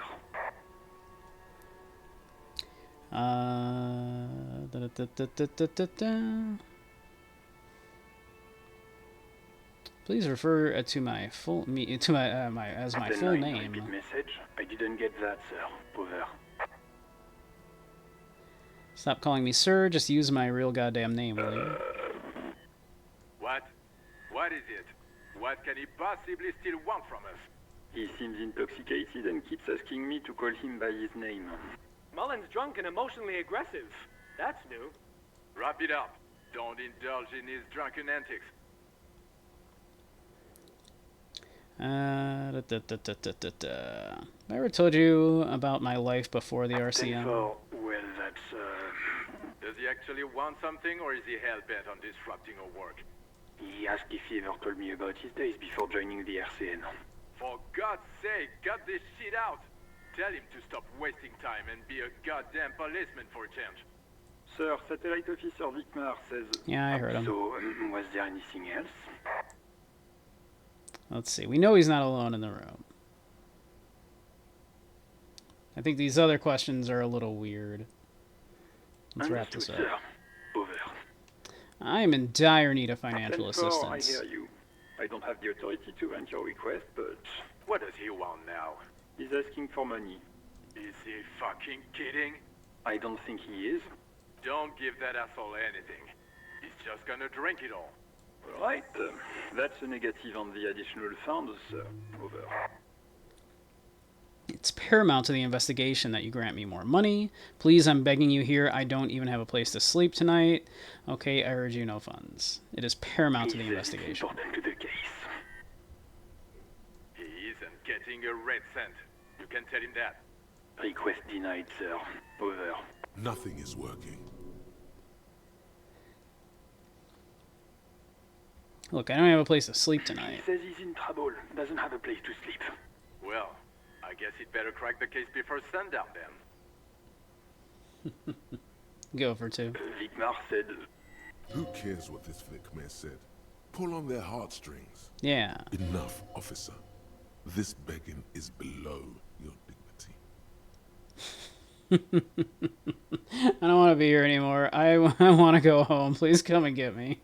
Please refer to my full as my full name.
Repeat message. I didn't get that, sir. Over.
Stop calling me sir. Just use my real goddamn name, will you?
What is it? What can he possibly still want from us?
He seems intoxicated and keeps asking me to call him by his name.
Mullen's drunk and emotionally aggressive. That's new.
Wrap it up. Don't indulge in his drunken antics.
I ever told you about my life before the RCM?
Well, that's,
Does he actually want something, or is he hell-bent on disrupting our work?
He asked if he ever told me about his days before joining the RCN.
For God's sake, cut this shit out! Tell him to stop wasting time and be a goddamn policeman for a change.
Sir, Satellite Officer Vicmar says...
Yeah, I heard him.
So, was there anything else?
Let's see. We know he's not alone in the room. I think these other questions are a little weird. Let's wrap this up.
Sir. Over.
I am in dire need of financial
Captain
assistance.
I hear you. I don't have the authority to grant your request, but...
What does he want now?
He's asking for money.
Is he fucking kidding?
I don't think he is.
Don't give that asshole anything. He's just gonna drink it all.
Right. That's a negative on the additional funds, sir. Over.
It's paramount to the investigation that you grant me more money. Please, I'm begging you here. I don't even have a place to sleep tonight. Okay, I urge you, no funds. It is paramount to the investigation.
Important to the case.
He isn't getting a red cent. You can tell him that.
Request denied, sir. Over.
Nothing is working.
Look, I don't have a place to sleep
He
tonight.
says he's in trouble. Doesn't have a place to sleep.
Well, I guess he'd better crack the case before sundown then.
Go for two.
Vicmar said...
Who cares what this Vicmar said? Pull on their heartstrings.
Yeah.
Enough, officer. This begging is below your dignity.
I don't want to be here anymore. I want to go home. Please come and get me.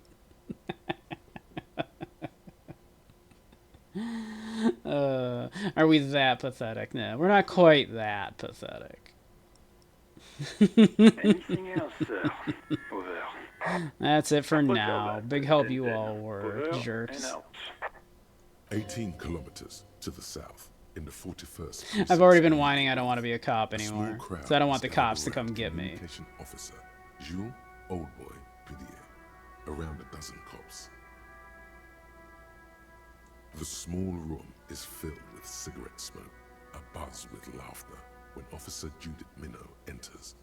Are we that pathetic? No, we're not quite that pathetic.
Anything else, sir? Over.
That's it for now. Big help you all were,
Over
jerks.
and out.
18 kilometers to the south, in the 41st.
I've already been whining I don't want to be a cop
A small
anymore.
crowd
So I don't want
is
the cops to
gathered
come
around
get me.
Communication officer Jules Oldboy Pidier, around a dozen cops. The small room is filled with cigarette smoke, abuzz with laughter, when Officer Judith Minnow enters.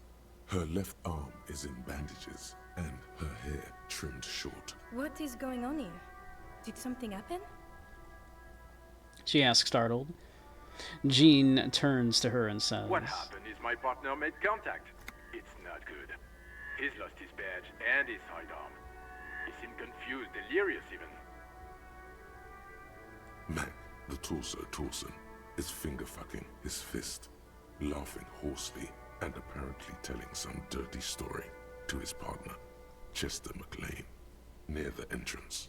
Her left arm is in bandages, and her hair trimmed short.
What is going on here? Did something happen?
She asks, startled. Jean turns to her and says,
What happened is my partner made contact. It's not good. He's lost his badge and his sidearm. He seemed confused, delirious even.
Mac, the torso Torson, is finger-fucking his fist, laughing hoarsely and apparently telling some dirty story to his partner, Chester McLean, near the entrance.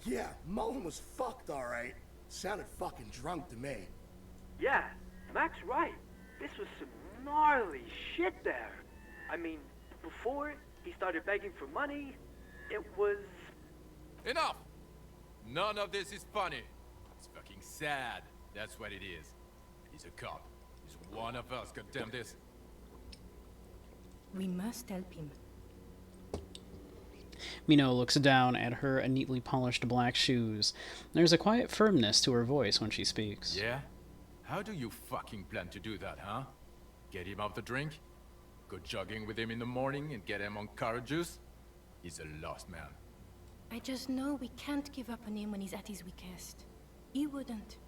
Yeah, Mullen was fucked, alright. Sounded fucking drunk to me.
Yeah, Mac's right. This was some gnarly shit there. I mean, before he started begging for money, it was...
Enough! None of this is funny. It's fucking sad. That's what it is. He's a cop. He's one of us, goddamn this.
We must help him.
Minot looks down at her neatly polished black shoes. There's a quiet firmness to her voice when she speaks.
Yeah? How do you fucking plan to do that, huh? Get him off the drink? Go jogging with him in the morning and get him on carrot juice? He's a lost man.
I just know we can't give up on him when he's at his weakest. He wouldn't.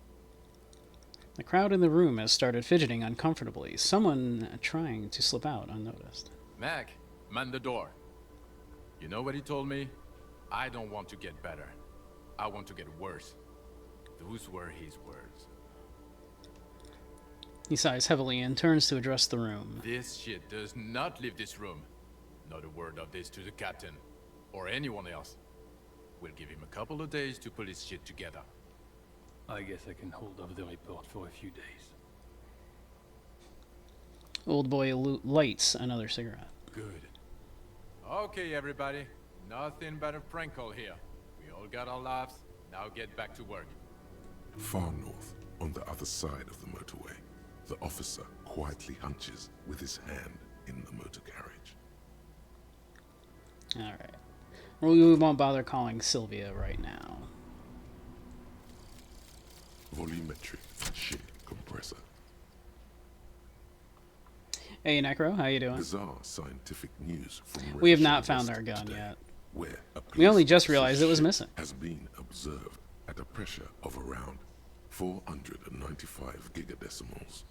The crowd in the room has started fidgeting uncomfortably, someone trying to slip out unnoticed.
Mac, man the door. You know what he told me? I don't want to get better. I want to get worse. Those were his words.
He sighs heavily and turns to address the room.
This shit does not leave this room. Not a word of this to the captain. Or anyone else. We'll give him a couple of days to pull his shit together.
I guess I can hold off the report for a few days.
Old boy lights another cigarette.
Good. Okay, everybody. Nothing but a prank call here. We all got our laughs. Now get back to work.
Far north, on the other side of the motorway, the officer quietly hunches with his hand in the motor carriage.
Alright. Well, we won't bother calling Sylvia right now.
Volumetric shit compressor.
Hey, Necro, how you doing?
Bizarre scientific news from
We have
Red
not
Shell
found
West
our gun
today,
yet.
Where a
We only
police
just
officer's
realized it was
ship
missing.
has been observed at a pressure of around 495 gigadecimals.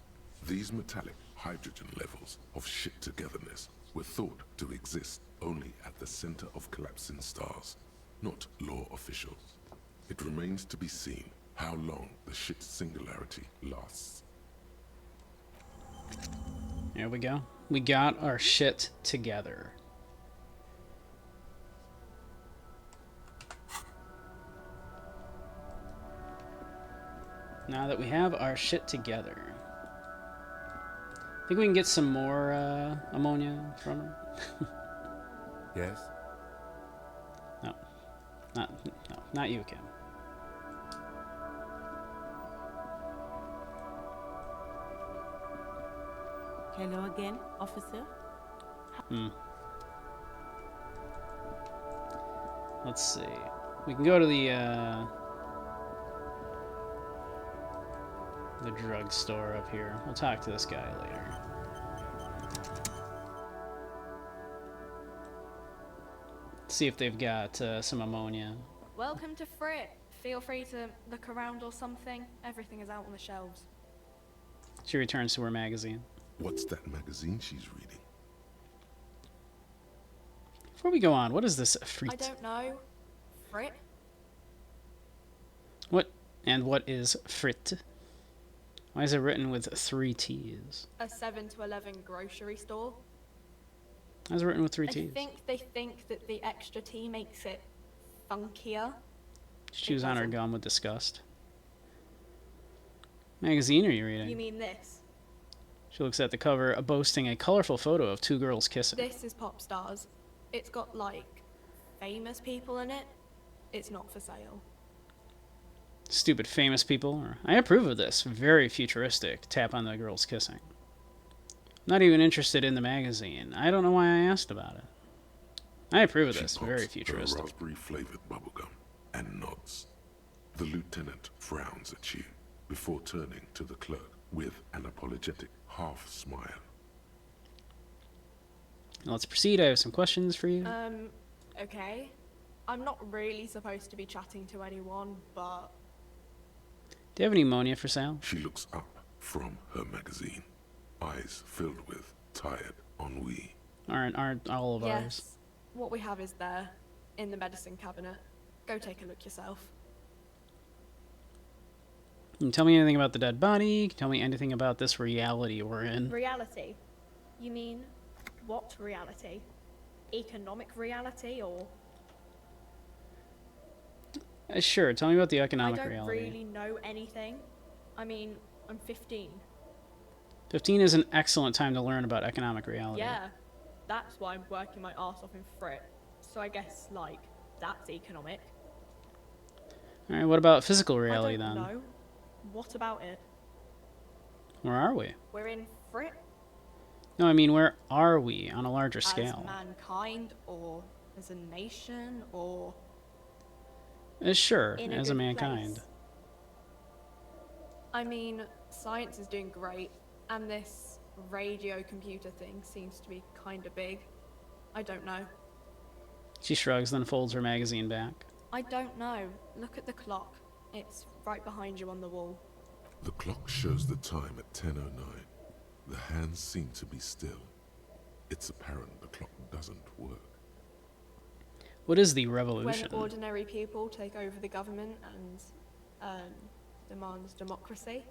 These metallic hydrogen levels of shit togetherness were thought to exist only at the center of collapsing stars, not law officials. It remains to be seen how long the shit singularity lasts.
There we go. We got our shit together. Now that we have our shit together, think we can get some more ammonia from her?
Yes?
No, not you, Kim.
Hello again, officer.
Let's see. We can go to the drugstore up here. We'll talk to this guy later. See if they've got some ammonia.
Welcome to Frit. Feel free to look around or something. Everything is out on the shelves.
She returns to her magazine.
What's that magazine she's reading?
Before we go on, what is this Frit?
I don't know. Frit?
What is Frit? Why is it written with 3 T's?
A 7 to 11 grocery store.
Why is it written with 3
I
T's?
think they think that the extra T makes it funkier.
She chews on her gum with disgust. Magazine are you reading?
You mean this?
She looks at the cover, boasting a colorful photo of 2 girls kissing.
This is Pop Stars. It's got, like, famous people in it. It's not for sale.
Stupid famous people. I approve of this. Very futuristic. Tap on the girls kissing. Not even interested in the magazine. I don't know why I asked about it. I approve of this. Very futuristic.
Her raspberry-flavored bubblegum and nods. The lieutenant frowns at you before turning to the clerk with an apologetic half smile.
Let's proceed. I have some questions for you.
Okay. I'm not really supposed to be chatting to anyone, but...
Do you have any ammonia for sale?
She looks up from her magazine, eyes filled with tired ennui.
Aren't all of ours?
Yes. What we have is there, in the medicine cabinet. Go take a look yourself.
Can you tell me anything about the dead body? Can you tell me anything about this reality we're in?
Reality? You mean, what reality? Economic reality, or...?
Sure, tell me about the economic
I don't
reality.
really know anything. I mean, I'm 15.
15 is an excellent time to learn about economic reality.
Yeah, that's why I'm working my arse off in Frit. So I guess, like, that's economic.
Alright, what about physical reality then?
I don't know. What about it?
Where are we?
We're in Frit?
No, I mean, where are we on a larger
As
scale?
mankind, or as a nation, or...
Sure,
in
as a
good
mankind.
place? I mean, science is doing great, and this radio computer thing seems to be kind of big. I don't know.
She shrugs, then folds her magazine back.
I don't know. Look at the clock. It's right behind you on the wall.
The clock shows the time at 10:09. The hands seem to be still. It's apparent the clock doesn't work.
What is the revolution?
When ordinary people take over the government and demands democracy.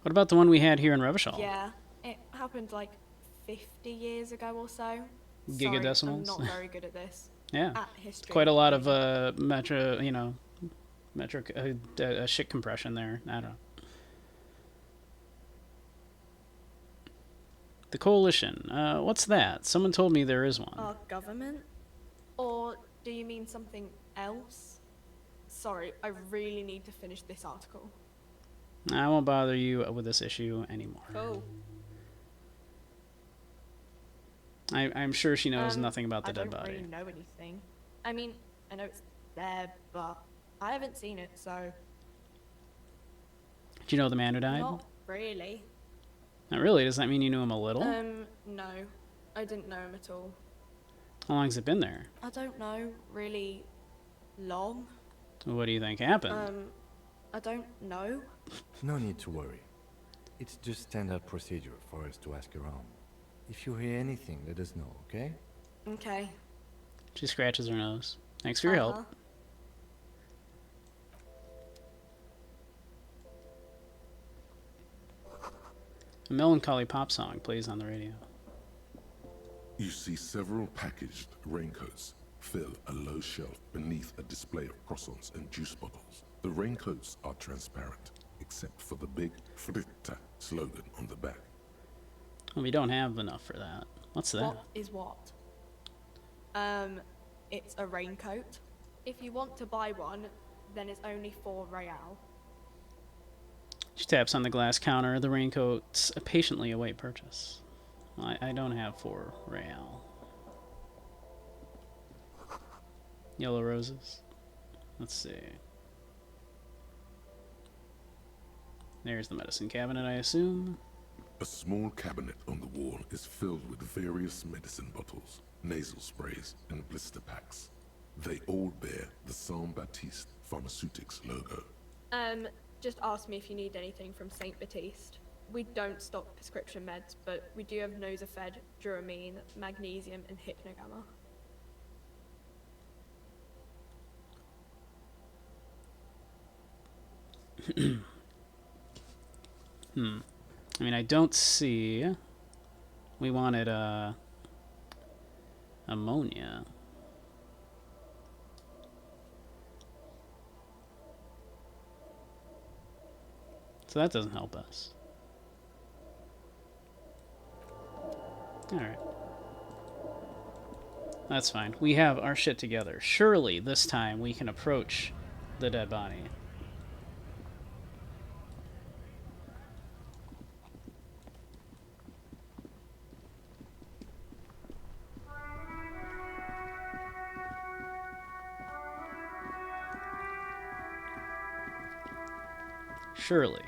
What about the one we had here in Revachol?
Yeah, it happened like 50 years ago or so.
Gigadecimals?
Sorry, I'm not very good at this.
Yeah,
At history.
quite a lot of shit compression there. I don't know. The coalition. What's that? Someone told me there is one.
Our government? Or do you mean something else? sorry, I really need to finish this article.
I won't bother you with this issue anymore.
Cool.
I'm sure she knows nothing about the dead body.
I don't really know anything. I mean, I know it's there, but I haven't seen it, so...
Do you know the man who died?
Not really.
Not really? Does that mean you knew him a little?
No. I didn't know him at all.
How long's it been there?
I don't know, really long.
What do you think happened?
I don't know.
No need to worry. It's just standard procedure for us to ask around. If you hear anything, let us know, okay?
Okay.
She scratches her nose. Thanks for your help. A melancholy pop song plays on the radio.
You see several packaged raincoats fill a low shelf beneath a display of croissants and juice bottles. The raincoats are transparent, except for the big Fritta slogan on the back.
Well, we don't have enough for that. What's that?
What is what? It's a raincoat. If you want to buy one, then it's only 4 real.
She taps on the glass counter. The raincoats patiently await purchase. I don't have 4 real. Yellow roses. Let's see. There's the medicine cabinet, I assume.
A small cabinet on the wall is filled with various medicine bottles, nasal sprays, and blister packs. They all bear the Saint Baptiste Pharmaceutics logo.
Just ask me if you need anything from Saint Baptiste. We don't stock prescription meds, but we do have Nosafed, Duramine, Magnesium, and Hypnogamma.
I mean, I don't see... We wanted, ammonia. So that doesn't help us. Alright. That's fine. We have our shit together. Surely, this time, we can approach the dead body. Surely.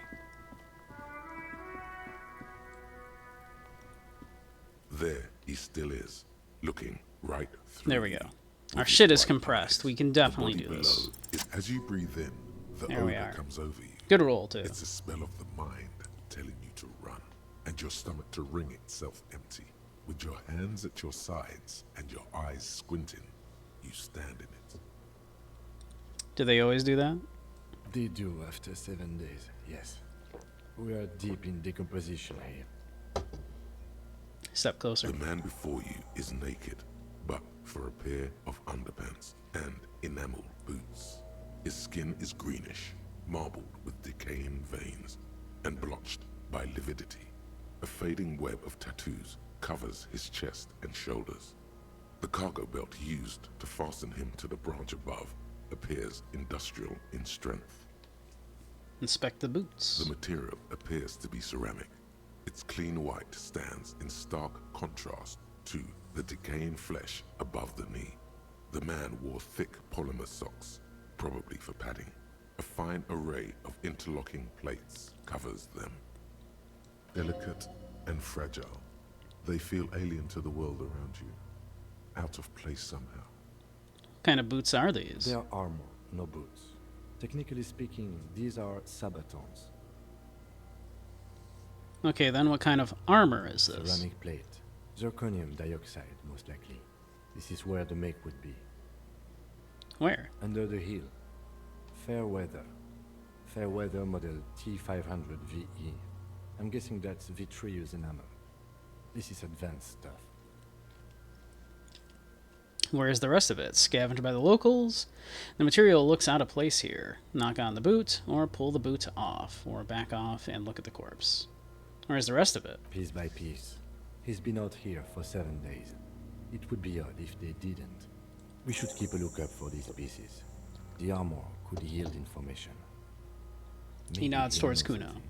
There he still is, looking right through.
There we go.
With
Our
his
shit is
white
compressed.
eyes.
We can definitely
The
do
body
this.
below is as you breathe in, the
There we
odor
are.
comes over you.
Good roll, too.
It's a smell of the mind telling you to run, and your stomach to wring itself empty. With your hands at your sides and your eyes squinting, you stand in it.
Do they always do that?
They do after 7 days, yes. We are deep in decomposition here.
Step closer.
The man before you is naked, but for a pair of underpants and enameled boots. His skin is greenish, marbled with decaying veins, and blotched by lividity. A fading web of tattoos covers his chest and shoulders. The cargo belt used to fasten him to the branch above appears industrial in strength.
Inspect the boots.
The material appears to be ceramic. Its clean white stands in stark contrast to the decaying flesh above the knee. The man wore thick polymer socks, probably for padding. A fine array of interlocking plates covers them. Delicate and fragile, they feel alien to the world around you, out of place somehow.
What kind of boots are these?
They are armor, no boots. Technically speaking, these are sabatons.
Okay, then what kind of armor is this?
Ceramic plate. Zirconium dioxide, most likely. This is where the make would be.
Where?
Under the heel. Fair weather. Fair weather model T500 VE. I'm guessing that's vitreous enamel. This is advanced stuff.
Where's the rest of it? Scavenged by the locals? The material looks out of place here. Knock on the boot, or pull the boot off, or back off and look at the corpse. Where's the rest of it?
Piece by piece. He's been out here for 7 days. It would be odd if they didn't. We should keep a lookout for these pieces. The armor could yield information.
He
Maybe
nods towards
knows
Kuno.
something.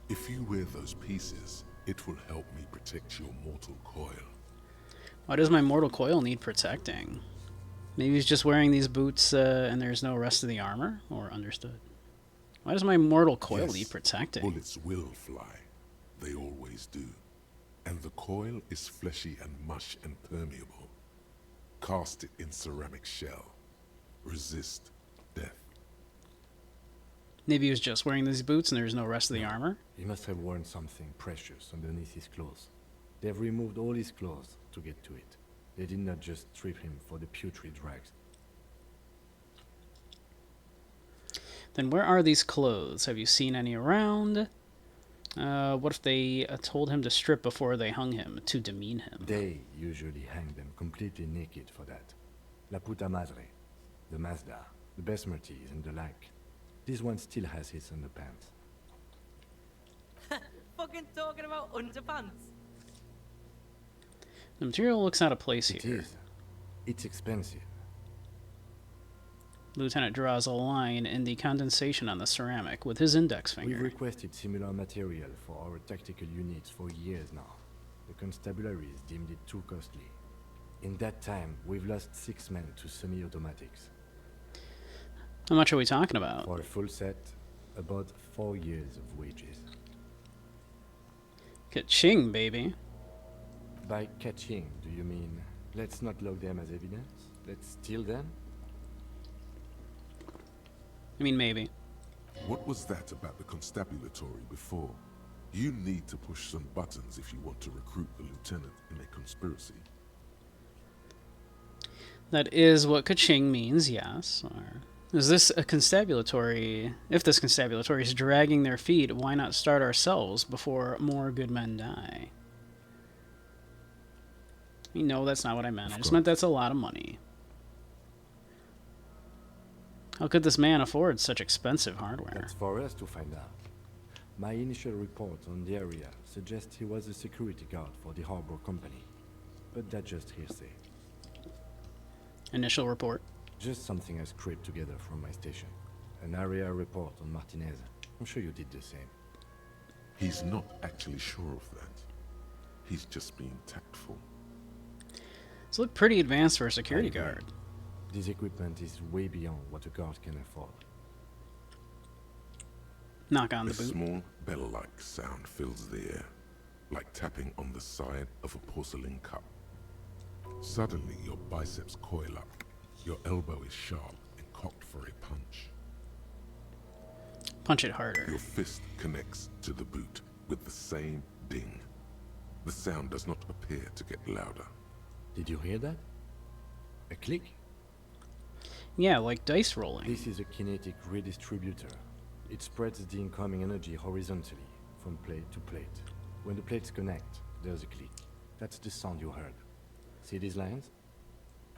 If you wear those pieces, it will help me protect your mortal coil.
Why does my mortal coil need protecting? Maybe he's just wearing these boots and there's no rest of the armor? Or understood. Why does my mortal coil need protecting?
Bullets will fly. They always do. And the coil is fleshy and mush and permeable. Cast it in ceramic shell. Resist death.
Maybe he was just wearing these boots and there's no rest of the armor?
He must have worn something precious underneath his clothes. They've removed all his clothes to get to it. They did not just strip him for the putrid rags.
Then where are these clothes? Have you seen any around? What if they told him to strip before they hung him, to demean him?
They usually hang them completely naked for that. La puta madre, the Mazda, the Besmerties, and the like. This one still has his underpants.
Fucking talking about underpants.
The material looks out of place
It
here.
is. It's expensive.
Lieutenant draws a line in the condensation on the ceramic with his index
We've
finger.
requested similar material for our tactical units for years now. The constabularies deemed it too costly. In that time, we've lost 6 men to semi-automatics.
How much are we talking about?
For a full set, about 4 years of wages.
Ka-ching, baby.
By catching, do you mean let's not log them as evidence? Let's steal them?
I mean, maybe.
What was that about the constabulatory before? You need to push some buttons if you want to recruit the lieutenant in a conspiracy.
That is what ka-ching means, yes. Or is this a constabulatory? If this constabulatory is dragging their feet, why not start ourselves before more good men die? No, that's not what I meant. I just meant that's a lot of money. How could this man afford such expensive hardware?
That's for us to find out. My initial report on the area suggests he was a security guard for the harbor company. But that's just hearsay.
Initial report?
Just something I scraped together from my station. An area report on Martinez. I'm sure you did the same.
He's not actually sure of that. He's just being tactful.
This look pretty advanced for a security
I agree.
guard.
This equipment is way beyond what a guard can afford.
Knock on
A
the boot.
small bell-like sound fills the air, like tapping on the side of a porcelain cup. Suddenly, your biceps coil up. Your elbow is sharp and cocked for a punch.
Punch it harder.
Your fist connects to the boot with the same ding. The sound does not appear to get louder.
Did you hear that? A click?
Yeah, like dice rolling.
This is a kinetic redistributor. It spreads the incoming energy horizontally, from plate to plate. When the plates connect, there's a click. That's the sound you heard. See these lines?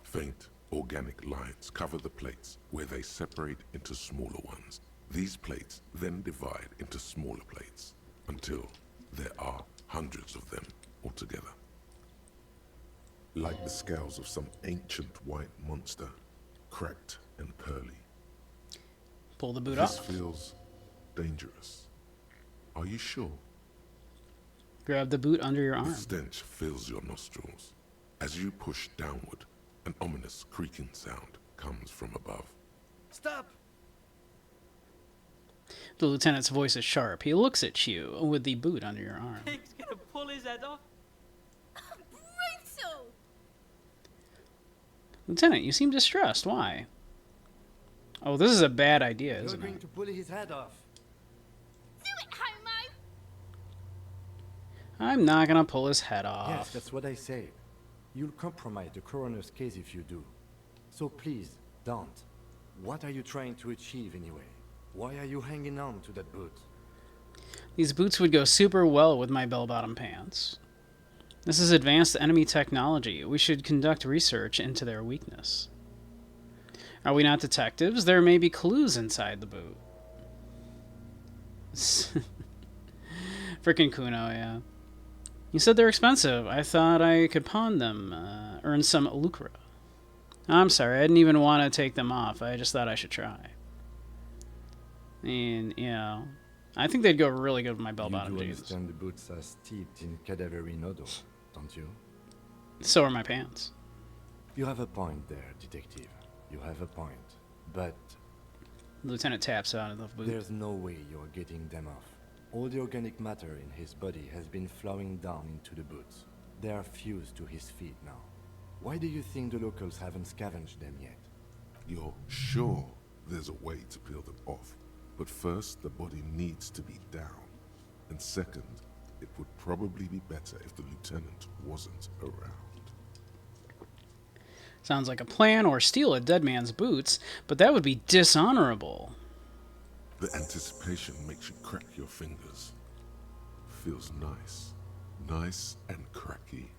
Faint, organic lines cover the plates where they separate into smaller ones. These plates then divide into smaller plates until there are hundreds of them altogether. Like the scales of some ancient white monster, cracked and pearly.
Pull the boot
This
off.
feels dangerous. Are you sure?
Grab the boot under your
The
arm.
stench fills your nostrils. As you push downward, an ominous creaking sound comes from above.
Stop!
The lieutenant's voice is sharp. He looks at you with the boot under your arm.
He's gonna pull his head off.
Brutal!
Lieutenant, you seem distressed. Why? Oh, this is a bad idea, isn't it?
to pull his head off.
Do it, homo!
I'm not gonna pull his head off.
Yes, that's what I say. You'll compromise the coroner's case if you do. So please, don't. What are you trying to achieve anyway? Why are you hanging on to that boot?
These boots would go super well with my bell-bottom pants. This is advanced enemy technology. We should conduct research into their weakness. Are we not detectives? There may be clues inside the boot. Frickin' Kuno, yeah. You said they're expensive. I thought I could pawn them, earn some lucre. I'm sorry, I didn't even want to take them off. I just thought I should try. And, you know, I think they'd go really good with my bell-bottom
You do
jeans.
understand the boots are steeped in cadaverine odor, don't you?
So are my pants.
You have a point there, detective. You have a point. But
Lieutenant taps out of the boot.
there's no way you're getting them off. All the organic matter in his body has been flowing down into the boots. They are fused to his feet now. Why do you think the locals haven't scavenged them yet?
You're sure there's a way to peel them off, but first the body needs to be down. And second, it would probably be better if the lieutenant wasn't around.
Sounds like a plan, or steal a dead man's boots, but that would be dishonorable.
The anticipation makes you crack your fingers. Feels nice. Nice and cracky.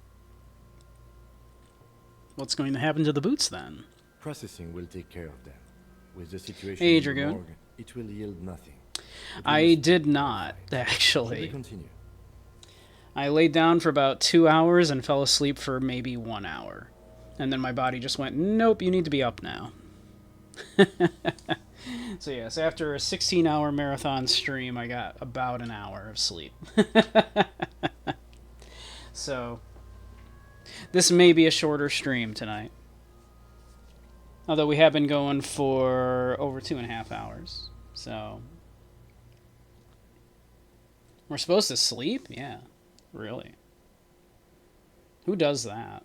What's going to happen to the boots then?
Processing will take care of them. With the situation
Hey,
in the
Dragoon.
morgue, it will yield nothing.
I did not,
Should we
actually.
continue?
I laid down for about 2 hours and fell asleep for maybe 1 hour. And then my body just went, nope, you need to be up now. So yes, after a 16-hour marathon stream, I got about an hour of sleep. So, this may be a shorter stream tonight. Although we have been going for over 2.5 hours. So, we're supposed to sleep? Yeah, really. Who does that?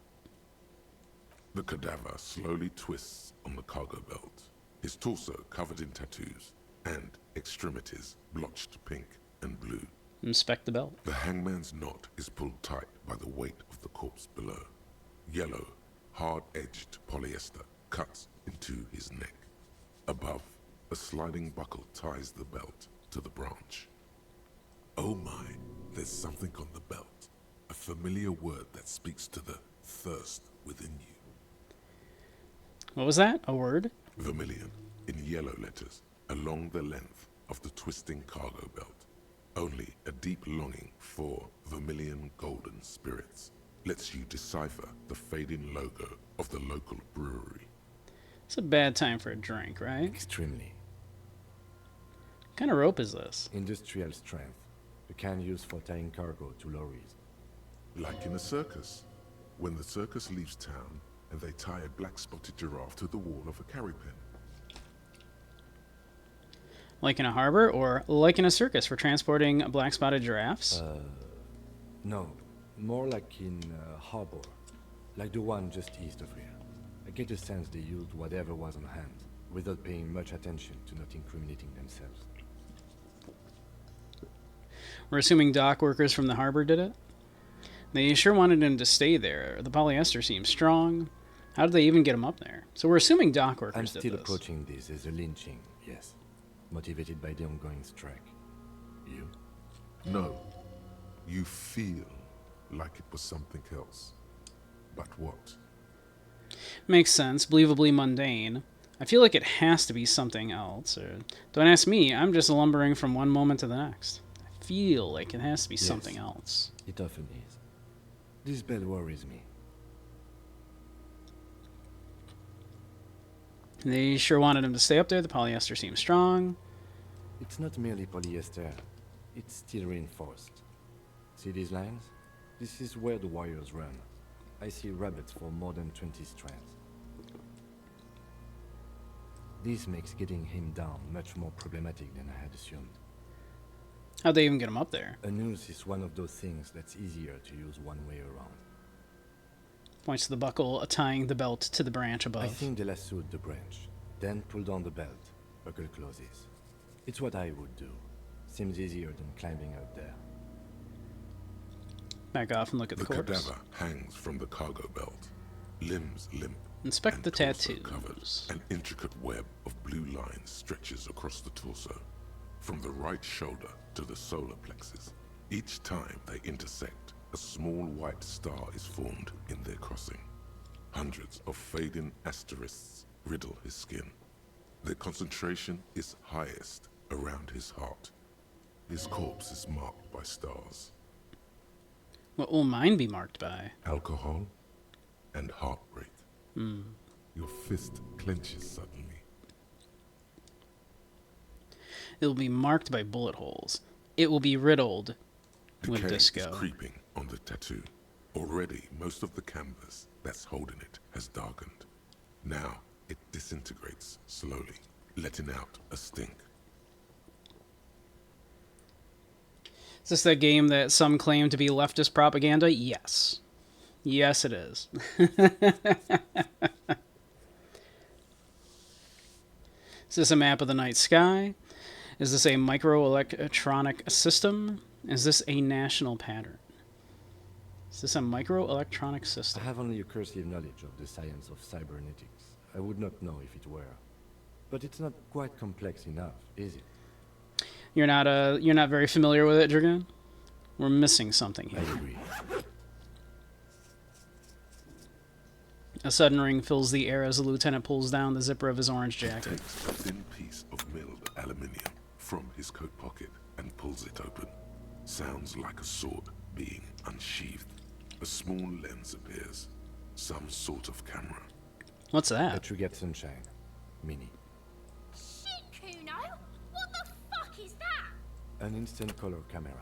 The cadaver slowly twists on the cargo belt, his torso covered in tattoos, and extremities blotched pink and blue.
Inspect the belt.
The hangman's knot is pulled tight by the weight of the corpse below. Yellow, hard-edged polyester cuts into his neck. Above, a sliding buckle ties the belt to the branch. Oh my, there's something on the belt. A familiar word that speaks to the thirst within you.
What was that? A word?
Vermilion, in yellow letters, along the length of the twisting cargo belt. Only a deep longing for vermilion golden spirits lets you decipher the fading logo of the local brewery.
It's a bad time for a drink, right?
Extremely.
What kind of rope is this?
Industrial strength. The kind used for tying cargo to lorries.
Like in a circus. When the circus leaves town and they tie a black-spotted giraffe to the wall of a carry pen.
Like in a harbor, or like in a circus for transporting black-spotted giraffes?
No, more like in a harbor. Like the one just east of here. I get the sense they used whatever was on hand, without paying much attention to not incriminating themselves.
We're assuming dock workers from the harbor did it? They sure wanted him to stay there. The polyester seems strong. How did they even get him up there? So we're assuming dock workers
I'm
did
still
this.
approaching this as a lynching, yes. Motivated by the ongoing strike. You?
No. You feel like it was something else. But what?
Makes sense. Believably mundane. I feel like it has to be something else. Or don't ask me. I'm just lumbering from one moment to the next. I feel like it has to be something else.
It often is. This bell worries me.
They sure wanted him to stay up there. The polyester seems strong.
It's not merely polyester. It's steel reinforced. See these lines? This is where the wires run. I see rabbits for more than 20 strands. This makes getting him down much more problematic than I had assumed.
How'd they even get him up there?
A noose is one of those things that's easier to use one way around.
Points to the buckle, tying the belt to the branch above.
I think they lassoed the branch, then pulled on the belt. Buckle closes. It's what I would do. Seems easier than climbing out there.
Back off and look at the corpse.
cadaver hangs from the cargo belt, limbs limp.
Inspect
and
the
torso
tattoos.
covered. An intricate web of blue lines stretches across the torso, from the right shoulder to the solar plexus. Each time they intersect, a small white star is formed in their crossing. Hundreds of fading asterisks riddle his skin. Their concentration is highest around his heart. His corpse is marked by stars.
What will mine be marked by?
Alcohol and heartbreak. Your fist clenches suddenly.
It will be marked by bullet holes. It will be riddled with
Decay is
disco.
creeping on the tattoo. Already, most of the canvas that's holding it has darkened. Now, it disintegrates slowly, letting out a stink.
Is this that game that some claim to be leftist propaganda? Yes. Yes, it is. Is this a map of the night sky? Is this a microelectronic system? Is this a national pattern? Is this a microelectronic system?
I have only a cursory knowledge of the science of cybernetics. I would not know if it were. But it's not quite complex enough, is it?
You're not very familiar with it, Dragoon? We're missing something here.
I agree.
A sudden ring fills the air as the lieutenant pulls down the zipper of his orange
He
jacket.
takes a thin piece of milled aluminium from his coat pocket and pulls it open. Sounds like a sword being unsheathed. A small lens appears. Some sort of camera.
What's that?
Let you get sunshine. Mini.
Shit, Kuno! What the fuck is that?
An instant color camera.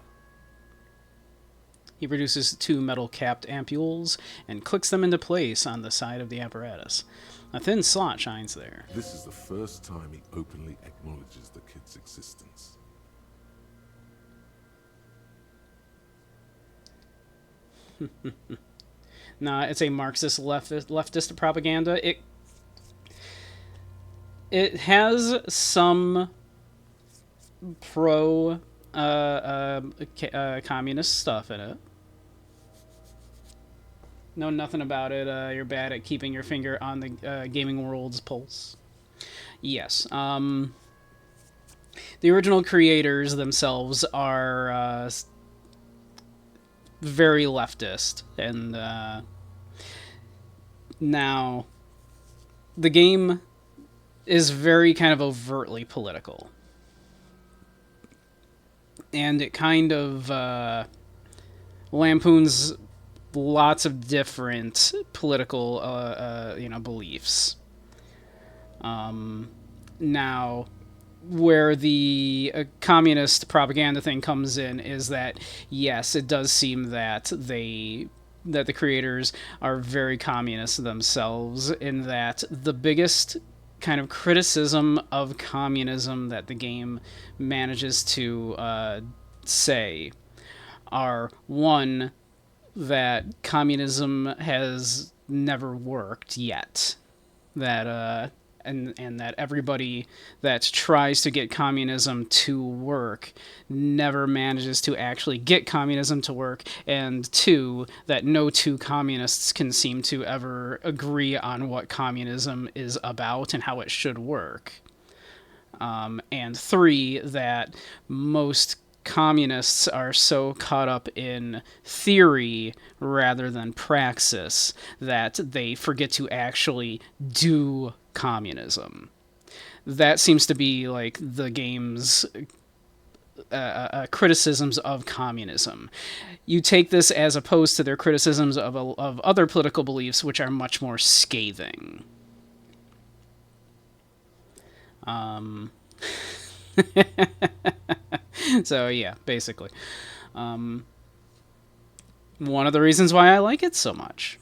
He produces two metal-capped ampules and clicks them into place on the side of the apparatus. A thin slot shines there.
This is the first time he openly acknowledges the kid's existence.
Nah, it's a Marxist leftist propaganda. It has some pro communist stuff in it. Know nothing about it. You're bad at keeping your finger on the gaming world's pulse. Yes. The original creators themselves are very leftist, and now the game is very kind of overtly political, and it kind of lampoons lots of different political beliefs. Now, where the communist propaganda thing comes in is that, yes, it does seem that the creators are very communist themselves, in that the biggest kind of criticism of communism that the game manages to say are, one, that communism has never worked yet, that and that everybody that tries to get communism to work never manages to actually get communism to work, and two, that no two communists can seem to ever agree on what communism is about and how it should work, and three, that most communists are so caught up in theory rather than praxis that they forget to actually do communism. That seems to be like the game's criticisms of communism. You take this as opposed to their criticisms of other political beliefs, which are much more scathing. So yeah, basically. One of the reasons why I like it so much.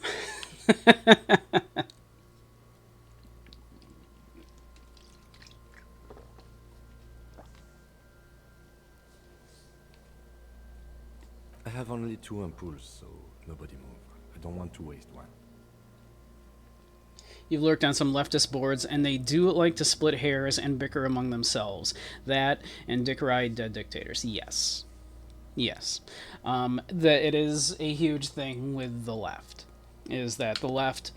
I have only 2 ampoules, so nobody move. I don't want to waste one.
You've lurked on some leftist boards, and they do like to split hairs and bicker among themselves. That and dickerize dead dictators. Yes. Yes. That it is a huge thing with the left, is that the left,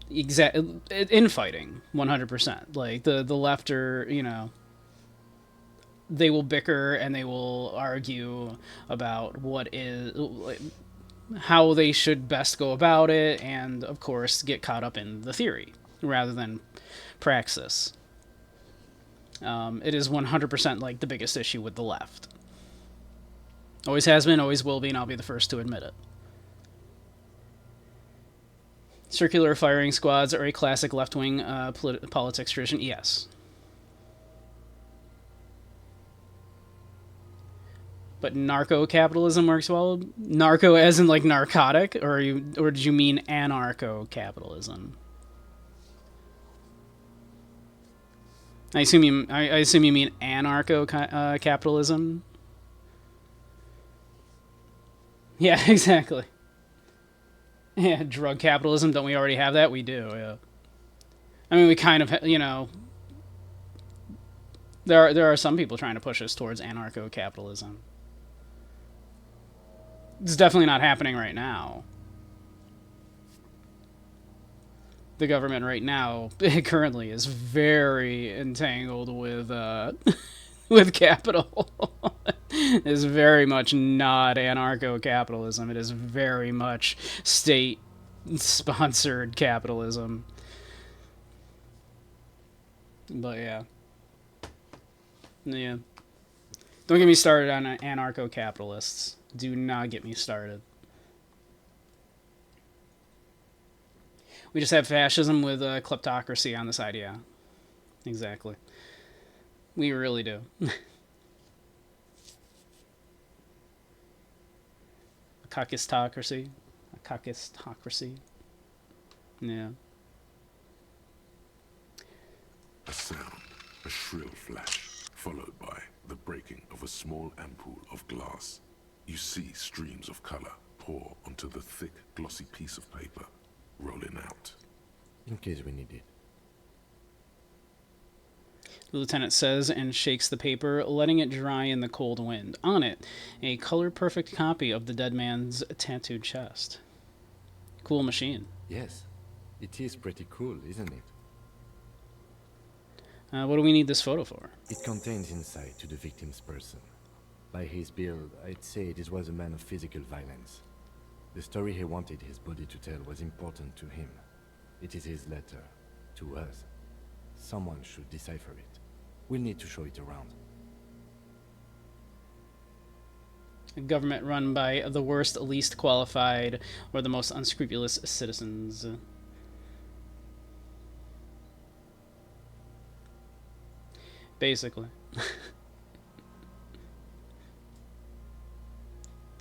infighting, 100%. Like, the left are, they will bicker and they will argue about how they should best go about it, and of course get caught up in the theory rather than praxis. It is 100% like the biggest issue with the left. Always has been, always will be, and I'll be the first to admit it. Circular firing squads are a classic left-wing politics tradition. Yes. But narco-capitalism works well? Narco as in like narcotic? Or did you mean anarcho-capitalism? I assume you mean anarcho-capitalism? Yeah, exactly. Yeah, drug capitalism. Don't we already have that? We do, yeah. I mean, we kind of, you know... There are some people trying to push us towards anarcho-capitalism. It's definitely not happening right now. The government right now, currently, is very entangled with, with capital. It is very much not anarcho-capitalism. It is very much state-sponsored capitalism. But yeah. Yeah. Don't get me started on anarcho-capitalists. Do not get me started. We just have fascism with kleptocracy on the side, yeah. Exactly. We really do. A kakistocracy. A kakistocracy. Yeah.
A sound, a shrill flash, followed by the breaking of a small ampoule of glass. You see streams of color pour onto the thick, glossy piece of paper, rolling out.
In case we need it.
The lieutenant says and shakes the paper, letting it dry in the cold wind. On it, a color-perfect copy of the dead man's tattooed chest. Cool machine.
Yes, it is pretty cool, isn't it?
What do we need this photo for?
It contains insight to the victim's person. By his build, I'd say this was a man of physical violence. The story he wanted his body to tell was important to him. It is his letter to us. Someone should decipher it. We'll need to show it around.
A government run by the worst, least qualified, or the most unscrupulous citizens. Basically.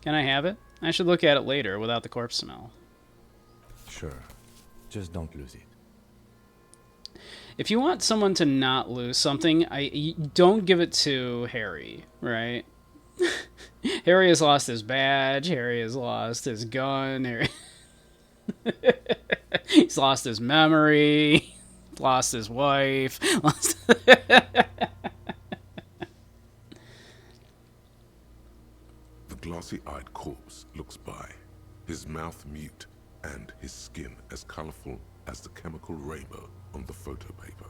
Can I have it? I should look at it later without the corpse smell.
Sure. Just don't lose it.
If you want someone to not lose something, don't give it to Harry, right? Harry has lost his badge. Harry has lost his gun. He's lost his memory. Lost his wife.
The glossy-eyed corpse looks by, his mouth mute and his skin as colorful as the chemical rainbow on the photo paper,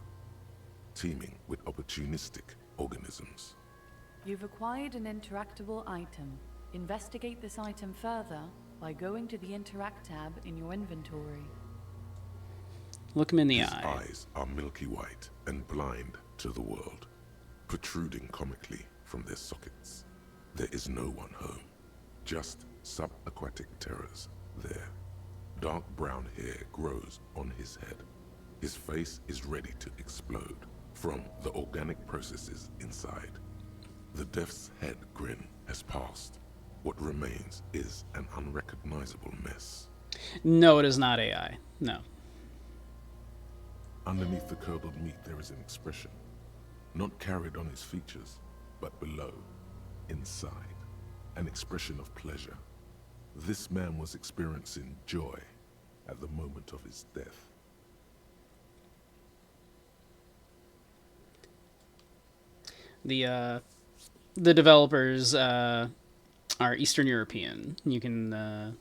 teeming with opportunistic organisms.
You've acquired an interactable item. Investigate this item further by going to the Interact tab in your inventory.
Look him in the
His
eye.
eyes are milky white and blind to the world, protruding comically from their sockets. There is no one home, just subaquatic terrors there. Dark brown hair grows on his head. His face is ready to explode from the organic processes inside. The death's head grin has passed. What remains is an unrecognizable mess.
No, it is not AI. No.
Underneath the curdled meat there is an expression, not carried on his features, but below, inside, an expression of pleasure. This man was experiencing joy at the moment of his death.
The developers are Eastern European. You can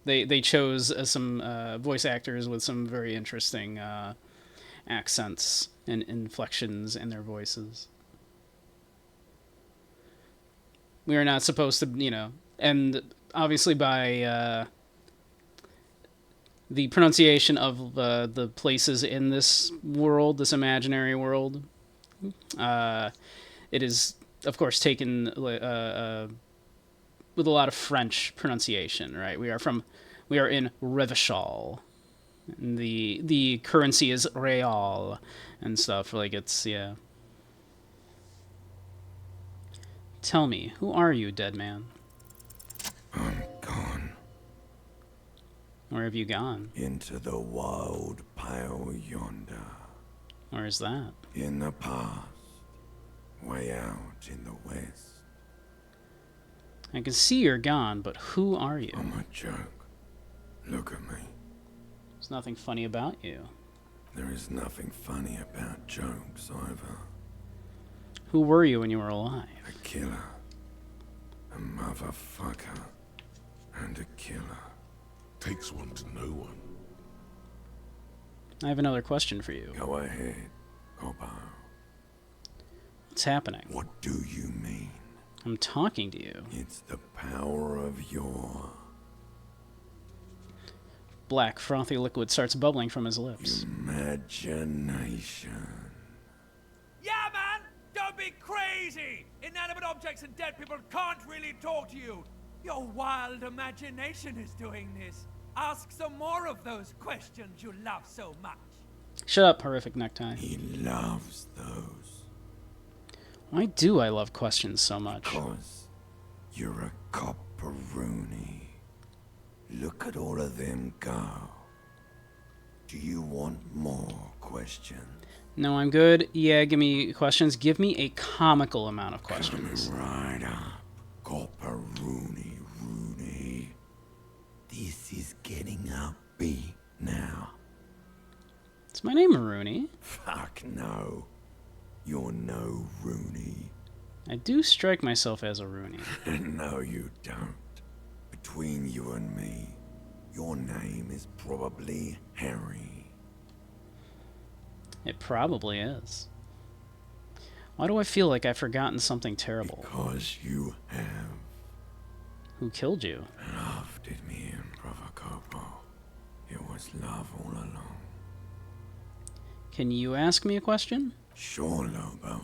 they chose some voice actors with some very interesting accents and inflections in their voices. We are not supposed to, you know, and obviously by the pronunciation of the places in this world, this imaginary world, it is, of course, taken with a lot of French pronunciation, right? We are from We are in Revachol. And the currency is real and stuff. Like, it's, yeah. Tell me, who are you, dead man?
I'm gone.
Where have you gone?
Into the wild pale yonder.
Where is that?
In the past. Way out in the west.
I can see you're gone, but who are you?
I'm a joke. Look at me.
There's nothing funny about you.
There is nothing funny about jokes either.
Who were you when you were alive?
A killer. A motherfucker. And a killer.
Takes one to know one.
I have another question for you.
Go ahead, Coppo.
What's happening?
What do you mean?
I'm talking to you.
It's the power of your...
Black, frothy liquid starts bubbling from his lips.
Imagination.
Yeah, man! Don't be crazy! Inanimate objects and dead people can't really talk to you. Your wild imagination is doing this. Ask some more of those questions you love so much.
Shut up, horrific necktie.
He loves those.
Why do I love questions so much?
Because you're a copperoonie. Look at all of them go. Do you want more questions?
No, I'm good. Yeah, give me questions. Give me a comical amount of questions.
Coming right up. Copperoonie, Rooney. This is getting upbeat now.
Is my name Rooney?
Fuck no. You're no Rooney.
I do strike myself as a Rooney.
No, you don't. Between you and me, your name is probably Harry.
It probably is. Why do I feel like I've forgotten something terrible?
Because you have.
Who killed you?
Love did me in, Brother Copo. It was love all along.
Can you ask me a question?
Sure, Lobo.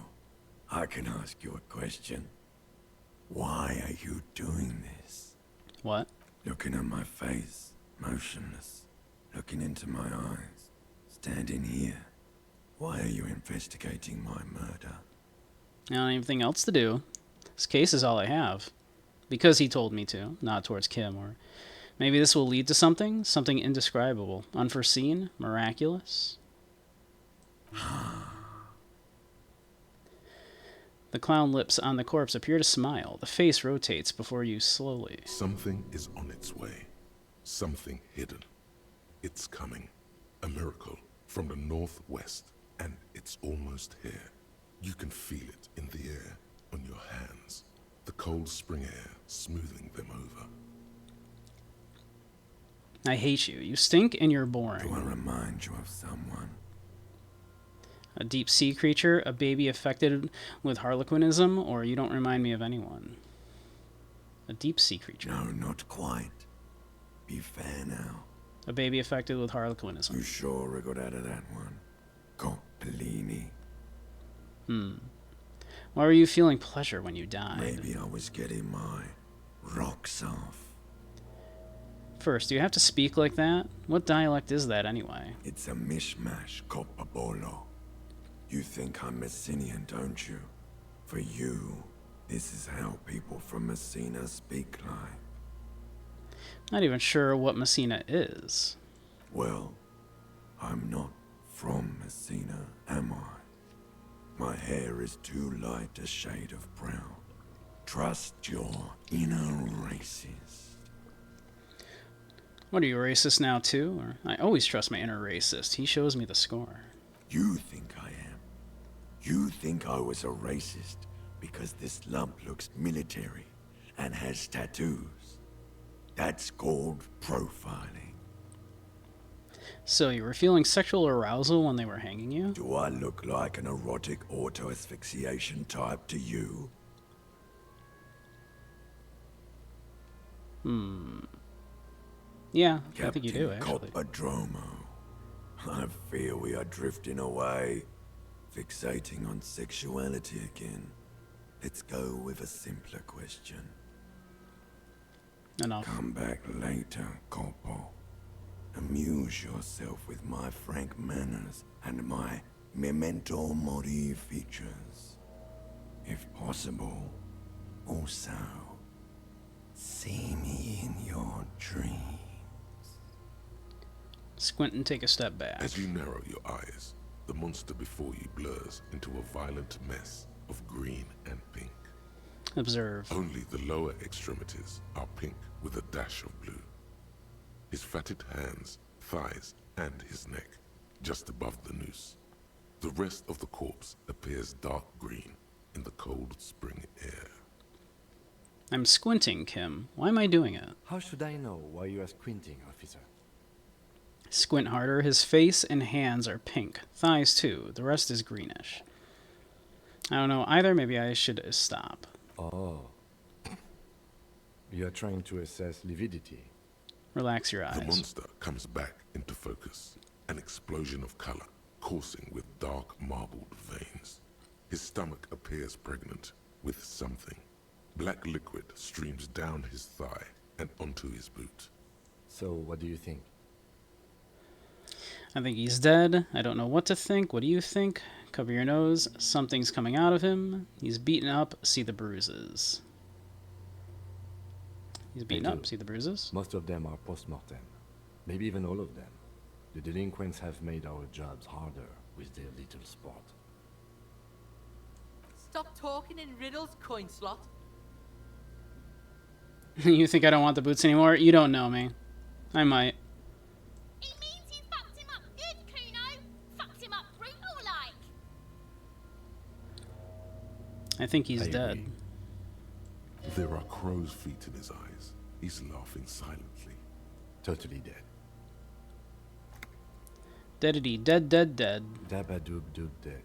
I can ask you a question. Why are you doing this?
What?
Looking at my face, motionless. Looking into my eyes. Standing here. Why are you investigating my murder?
I don't have anything else to do. This case is all I have. Because he told me to, not towards Kim, or maybe this will lead to something indescribable, unforeseen, miraculous. The clown lips on the corpse appear to smile. The face rotates before you slowly.
Something is on its way. Something hidden. It's coming. A miracle from the northwest, and it's almost here. You can feel it in the air, on your hands. The cold spring air smoothing them over.
I hate you. You stink and you're boring.
Do I remind you of someone?
A deep sea creature, a baby affected with harlequinism, or you don't remind me of anyone. A deep sea creature.
No, not quite. Be fair now.
A baby affected with harlequinism.
You sure wriggled out of that one? Coppellini.
Why were you feeling pleasure when you died?
Maybe I was getting my rocks off.
First, do you have to speak like that? What dialect is that anyway?
It's a mishmash, Coppabolo. You think I'm Messinian, don't you? For you, this is how people from Messina speak like.
Not even sure what Messina is.
Well, I'm not from Messina, am I? My hair is too light a shade of brown. Trust your inner racist.
What, are you a racist now too? Or I always trust my inner racist. He shows me the score.
You think I am. You think I was a racist because this lump looks military and has tattoos. That's called profiling.
So you were feeling sexual arousal when they were hanging you?
Do I look like an erotic auto-asphyxiation type to you?
Yeah, I think you do,
Captain
actually.
Coppodromo. I fear we are drifting away, fixating on sexuality again. Let's go with a simpler question.
Enough.
Come back later, Corpo. Amuse yourself with my frank manners and my memento mori features. If possible, also, see me in your dreams.
Squint and take a step back.
As you narrow your eyes, the monster before you blurs into a violent mess of green and pink.
Observe.
Only the lower extremities are pink with a dash of blue. His fatted hands, thighs, and his neck, just above the noose. The rest of the corpse appears dark green in the cold spring air.
I'm squinting, Kim. Why am I doing it?
How should I know why you are squinting, officer?
Squint harder. His face and hands are pink. Thighs too. The rest is greenish. I don't know either. Maybe I should stop.
Oh. You are trying to assess lividity.
Relax your eyes.
The monster comes back into focus. An explosion of color, coursing with dark marbled veins. His stomach appears pregnant with something. Black liquid streams down his thigh and onto his boot.
So, what do you think?
I think he's dead. I don't know what to think. What do you think? Cover your nose. Something's coming out of him. He's beaten up. See the bruises. He's beaten up. See the bruises?
Most of them are post-mortem. Maybe even all of them. The delinquents have made our jobs harder with their little sport.
Stop talking in riddles, coin slot.
You think I don't want the boots anymore? You don't know me. I might.
It means you fucked him up good, Kuno. Fucked him up brutal like.
I think he's dead.
Agree. There are crow's feet in his eyes. He's laughing silently.
Totally dead.
Deadity, dead, dead, dead.
Dabba-doob-doob dead.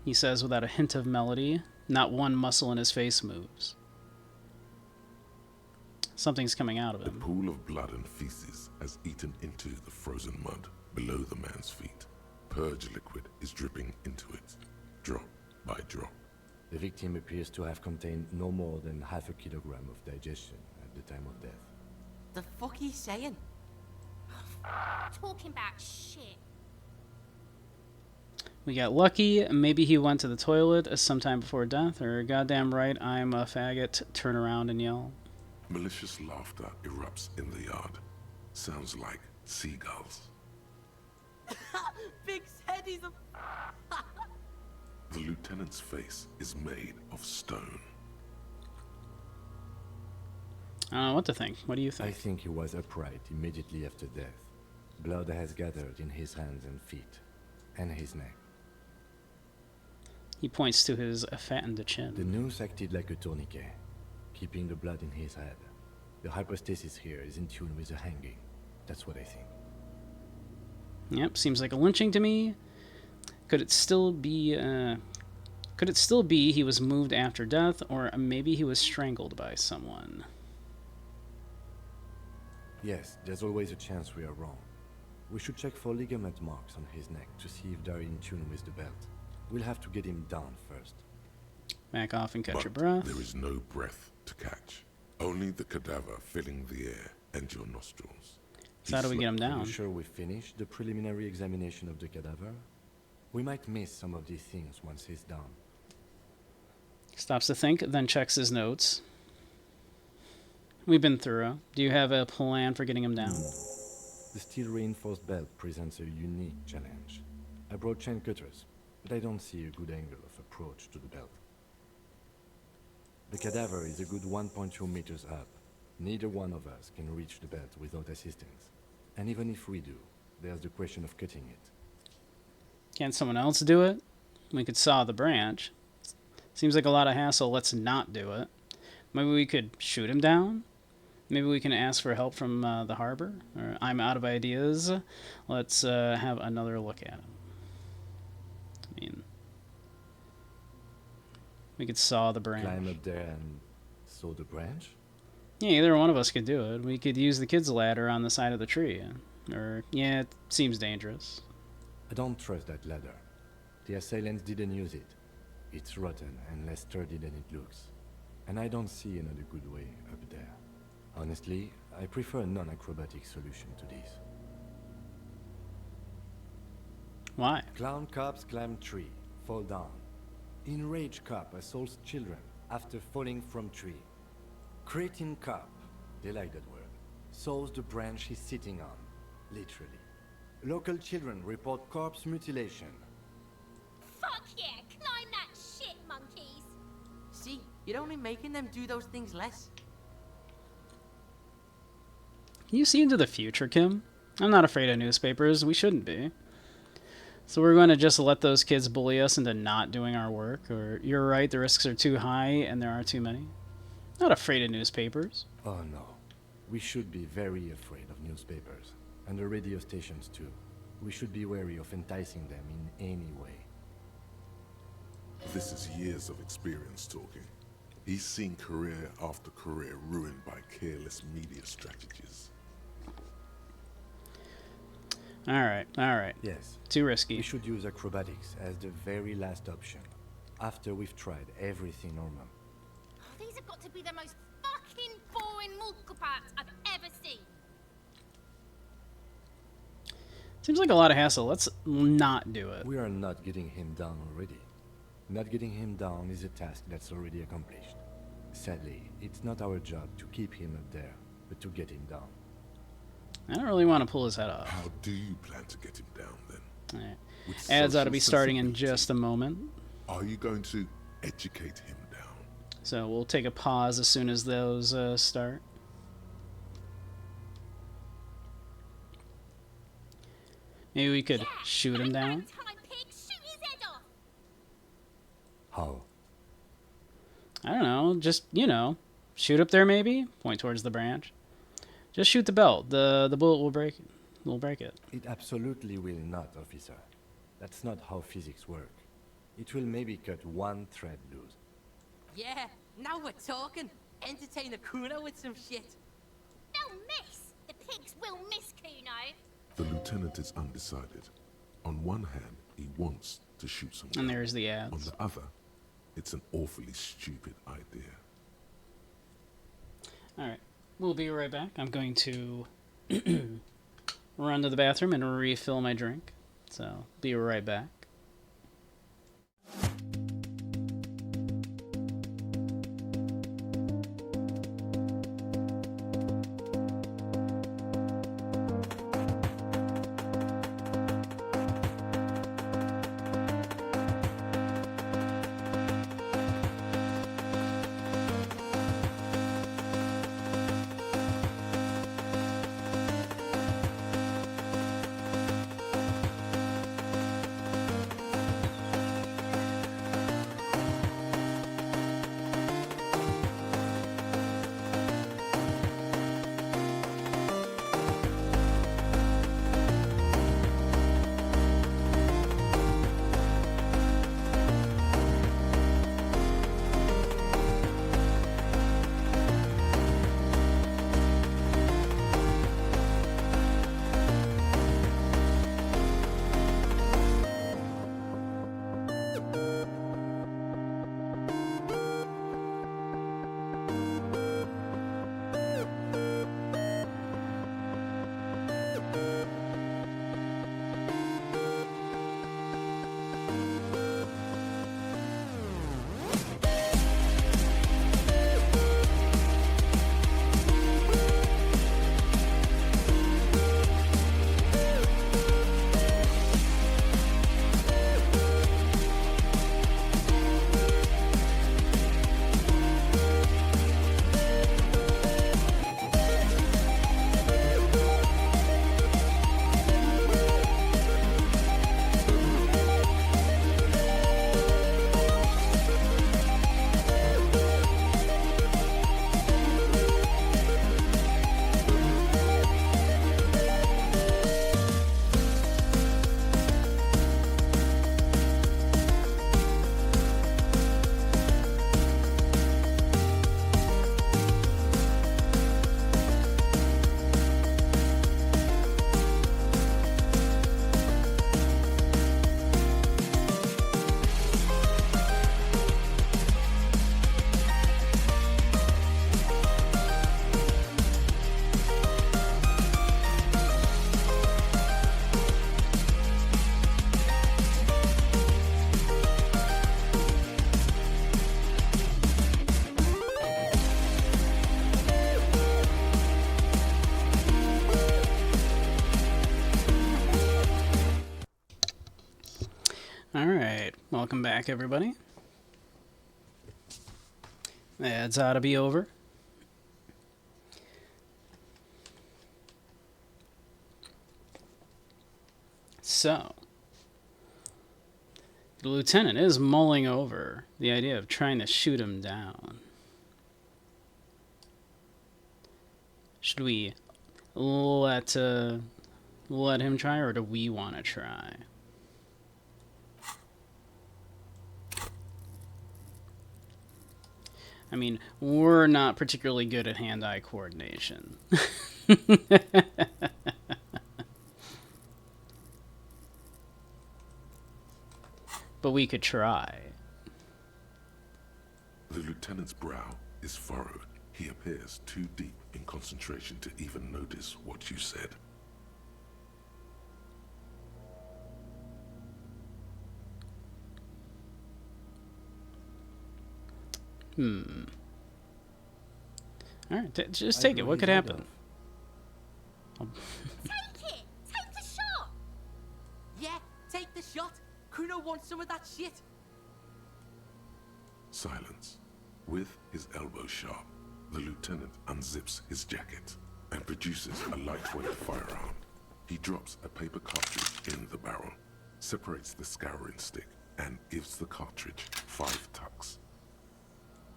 He says without a hint of melody. Not one muscle in his face moves. Something's coming out of him.
The pool of blood and feces has eaten into the frozen mud below the man's feet. Purge liquid is dripping into it, drop by drop.
The victim appears to have contained no more than half a kilogram of digestion at the time of death.
The fuck he's saying?
Talking about shit.
We got lucky. Maybe he went to the toilet sometime before death, or goddamn right, I'm a faggot. Turn around and yell.
Malicious laughter erupts in the yard. Sounds like seagulls.
Big head, he's a...
The lieutenant's face is made of stone.
I don't know what to think. What do you think?
I think he was upright immediately after death. Blood has gathered in his hands and feet, and his neck.
He points to his fattened chin.
The noose acted like a tourniquet, keeping the blood in his head. The hypostasis here is in tune with the hanging. That's what I think.
Yep, seems like a lynching to me. Could it still be? Could it still be he was moved after death, or maybe he was strangled by someone?
Yes, there's always a chance we are wrong. We should check for ligament marks on his neck to see if they're in tune with the belt. We'll have to get him down first.
Back off and catch
But
your breath.
there is no breath to catch. Only the cadaver filling the air and your nostrils.
So how do we get him
Are
down?
you sure we finished the preliminary examination of the cadaver? We might miss some of these things once he's down.
Stops to think, then checks his notes. We've been thorough. Do you have a plan for getting him down?
The steel-reinforced belt presents a unique challenge. I brought chain cutters, but I don't see a good angle of approach to the belt. The cadaver is a good 1.2 meters up. Neither one of us can reach the belt without assistance. And even if we do, there's the question of cutting it.
Can't someone else do it? We could saw the branch. Seems like a lot of hassle. Let's not do it. Maybe we could shoot him down? Maybe we can ask for help from the harbor? Or I'm out of ideas. Let's have another look at him. I mean, we could saw the branch.
Climb up there and saw the branch?
Yeah, either one of us could do it. We could use the kid's ladder on the side of the tree. Or, yeah, it seems dangerous.
I don't trust that ladder. The assailants didn't use it. It's rotten and less sturdy than it looks. And I don't see another good way up there. Honestly, I prefer a non-acrobatic solution to this.
Why?
Clown cops climb tree, fall down. Enraged cop assaults children after falling from tree. Cretin cop, they like that word, saws the branch he's sitting on, literally. Local children report corpse mutilation.
Fuck yeah, climb that shit, monkeys.
See, you're only making them do those things less.
Can you see into the future, Kim? I'm not afraid of newspapers. We shouldn't be. So we're going to just let those kids bully us into not doing our work? Or you're right, the risks are too high and there are too many? Not afraid of newspapers.
Oh no. We should be very afraid of newspapers. And the radio stations too. We should be wary of enticing them in any way.
This is years of experience talking. He's seen career after career ruined by careless media strategies.
Alright.
Yes.
Too risky.
We should use acrobatics as the very last option. After we've tried everything normal.
Oh, these have got to be the most fucking boring multiple parts I've ever seen.
Seems like a lot of hassle. Let's not do it.
We are not getting him down already. Not getting him down is a task that's already accomplished. Sadly, it's not our job to keep him up there, but to get him down.
I don't really want to pull his head off.
How do you plan to get him down then?
Alright.
With
Ads ought to
social
be starting in
sensibility.
just a moment.
Are you going to educate him down?
So we'll take a pause as soon as those start. Maybe we could shoot him down.
How?
I don't know. Just, shoot up there maybe. Point towards the branch. Just shoot the belt. The bullet will break it. We'll break it.
It absolutely will not, officer. That's not how physics work. It will maybe cut one thread loose.
Yeah, now we're talking. Entertain a Kuno with some shit.
They'll miss. The pigs will miss Kuno.
The lieutenant is undecided. On one hand, he wants to shoot someone.
And there's the ads.
On the other, it's an awfully stupid idea.
Alright. We'll be right back. I'm going to run to the bathroom and refill my drink. So, be right back. Alright, welcome back, everybody. Ads ought to be over. So, the lieutenant is mulling over the idea of trying to shoot him down. Should we let him try, or do we want to try? I mean, we're not particularly good at hand-eye coordination. But we could try.
The lieutenant's brow is furrowed. He appears too deep in concentration to even notice what you said.
Alright, just take it. What could happen?
Take it! Take the shot! Yeah, take the shot! Kuno wants some of that shit!
Silence. With his elbow sharp, the lieutenant unzips his jacket and produces a lightweight firearm. He drops a paper cartridge in the barrel, separates the scouring stick, and gives the cartridge 5 tucks.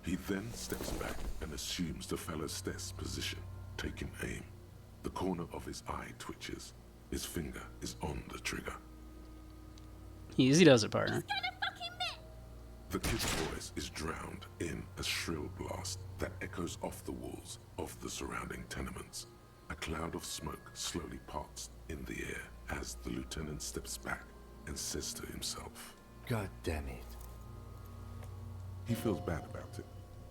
He then steps back and assumes the fellow's desk position, taking aim. The corner of his eye twitches. His finger is on the trigger.
Easy does it, partner.
The kid's voice is drowned in a shrill blast that echoes off the walls of the surrounding tenements. A cloud of smoke slowly parts in the air as the lieutenant steps back and says to himself,
God damn it.
He feels bad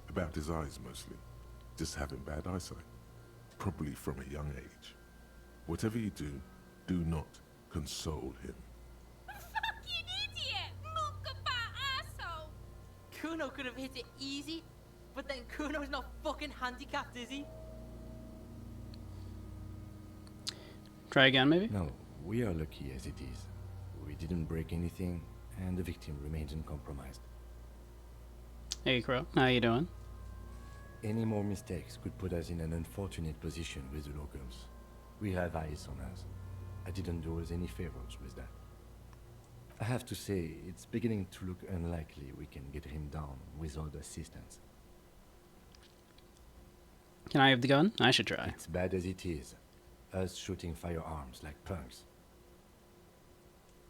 about his eyes mostly, just having bad eyesight, probably from a young age. Whatever you do, do not console him.
Fucking idiot! Mookaba asshole!
Kuno could have hit it easy, but then Kuno's not fucking handicapped, is he?
Try again, maybe?
No, we are lucky as it is. We didn't break anything, and the victim remains uncompromised.
Hey, Crow. How you doing?
Any more mistakes could put us in an unfortunate position with the locals. We have eyes on us. I didn't do us any favors with that. I have to say, it's beginning to look unlikely we can get him down without assistance.
Can I have the gun? I should try.
It's bad as it is. Us shooting firearms like punks.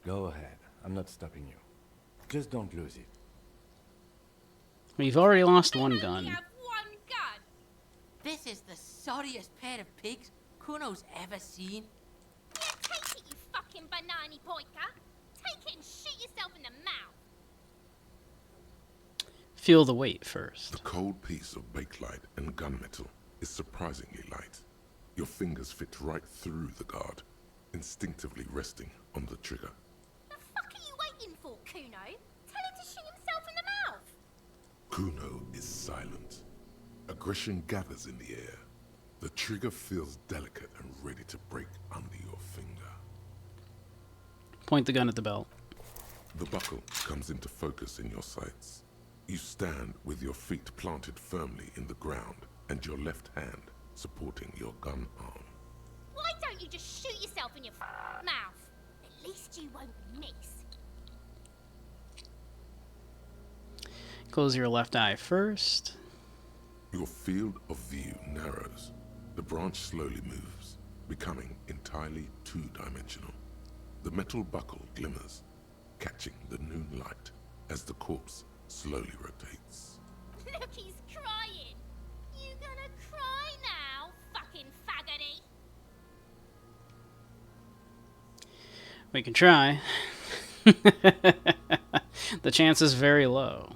Go ahead. I'm not stopping you. Just don't lose it.
We've already lost one gun.
One gun! This is the sorriest pair of pigs Kuno's ever seen.
Yeah, take it, you fucking banani boyka! Take it and shoot yourself in the mouth!
Feel the weight first.
The cold piece of bakelite and gunmetal is surprisingly light. Your fingers fit right through the guard, instinctively resting on the trigger.
The fuck are you waiting for, Kuno? Tell him to shoot himself in the mouth!
Kuno is silent. Aggression gathers in the air. The trigger feels delicate and ready to break under your finger.
Point the gun at the belt.
The buckle comes into focus in your sights. You stand with your feet planted firmly in the ground and your left hand supporting your gun arm.
Why don't you just shoot yourself in your mouth? At least you won't miss.
Close your left eye first.
Your field of view narrows. The branch slowly moves, becoming entirely two-dimensional. The metal buckle glimmers, catching the noon light as the corpse slowly rotates.
Look, he's crying. You gonna cry now, fucking faggoty?
We can try. The chance is very low.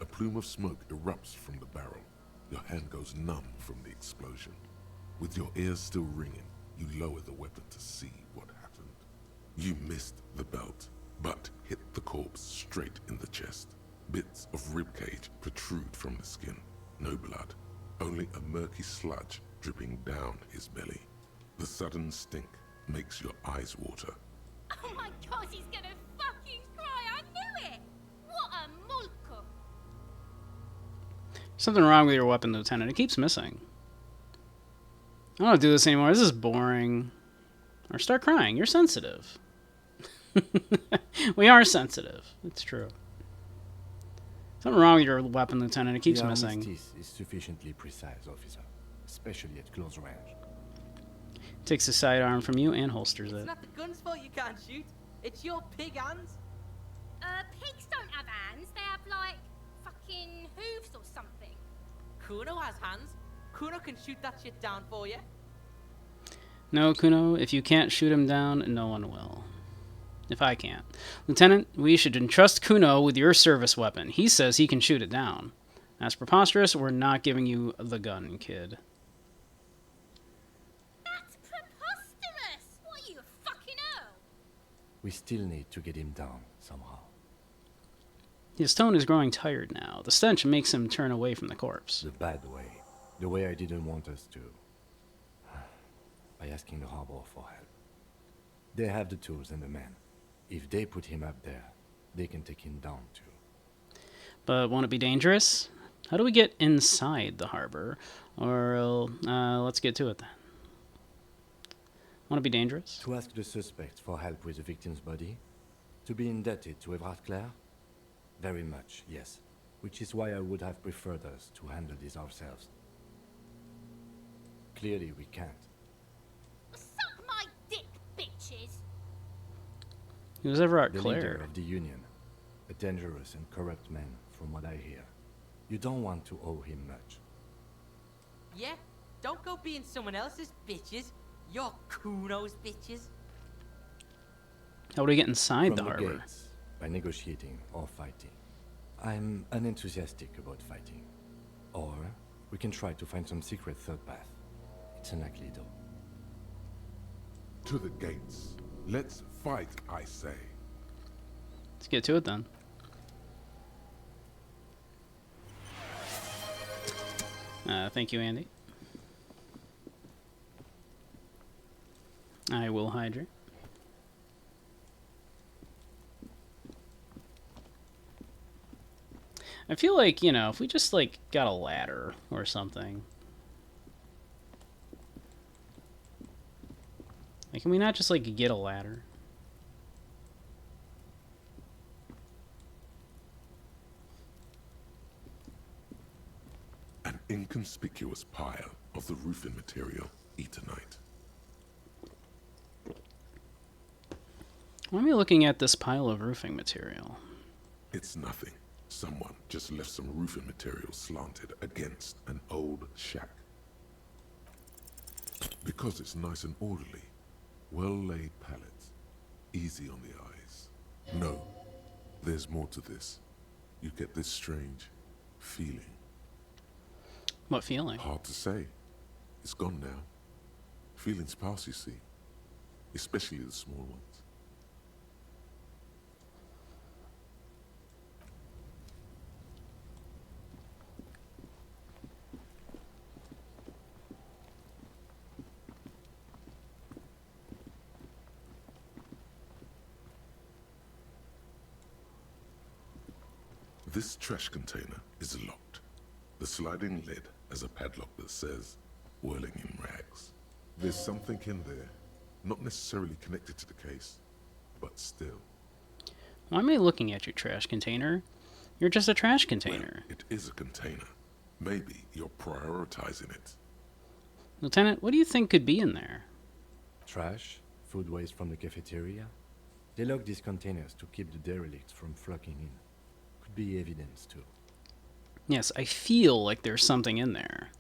A plume of smoke erupts from the barrel. Your hand goes numb from the explosion. With your ears still ringing, you lower the weapon to see what happened. You missed the belt, but hit the corpse straight in the chest. Bits of ribcage protrude from the skin. No blood, only a murky sludge dripping down his belly. The sudden stink makes your eyes water.
Oh my god, he's gonna fucking cry! I knew it! What a mulko!
Something wrong with your weapon, Lieutenant. It keeps missing. I don't want to do this anymore. This is boring. Or start crying. You're sensitive. We are sensitive. It's true. Something wrong with your weapon, Lieutenant. It keeps
the
missing.
armistice is sufficiently precise, officer, especially at close range.
Takes the sidearm from you and holsters
It's
it.
not the gun's fault you can't shoot. It's your pig hands.
Pigs don't have hands. They have, like, fucking hooves or something.
Kuno has hands. Kuno can shoot that shit down for you.
No, Kuno, if you can't shoot him down, no one will. If I can't. Lieutenant, we should entrust Kuno with your service weapon. He says he can shoot it down. That's preposterous. We're not giving you the gun, kid.
That's preposterous! What are you, a fucking earl?
We still need to get him down somehow.
His tone is growing tired now. The stench makes him turn away from the corpse.
The bad way. The way I didn't want us to. By asking the harbor for help. They have the tools and the men. If they put him up there, they can take him down too.
But won't it be dangerous? How do we get inside the harbor? Or, let's get to it then. Won't it be dangerous?
To ask the suspect for help with the victim's body? To be indebted to Everard Clare? Very much, yes. Which is why I would have preferred us to handle this ourselves. Clearly we can't.
Suck my dick, bitches!
Who's Everard
The
Clare?
leader of the Union. A dangerous and corrupt man, from what I hear. You don't want to owe him much.
Yeah? Don't go being someone else's bitches. You're Kuno's bitches.
How do we get inside
From
the harbor?
Gates, by negotiating or fighting. I'm unenthusiastic about fighting. Or we can try to find some secret third path. It's unlikely though.
To the gates. Let's fight, I say.
Let's get to it then. Thank you, Andy. I will hydrate. I feel like, you know, if we just, like, got a ladder or something. Like, can we not just, like, get a ladder?
An inconspicuous pile of the roofing material, Eternite.
Why am I looking at this pile of roofing material?
It's nothing. Someone just left some roofing material slanted against an old shack. Because it's nice and orderly, well-laid pallets, easy on the eyes. No, there's more to this. You get this strange feeling.
What feeling?
Hard to say. It's gone now. Feelings pass, you see. Especially the small ones. This trash container is locked. The sliding lid has a padlock that says, whirling in rags. There's something in there, not necessarily connected to the case, but still.
Why am I looking at your trash container? You're just a trash container.
Well, it is a container. Maybe you're prioritizing it.
Lieutenant, what do you think could be in there?
Trash? Food waste from the cafeteria? They lock these containers to keep the derelicts from flocking in. Could be evidence too.
Yes, I feel like there's something in there.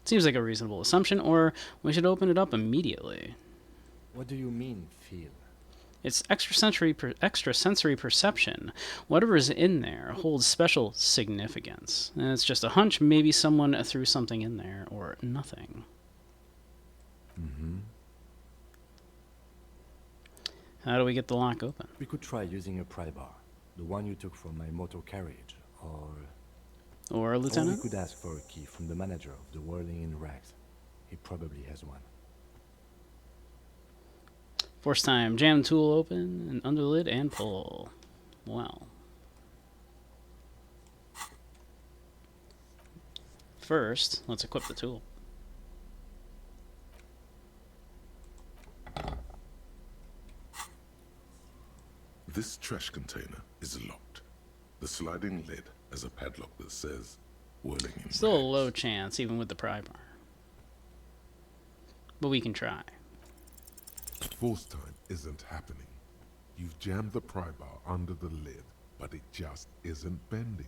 Seems like a reasonable assumption, or we should open it up immediately.
What do you mean, feel?
It's extrasensory perception. Whatever is in there holds special significance. And it's just a hunch, maybe someone threw something in there, or nothing.
Mm-hmm.
How do we get the lock open?
We could try using a pry bar. The one you took from my motor carriage,
Or, Lieutenant?
Or we could ask for a key from the manager of the Whirling in Rags. He probably has one.
Force time. Jam tool open and under the lid and pull. Wow. First, let's equip the tool.
This trash container is locked. The sliding lid has a padlock that says whirling in
Still a low chance, even with the pry bar. But we can try.
Force time isn't happening. You've jammed the pry bar under the lid, but it just isn't bending.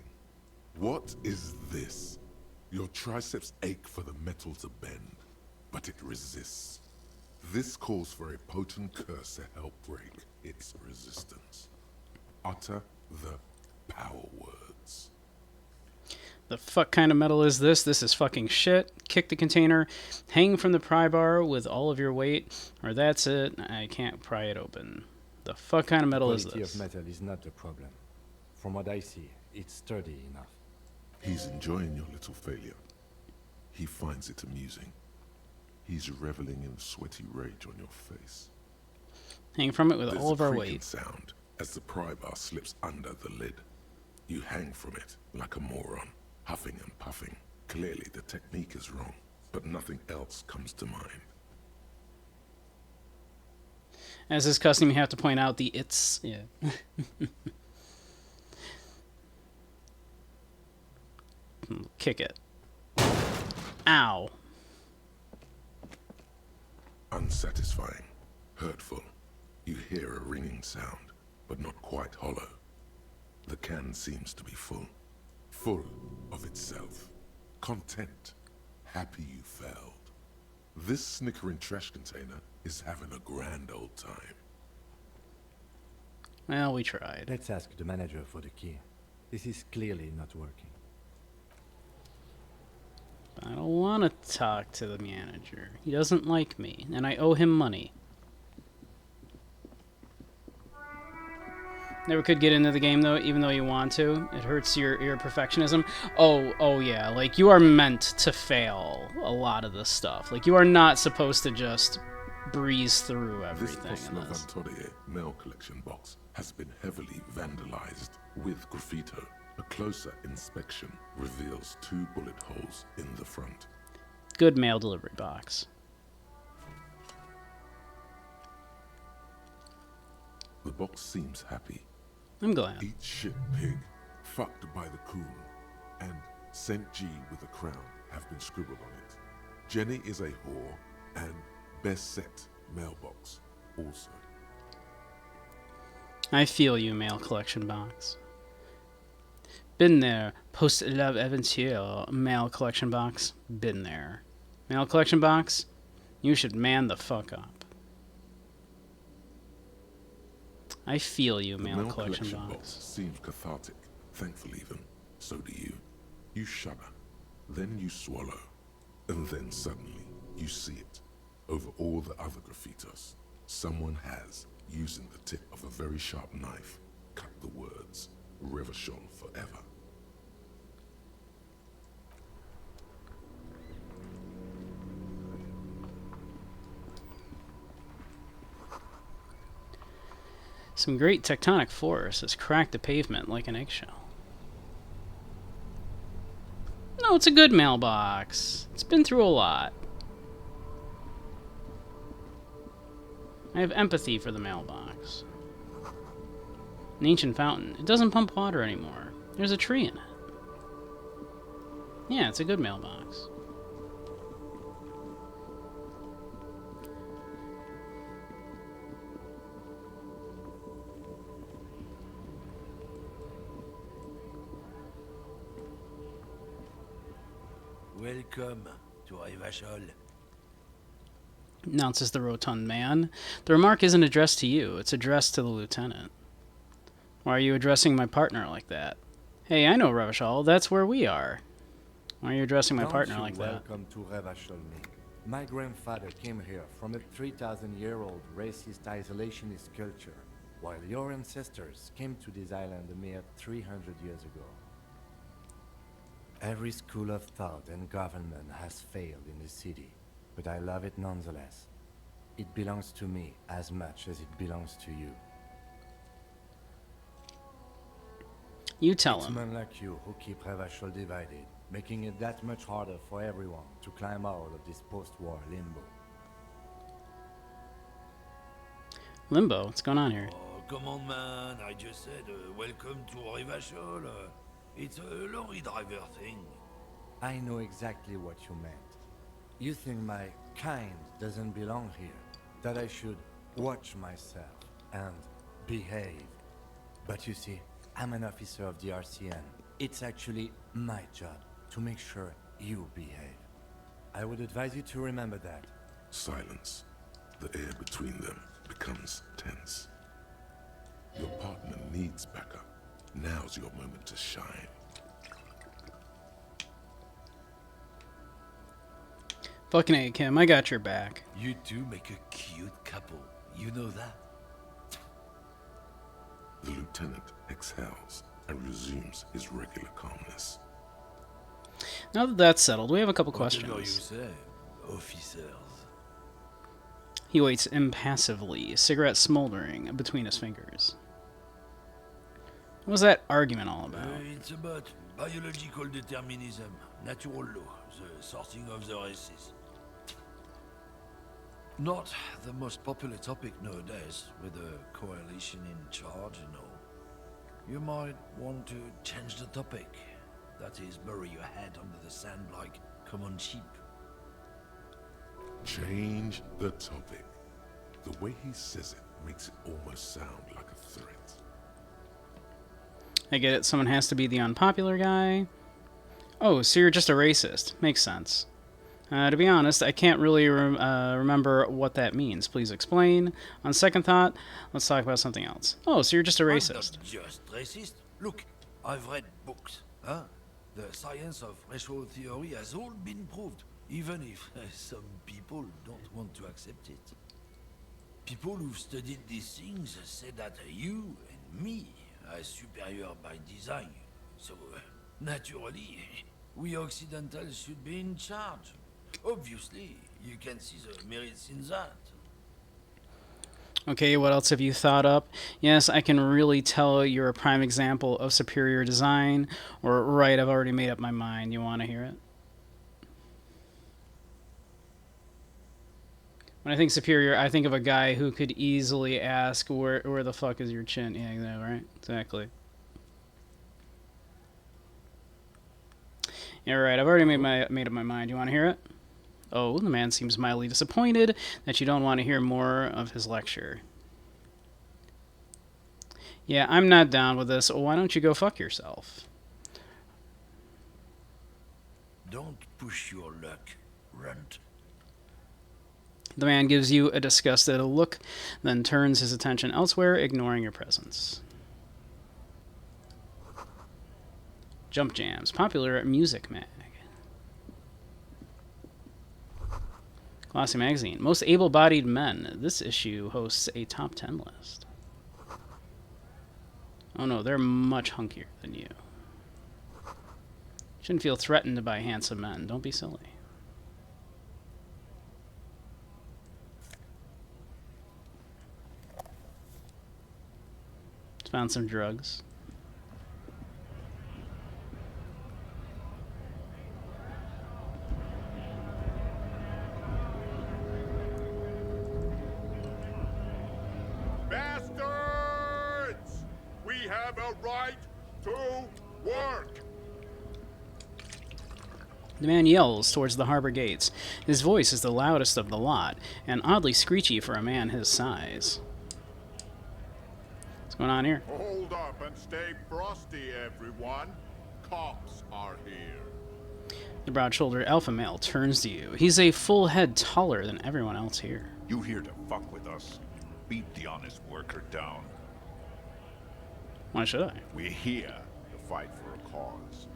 What is this? Your triceps ache for the metal to bend, but it resists. This calls for a potent curse to help break its resistance. Utter the power words.
The fuck kind of metal is this? This is fucking shit. Kick the container. Hang from the pry bar with all of your weight. Or that's it. I can't pry it open. The fuck kind of metal is
The quality
this?
of metal is not the problem. From what I see, it's sturdy enough.
He's enjoying your little failure. He finds it amusing. He's reveling in sweaty rage on your face.
Hang from it with
There's
all of our
a creaking
weight.
sound as the pry bar slips under the lid. You hang from it like a moron, huffing and puffing. Clearly the technique is wrong, but nothing else comes to mind.
As is custom, you have to point out the it's. Yeah. Kick it. Ow.
Unsatisfying, hurtful. You hear a ringing sound, but not quite hollow. The can seems to be full. Full of itself. Content. Happy you failed. This snickering trash container is having a grand old time.
Well, we tried.
Let's ask the manager for the key. This is clearly not working.
I don't want to talk to the manager. He doesn't like me, and I owe him money. Never could get into the game, though, even though you want to. It hurts your perfectionism. Oh yeah, like, you are meant to fail a lot of this stuff. Like, you are not supposed to just breeze through everything
This
in this.
Poslovan mail collection box has been heavily vandalized with graffito. A closer inspection reveals 2 bullet holes in the front.
Good mail delivery box.
The box seems happy.
I'm glad.
Eat shit pig, fucked by the coon, and St. G with a crown have been scribbled on it. Jenny is a whore, and best set mailbox also.
I feel you, mail collection box. Been there. Post love aventure. Mail collection box. Been there. Mail collection box. You should man the fuck up. I feel you,
The
mail collection box.
seems cathartic. Thankful even. So do you. You shudder. Then you swallow. And then suddenly, you see it. Over all the other graffitos. Someone has, using the tip of a very sharp knife, cut the words, Revachol forever.
Some great tectonic force has cracked the pavement like an eggshell. No, it's a good mailbox. It's been through a lot. I have empathy for the mailbox. An ancient fountain. It doesn't pump water anymore. There's a tree in it. Yeah, it's a good mailbox.
Welcome to Revachol.
Announces the rotund man. The remark isn't addressed to you. It's addressed to the lieutenant. Why are you addressing my partner like that? Hey, I know Revachol. That's where we are. Why are you addressing my partner like that?
Welcome to Revachol. My grandfather came here from a 3,000-year-old racist isolationist culture, while your ancestors came to this island a mere 300 years ago. Every school of thought and government has failed in the city. but I love it nonetheless. It belongs to me as much as it belongs to you.
You tell
It's
him.
men like you who keep Revachol divided, making it that much harder for everyone to climb out of this post-war limbo.
Limbo? What's going on here?
Oh, come on, man. I just said, welcome to Rivachol. It's a lorry driver thing.
I know exactly what you meant. You think my kind doesn't belong here, that I should watch myself and behave. But you see, I'm an officer of the RCN. It's actually my job to make sure you behave. I would advise you to remember that.
Silence. The air between them becomes tense. Your partner needs backup. Now's your moment to shine.
Fucking A, Kim, I got your back.
You two make a cute couple. You know that?
The lieutenant exhales and resumes his regular calmness.
Now that that's settled, we have a couple
What do you
questions.
say, officers?
He waits impassively, cigarette smoldering between his fingers. What was that argument all about?
It's about biological determinism, natural law, the sorting of the races. Not the most popular topic nowadays, with the coalition in charge and all. You might want to change the topic. That is, bury your head under the sand like common sheep.
Change the topic. The way he says it makes it almost sound like a threat.
I get it, someone has to be the unpopular guy. Oh, so you're just a racist. Makes sense. To be honest, I can't really remember what that means. Please explain. On second thought, let's talk about something else. Oh, so you're just a racist.
I'm not just racist. Look, I've read books. Huh? The science of racial theory has all been proved, even if some people don't want to accept it. People who've studied these things say that you and me are superior by design. So, naturally, we Occidentals should be in charge. Obviously, you can see the merits in that.
Okay, what else have you thought up? Yes, I can really tell you're a prime example of superior design. Or, right, I've already made up my mind. You want to hear it? When I think superior, I think of a guy who could easily ask, where the fuck is your chin? Yeah, you know, right? Exactly. Yeah, right, I've already made up my mind. You want to hear it? Oh, the man seems mildly disappointed that you don't want to hear more of his lecture. Yeah, I'm not down with this. Why don't you go fuck yourself?
Don't push your luck, runt.
The man gives you a disgusted look, then turns his attention elsewhere, ignoring your presence. Jump Jams, popular music mag. Glossy Magazine, most able-bodied men. This issue hosts a top 10 list. Oh no, they're much hunkier than you. Shouldn't feel threatened by handsome men. Don't be silly. Found some drugs.
Bastards! We have a right to work!
The man yells towards the harbor gates. His voice is the loudest of the lot, and oddly screechy for a man his size. What's going on here?
Hold up and stay frosty, everyone. Cops are here.
The broad-shouldered alpha male turns to you. He's a full head taller than everyone else here.
You here to fuck with us? Beat the honest worker down.
Why should I?
We're here to fight for a cause.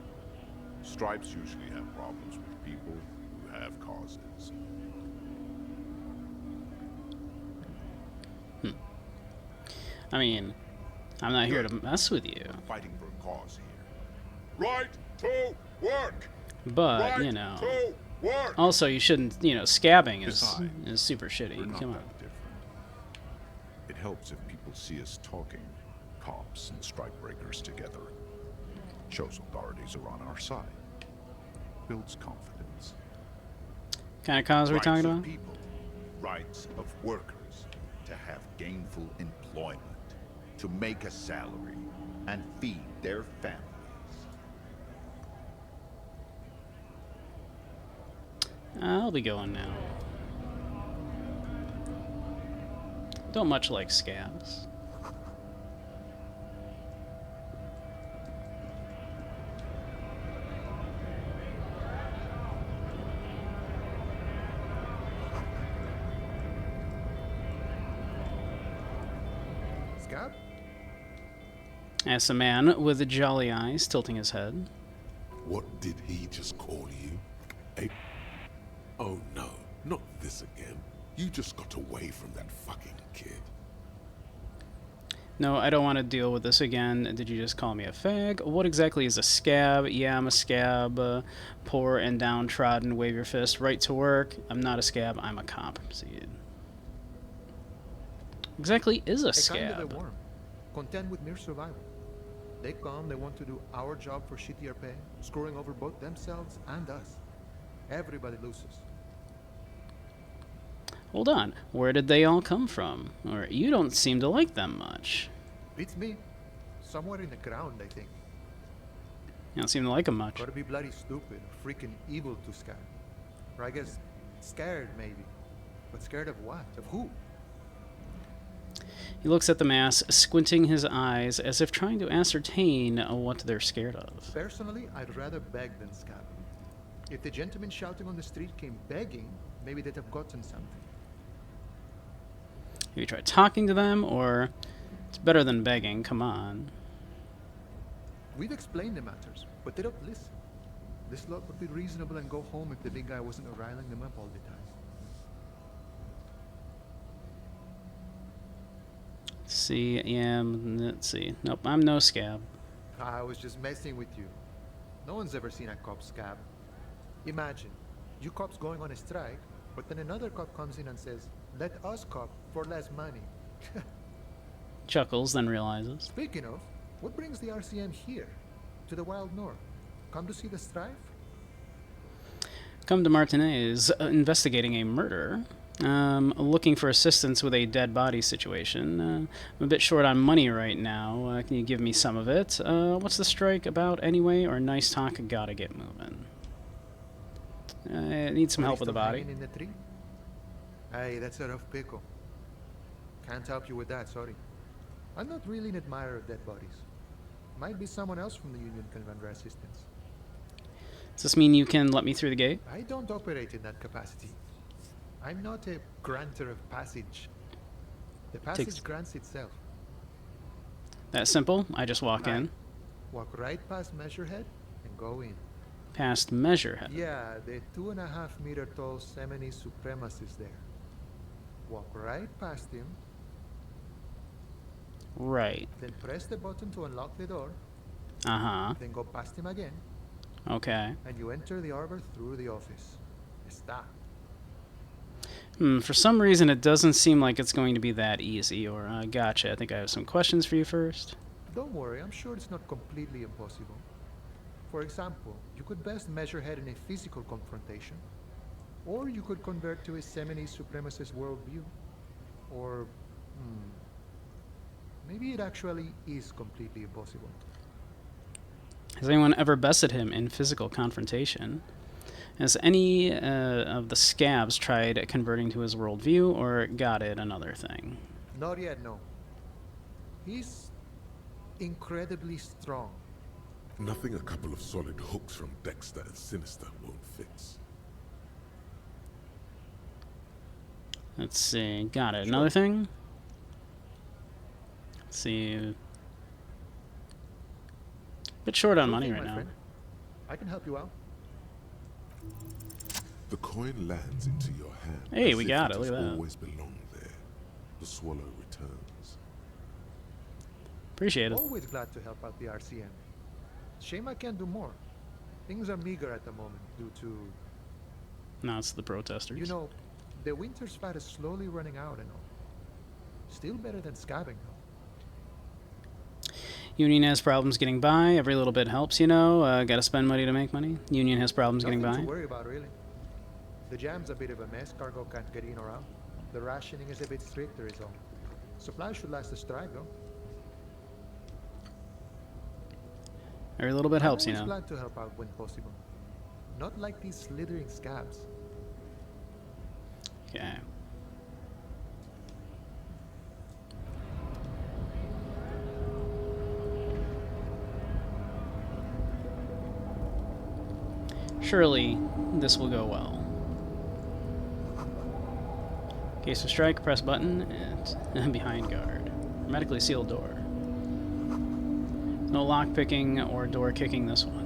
Stripes usually have problems with people who have causes.
I mean, I'm not here to mess with you.
Fighting for a cause here. Right to work!
But,
right
you know.
to
Work!
Also, you shouldn't, scabbing is
Besides,
super
we're
shitty.
not
Come on.
that different. It helps if people see us talking, cops and strikebreakers together. Shows authorities are on our side. Builds confidence.
Kind of cause are we
Rights
talking
of
about?
people, rights of workers to have gainful employment, to make a salary, and feed their families.
I'll be going now. Don't much like scabs.
Scab?
Asks a man with the jolly eyes, tilting his head.
What did he just call you? Oh no, not this again. You just got away from that fucking kid.
No, I don't want to deal with this again. Did you just call me a fag? What exactly is a scab? Yeah, I'm a scab. Poor and downtrodden. Wave your fist. Right to work. I'm not a scab. I'm a cop. See, exactly is a
Kind of
scab?
the worm. Content with mere survival. They come, they want to do our job for shittier pay, screwing over both themselves and us. Everybody loses.
Hold on. Where did they all come from? Or you don't seem to like them much.
Beats me. Somewhere in the ground, I think.
You don't seem to like them much.
Gotta be bloody stupid or freaking evil to scare. Or I guess scared, maybe. But scared of what? Of who?
He looks at the mass, squinting his eyes as if trying to ascertain what they're scared of.
Personally, I'd rather beg than scab. If the gentleman shouting on the street came begging, maybe they'd have gotten something.
Have you tried talking to them, or it's better than begging? Come on.
We've explained the matters, but they don't listen. This lot would be reasonable and go home if the big guy wasn't riling them up all the time.
Let's see, yeah, let's see. Nope, I'm no scab.
I was just messing with you. No one's ever seen a cop scab. Imagine, you cops going on a strike, but then another cop comes in and says, "Let us cop for less money."
Chuckles, then realizes.
Speaking of, what brings the RCM here? To the wild north? Come to see the strife?
Come to Martinez, investigating a murder. Looking for assistance with a dead body situation. I'm a bit short on money right now. Can you give me some of it? What's the strike about anyway? Or nice talk, gotta get moving. I need some help with the body.
In the tree? Hey, that's a rough pickle. Can't help you with that, sorry. I'm not really an admirer of dead bodies. Might be someone else from the Union can render assistance.
Does this mean you can let me through the gate?
I don't operate in that capacity. I'm not a granter of passage. The passage grants itself.
That simple? I just walk in.
Walk right past Measurehead and go in.
Past Measurehead?
Yeah, the 2.5 meter tall Semini supremacist there. Walk right past him.
Right.
Then press the button to unlock the door.
Uh-huh.
Then go past him again.
Okay.
And you enter the arbor through the office. Está.
For some reason, it doesn't seem like it's going to be that easy, or, gotcha. I think I have some questions for you first.
Don't worry, I'm sure it's not completely impossible. For example, you could best measure head in a physical confrontation, or you could convert to a Semini supremacist worldview, or maybe it actually is completely impossible.
Has anyone ever bested him in physical confrontation? Has any of the scabs tried converting to his worldview, or got it another thing?
Not yet, no. He's incredibly strong.
Nothing a couple of solid hooks from Dexter and Sinister won't fix.
Let's see. Got it. Another thing? Let's see. Bit short on money right now.
Friend. I can help you out.
The coin lands into your hand.
Hey, we got it. Look at that.
Always belonged there. The swallow returns.
Appreciate it.
Always glad to help out the RCM. Shame I can't do more. Things are meager at the moment due to
No, it's the protesters.
You know, the winter's fat is slowly running out and all. Still better than scabbing, though.
Union has problems getting by. Every little bit helps, you know. Gotta spend money to make money. Union has problems getting
Nothing
by.
to worry about, really. The jam's a bit of a mess. Cargo can't get in or out. The rationing is a bit stricter, is all. Supplies should last the strike, though.
Every little bit helps, you
I'm always
know.
glad to help out when possible. Not like these slithering scabs.
Okay. Surely, this will go well. Case of strike, press button, and behind guard. Hermetically sealed door. No lock picking or door kicking this one.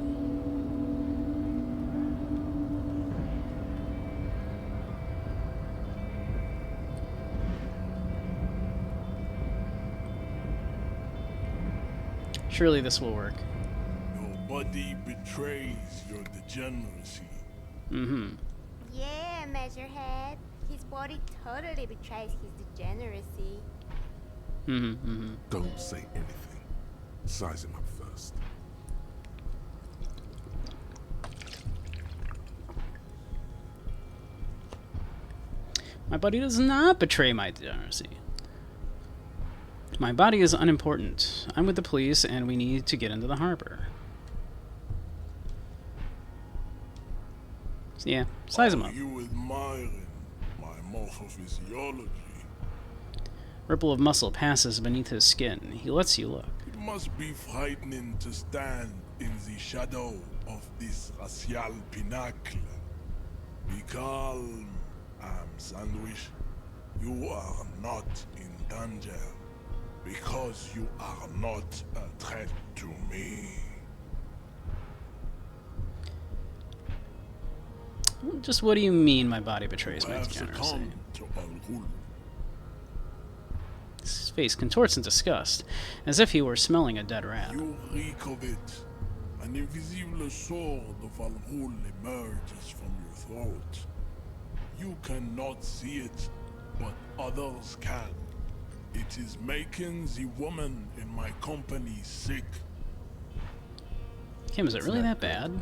Surely this will work.
Nobody betrays your degeneracy.
Mm-hmm.
Yeah, Measurehead. His body totally betrays his degeneracy.
Mm-hmm. Mm-hmm.
Don't say anything. Size him up first.
My body does not betray my degeneracy. My body is unimportant. I'm with the police, and we need to get into the harbor. So yeah, size him up.
Are you admiring my morphophysiology?
Ripple of muscle passes beneath his skin. He lets you look.
It must be frightening to stand in the shadow of this racial pinnacle. Be calm, Sandwich. You are not in danger because you are not a threat to me.
Just what do you mean my body betrays
You
my
have
degeneracy?
succumbed to Al-Ghul.
His face contorts in disgust, as if he were smelling a dead rat.
You reek of it. An invisible sword of Al-Ghul emerges from your throat. You cannot see it, but others can. It is making the woman in my company sick.
Kim, is it really that bad?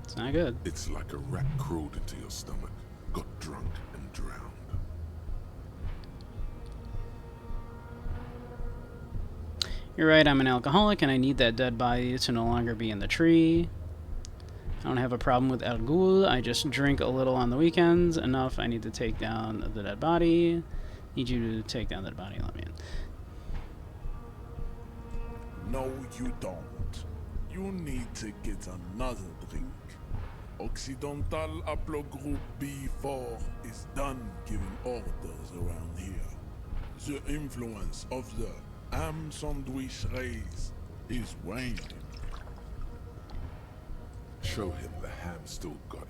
It's not good.
It's like a rat crawled into your stomach, got drunk, and drowned.
You're right, I'm an alcoholic, and I need that dead body to no longer be in the tree. I don't have a problem with Al Ghul. I just drink a little on the weekends. Enough, I need to take down the dead body. Need you to take down the dead body. Let me in.
No, you don't. You need to get another drink. Occidental Haplogroup B4 is done giving orders around here. The influence of the Ham Sandwich race is waning.
Show him the ham still got it.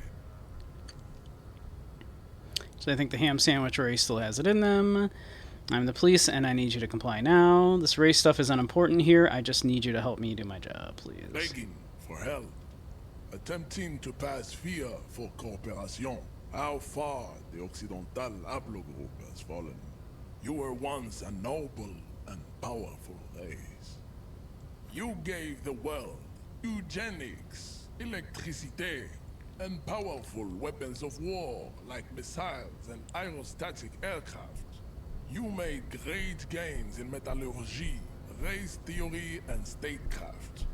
So I think the ham sandwich race still has it in them. I'm the police, and I need you to comply now. This race stuff is unimportant here. I just need you to help me do my job, please.
Begging for help. Attempting to pass fear for cooperation. How far the Occidental Haplogroup has fallen. You were once a noble and powerful race. You gave the world eugenics, electricity, and powerful weapons of war like missiles and aerostatic aircraft. You made great gains in metallurgy, race theory, and statecraft.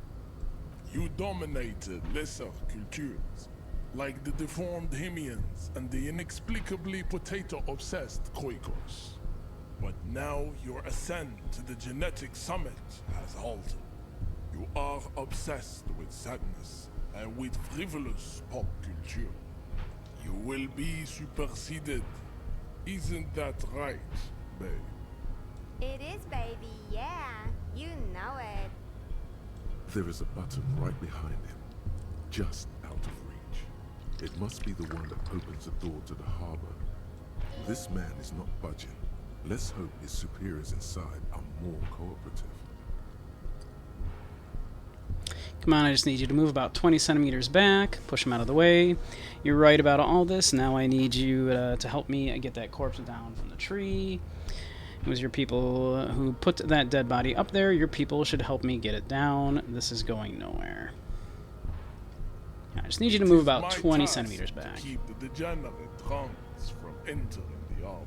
You dominated lesser cultures, like the deformed Hemians and the inexplicably potato-obsessed Khoikos. But now your ascent to the genetic summit has halted. You are obsessed with sadness and with frivolous pop culture. You will be superseded. Isn't that right, babe?
It is, baby, yeah. You know it.
There is a button right behind him, just out of reach. It must be the one that opens the door to the harbor. This man is not budging. Let's hope his superiors inside are more cooperative.
Come on, I just need you to move about 20 centimeters back. Push him out of the way. You're right about all this. Now I need you to help me get that corpse down from the tree. It was your people who put that dead body up there. Your people should help me get it down. This is going nowhere. I just need you to move about 20 centimeters back.
To keep the degenerate drunks from entering the arbor.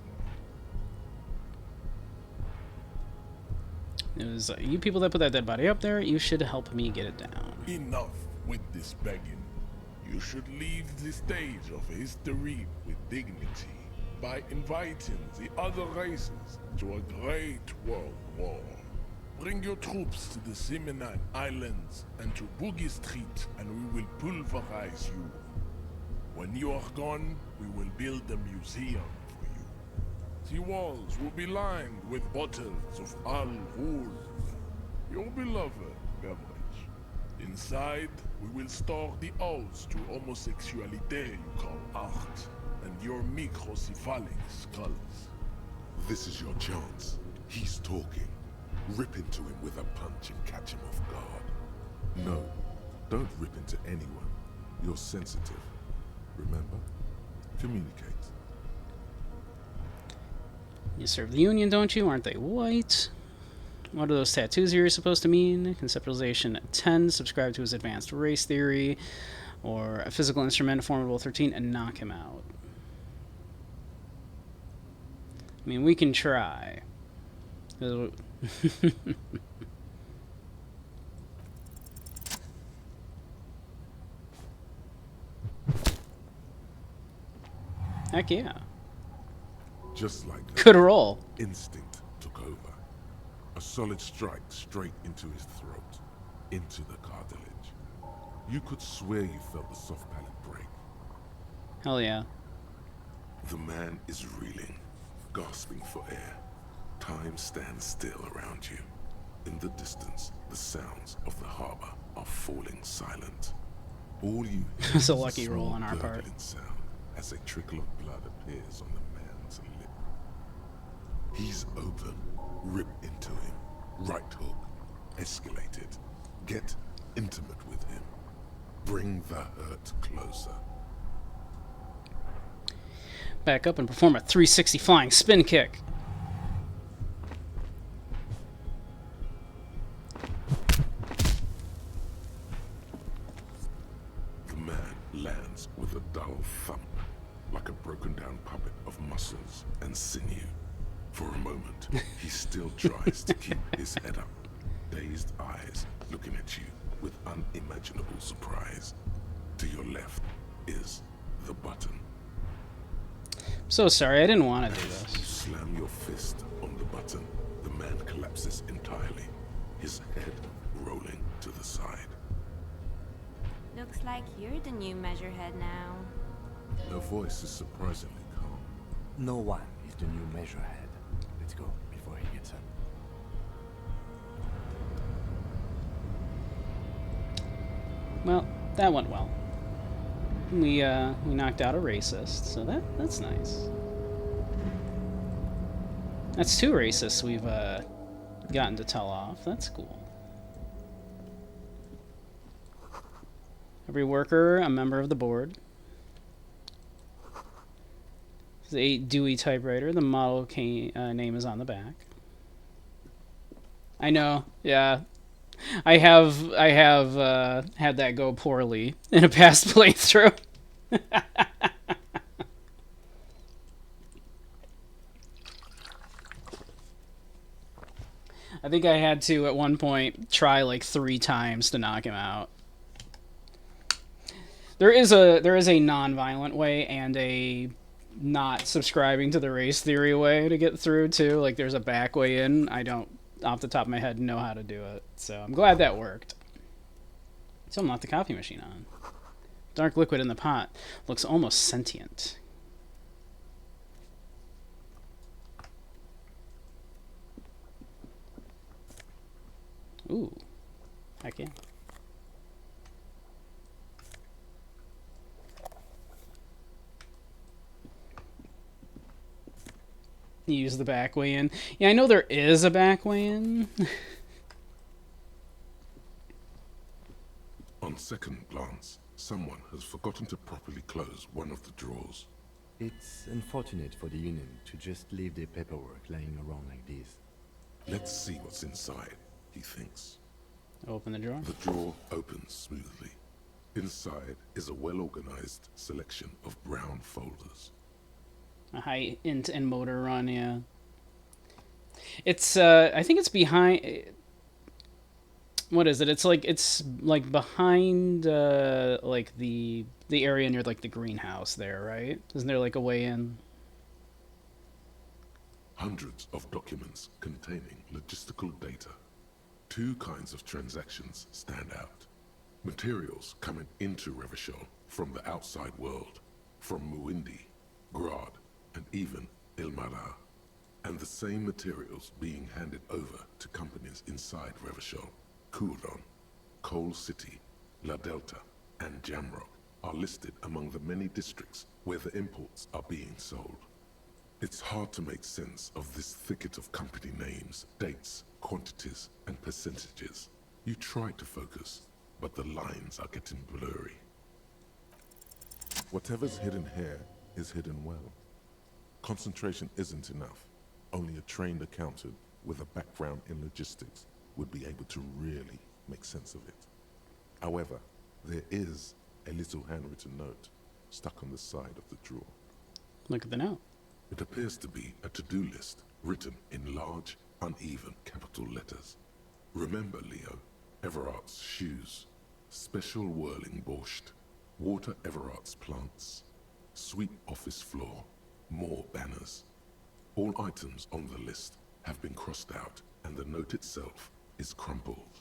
It was you people that put that dead body up there. You should help me get it down.
Enough with this begging. You should leave the stage of history with dignity by inviting the other races to a great world war. Bring your troops to the Seminine Islands and to Boogie Street, and we will pulverize you. When you are gone, we will build a museum for you. The walls will be lined with bottles of Al Ghul, your beloved beverage. Inside, we will store the odes to homosexuality you call art, and your microcephalic skulls.
This is your chance. He's talking. Rip into him with a punch and catch him off guard. No, don't rip into anyone. You're sensitive. Remember? Communicate.
You serve the Union, don't you? Aren't they white? What are those tattoos you're supposed to mean? Conceptualization 10, subscribe to his advanced race theory, or a physical instrument, formidable 13, and knock him out. I mean, we can try. Heck yeah.
Just like that.
Good roll.
Instinct took over. A solid strike straight into his throat, into the cartilage. You could swear you felt the soft palate break.
Hell yeah.
The man is reeling, gasping for air. Time stands still around you. In the distance, the sounds of the harbor are falling silent. All you hear
It's a
is
lucky roll
small
on our part.
gurgling sound as a trickle of blood appears on the man's lip. He's open. Rip into him. Right hook. Escalate it. Get intimate with him. Bring the hurt closer.
Back up and perform a 360 flying spin kick.
The man lands with a dull thump, like a broken down puppet of muscles and sinew. For a moment, he still tries to keep his head up, dazed eyes looking at you with unimaginable surprise. To your left is the button.
So sorry, I didn't want to do
As
this.
you slam your fist on the button, the man collapses entirely, his head rolling to the side.
Looks like you're the new measurehead now.
Her voice is surprisingly calm.
No one is the new measurehead. Let's go before he gets up.
Well, that went well. We knocked out a racist, so that's nice. That's 2 racists we've gotten to tell off. That's cool. Every worker, a member of the board. This is a Dewey typewriter. The model name is on the back. I know, yeah. I have had that go poorly in a past playthrough. I think I had to at one point try like 3 times to knock him out. There is a non-violent way and a not subscribing to the race theory way to get through too. Like there's a back way in. I don't off the top of my head know how to do it. So I'm glad that worked. Someone left the coffee machine on. Dark liquid in the pot looks almost sentient. Ooh. Heck yeah. Use the back way in. Yeah, I know there is a back way in.
second glance, someone has forgotten to properly close one of the drawers.
It's unfortunate for the Union to just leave their paperwork lying around like this.
Let's see what's inside, he thinks.
Open the drawer.
The drawer opens smoothly. Inside is a well-organized selection of brown folders.
A high int and motor run, yeah. It's I think it's behind. What is it? It's like behind like the area near like the greenhouse there, right? Isn't there like a way in?
Hundreds of documents containing logistical data. Two kinds of transactions stand out. Materials coming into Revachol from the outside world, from Muindi, Grad, and even Ilmara. And the same materials being handed over to companies inside Revachol. Kuron, Coal City, La Delta, and Jamrock are listed among the many districts where the imports are being sold. It's hard to make sense of this thicket of company names, dates, quantities, and percentages. You try to focus, but the lines are getting blurry. Whatever's hidden here is hidden well. Concentration isn't enough. Only a trained accountant with a background in logistics would be able to really make sense of it. However, there is a little handwritten note stuck on the side of the drawer.
Look at the note.
It appears to be a to-do list written in large, uneven capital letters. Remember, Leo, Everart's shoes, special whirling borscht, water Everart's plants, sweep office floor, more banners. All items on the list have been crossed out, and the note itself is crumpled.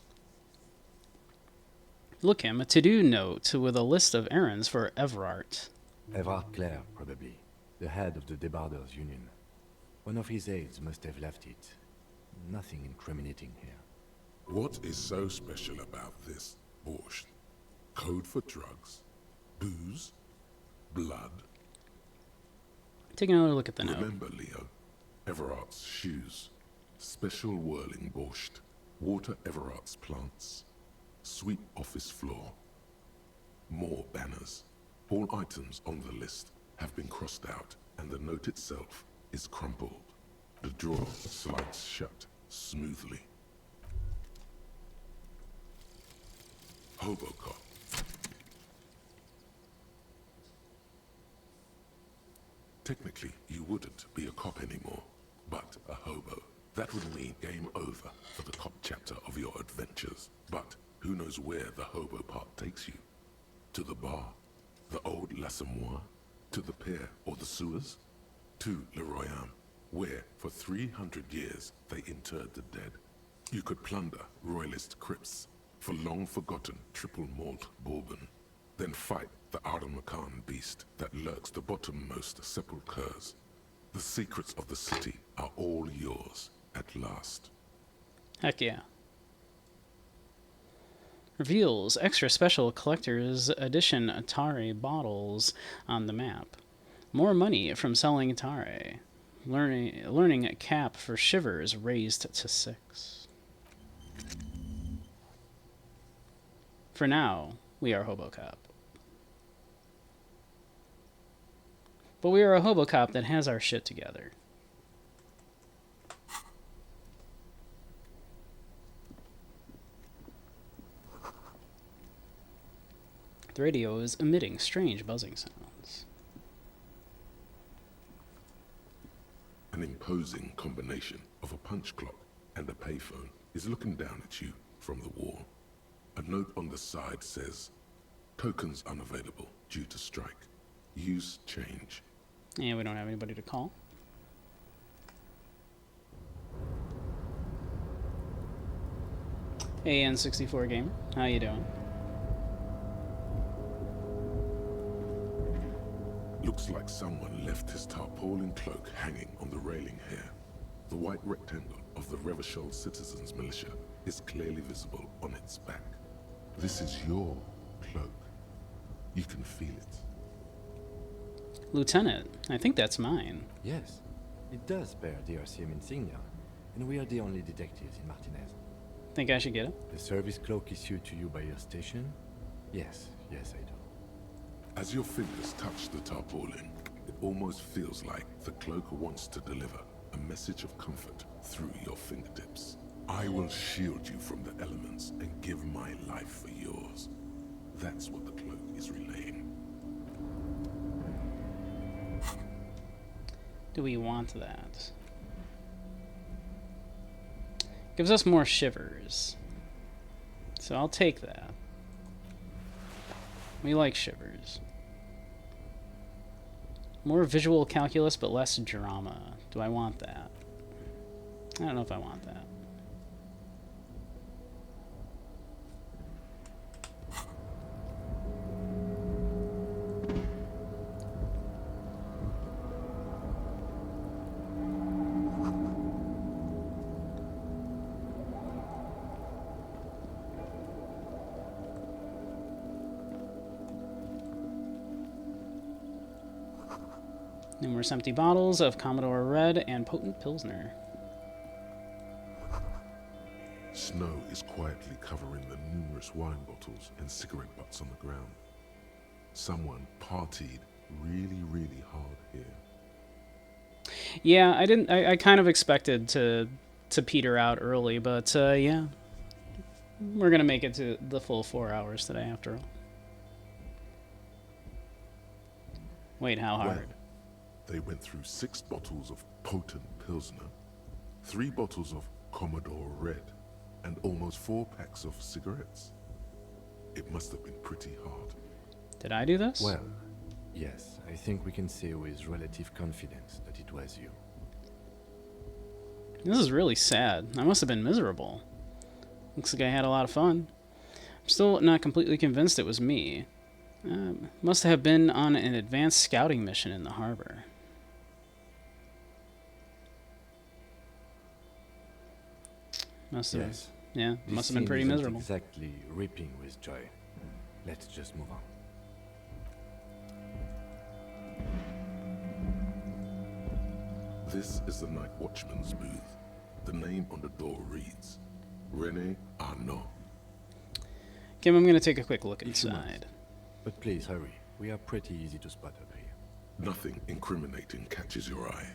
Look him, a to-do note with a list of errands for Everart.
Everard Clare, probably. The head of the Debarders Union. One of his aides must have left it. Nothing incriminating here.
What is so special about this borscht? Code for drugs? Booze? Blood?
Take another look at the note.
Remember, Leo, Everart's shoes, special whirling borscht, water Everart's plants, sweep office floor, more banners. All items on the list have been crossed out, and the note itself is crumpled. The drawer slides shut smoothly. Hobocop. Technically, you wouldn't be a cop anymore, but a hobo. That would mean game over for the cop chapter of your adventures. But who knows where the hobo part takes you? To the bar? The old L'Assommoir? To the pier or the sewers? To Le Royaume, where for 300 years they interred the dead. You could plunder royalist crypts for long-forgotten triple malt bourbon, then fight the Aramakan beast that lurks the bottommost sepulchres. The secrets of the city are all yours at last.
Heck yeah. Reveals extra special collector's edition Atari bottles on the map. More money from selling Atari. Learning a cap for shivers raised to 6. For now, we are Hobocop. But we are a Hobocop that has our shit together. The radio is emitting strange buzzing sounds.
An imposing combination of a punch clock and a payphone is looking down at you from the wall. A note on the side says, tokens unavailable due to strike. Use change.
Yeah, we don't have anybody to call. Hey, N64 Gamer. How you doing?
Looks like someone left his tarpaulin cloak hanging on the railing here. The white rectangle of the Revachol Citizens Militia is clearly visible on its back. This is your cloak. You can feel it.
Lieutenant, I think that's mine.
Yes, it does bear the RCM insignia, and we are the only detectives in Martinez.
Think I should get it?
The service cloak issued to you by your station Yes, yes, I do.
As your fingers touch the tarpaulin, it almost feels like the cloak wants to deliver a message of comfort through your fingertips. I will shield you from the elements and give my life for yours. That's what the cloak is relaying.
Do we want that? Gives us more shivers. So I'll take that. We like shivers. More visual calculus, but less drama. Do I want that? I don't know if I want that. Numerous empty bottles of Commodore Red and potent Pilsner.
Snow is quietly covering the numerous wine bottles and cigarette butts on the ground. Someone partied really, really hard here.
Yeah, I kind of expected to peter out early, but yeah. We're gonna make it to the full 4 hours today after all. Wait, how hard?
Well, they went through 6 bottles of potent Pilsner, 3 bottles of Commodore Red, and almost 4 packs of cigarettes. It must have been pretty hard.
Did I do this?
Well, yes, I think we can say with relative confidence that it was you.
This is really sad. I must have been miserable. Looks like I had a lot of fun. I'm still not completely convinced it was me. Must have been on an advanced scouting mission in the harbor. Must have,
Yes.
yeah,
This
must have been
scene
pretty
isn't
miserable.
Exactly ripping with joy. Let's just move on.
This is the night watchman's booth. The name on the door reads, René Arnaud.
Kim, I'm gonna take a quick look
If you must.
inside.
But please hurry. We are pretty easy to spot up here.
Nothing incriminating catches your eye.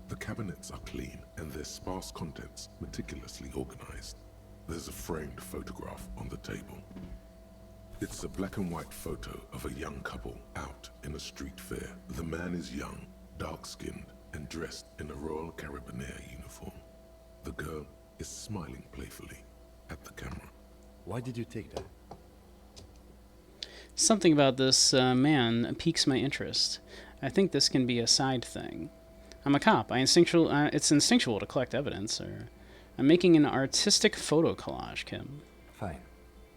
The cabinets are clean and their sparse contents meticulously organized. There's a framed photograph on the table. It's a black and white photo of a young couple out in a street fair. The man is young, dark-skinned, and dressed in a Royal Carabinieri uniform. The girl is smiling playfully at the camera.
Why did you take that?
Something about this man piques my interest. I think this can be a side thing. I'm a cop. It's instinctual to collect evidence. Or I'm making an artistic photo collage, Kim.
Fine.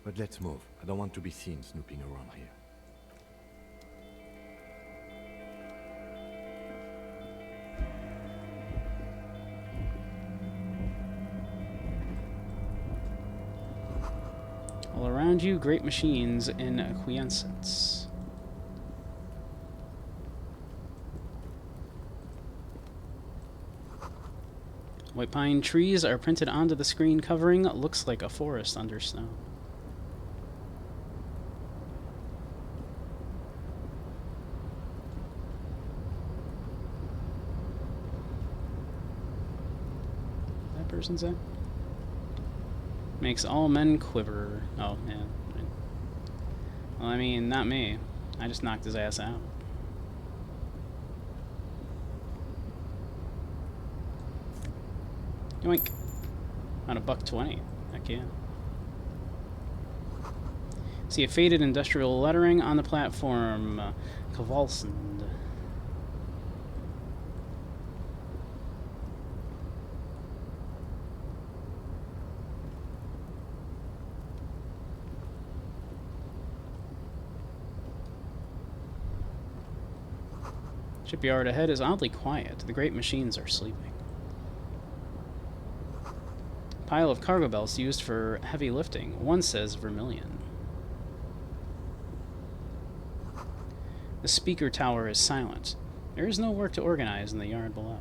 But let's move. I don't want to be seen snooping around here.
All around you, great machines in quiescence. White pine trees are printed onto the screen covering. Looks like a forest under snow. That person's that? Makes all men quiver. Oh, man. Well, I mean, not me. I just knocked his ass out. Yoink. On $1.20. Heck yeah. See a faded industrial lettering on the platform. Kvalsund. Shipyard ahead is oddly quiet. The great machines are sleeping. Pile of cargo belts used for heavy lifting. One says vermilion. The speaker tower is silent. There is no work to organize in the yard below.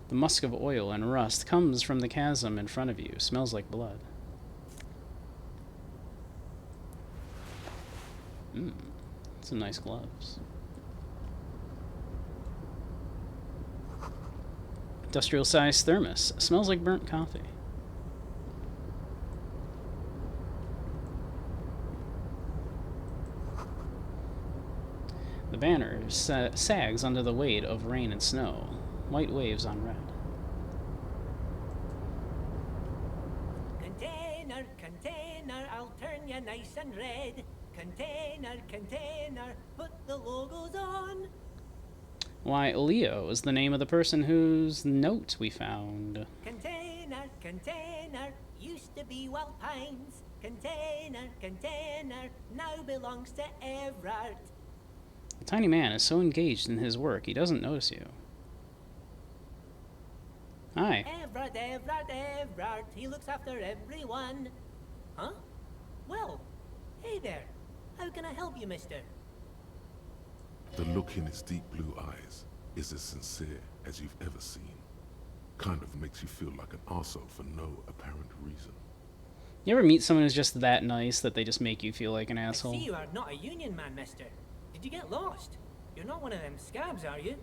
The musk of oil and rust comes from the chasm in front of you. Smells like blood. Some nice gloves. Industrial-sized thermos. Smells like burnt coffee. The banner sags under the weight of rain and snow. White waves on red.
Container, container, I'll turn you nice and red. Container, container, put the logos on.
Why, Leo is the name of the person whose note we found.
Container, container, used to be Wild Pines. Container, container, now belongs to Everard.
The tiny man is so engaged in his work, he doesn't notice you. Hi.
Everard, Everard, Everard, he looks after everyone. Huh? Well, hey there. How can I help you, mister?
The look in his deep blue eyes is as sincere as you've ever seen. Kind of makes you feel like an arsehole for no apparent reason.
You ever meet someone who's just that nice that they just make you feel like an
I
asshole?
see you are not a union man, mister. Did you get lost? You're not one of them scabs, are you?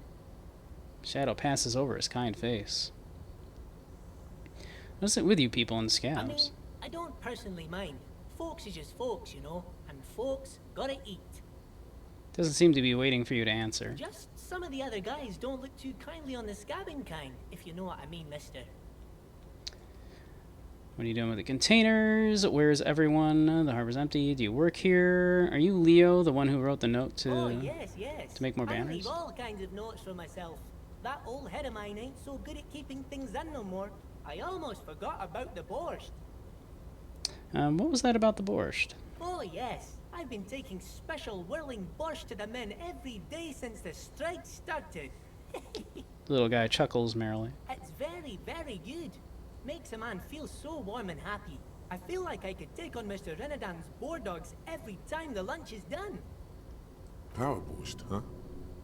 Shadow passes over his kind face. What's it with you people in
I
scabs?
mean, I don't personally mind. Folks is just folks, you know, and folks gotta eat.
Doesn't seem to be waiting for you to answer.
Just some of the other guys don't look too kindly on the scabbing kind, if you know what I mean, mister.
What are you doing with the containers? Where's everyone? The harbor's empty. Do you work here? Are you Leo, the one who wrote the note to...
Oh, yes, yes.
to make more
I leave
banners?
all kinds of notes for myself. That old head of mine ain't so good at keeping things in no more. I almost forgot about the borscht.
What was that about the borscht?
Oh, yes. I've been taking special whirling borscht to the men every day since the strike started.
The little guy chuckles merrily.
It's very, very good. Makes a man feel so warm and happy. I feel like I could take on Mr. Renadan's boar dogs every time the lunch is done.
Power borscht, huh?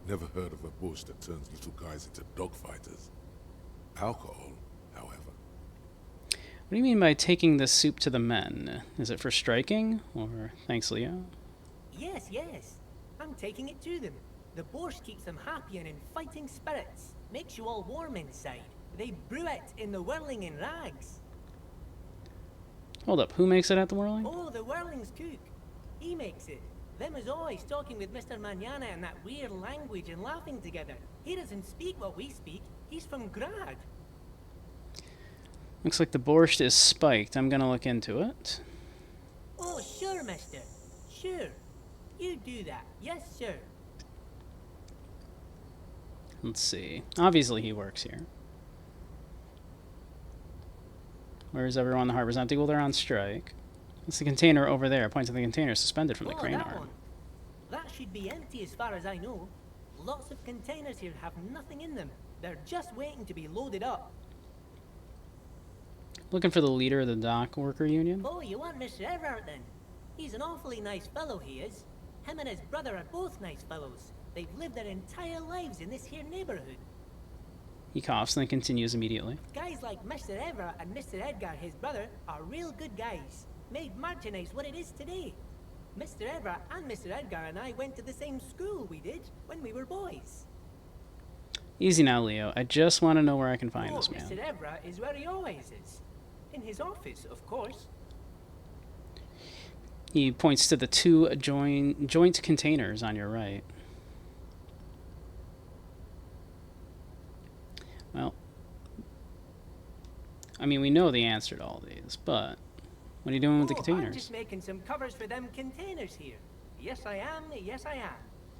Never heard of a borscht that turns little guys into dogfighters. Alcohol, however.
What do you mean by taking the soup to the men? Is it for striking? Or thanks, Leo?
Yes, yes. I'm taking it to them. The borscht keeps them happy and in fighting spirits. Makes you all warm inside. They brew it in the whirling in rags.
Hold up, who makes it at the whirling?
Oh, the whirling's cook. He makes it. Them is always talking with Mr. Manana in that weird language and laughing together. He doesn't speak what we speak. He's from Grad.
Looks like the borscht is spiked. I'm gonna look into it.
Oh, sure, mister. Sure. You do that. Yes, sir.
Let's see. Obviously he works here. Where's everyone? The harbor's empty. Well, they're on strike. It's the container over there. Points to the container suspended from the crane
that
arm.
one. That should be empty as far as I know. Lots of containers here have nothing in them. They're just waiting to be loaded up.
Looking for the leader of the dock worker union?
Oh, you want Mr. Everard then? He's an awfully nice fellow, he is. Him and his brother are both nice fellows. They've lived their entire lives in this here neighborhood.
He coughs and then continues immediately.
Guys like Mr. Everard and Mr. Edgar, his brother, are real good guys. Made merchandise what it is today. Mr. Everard and Mr. Edgar and I went to the same school we did when we were boys.
Easy now, Leo. I just want to know where I can find
Oh,
this man.
Mr. Everard is where he always is. In his office, of course.
He points to the two joint containers on your right. Well, I mean, we know the answer to all these, but what are you doing with the
I'm
containers?
just making some covers for them containers here. Yes, I am. Yes, I am.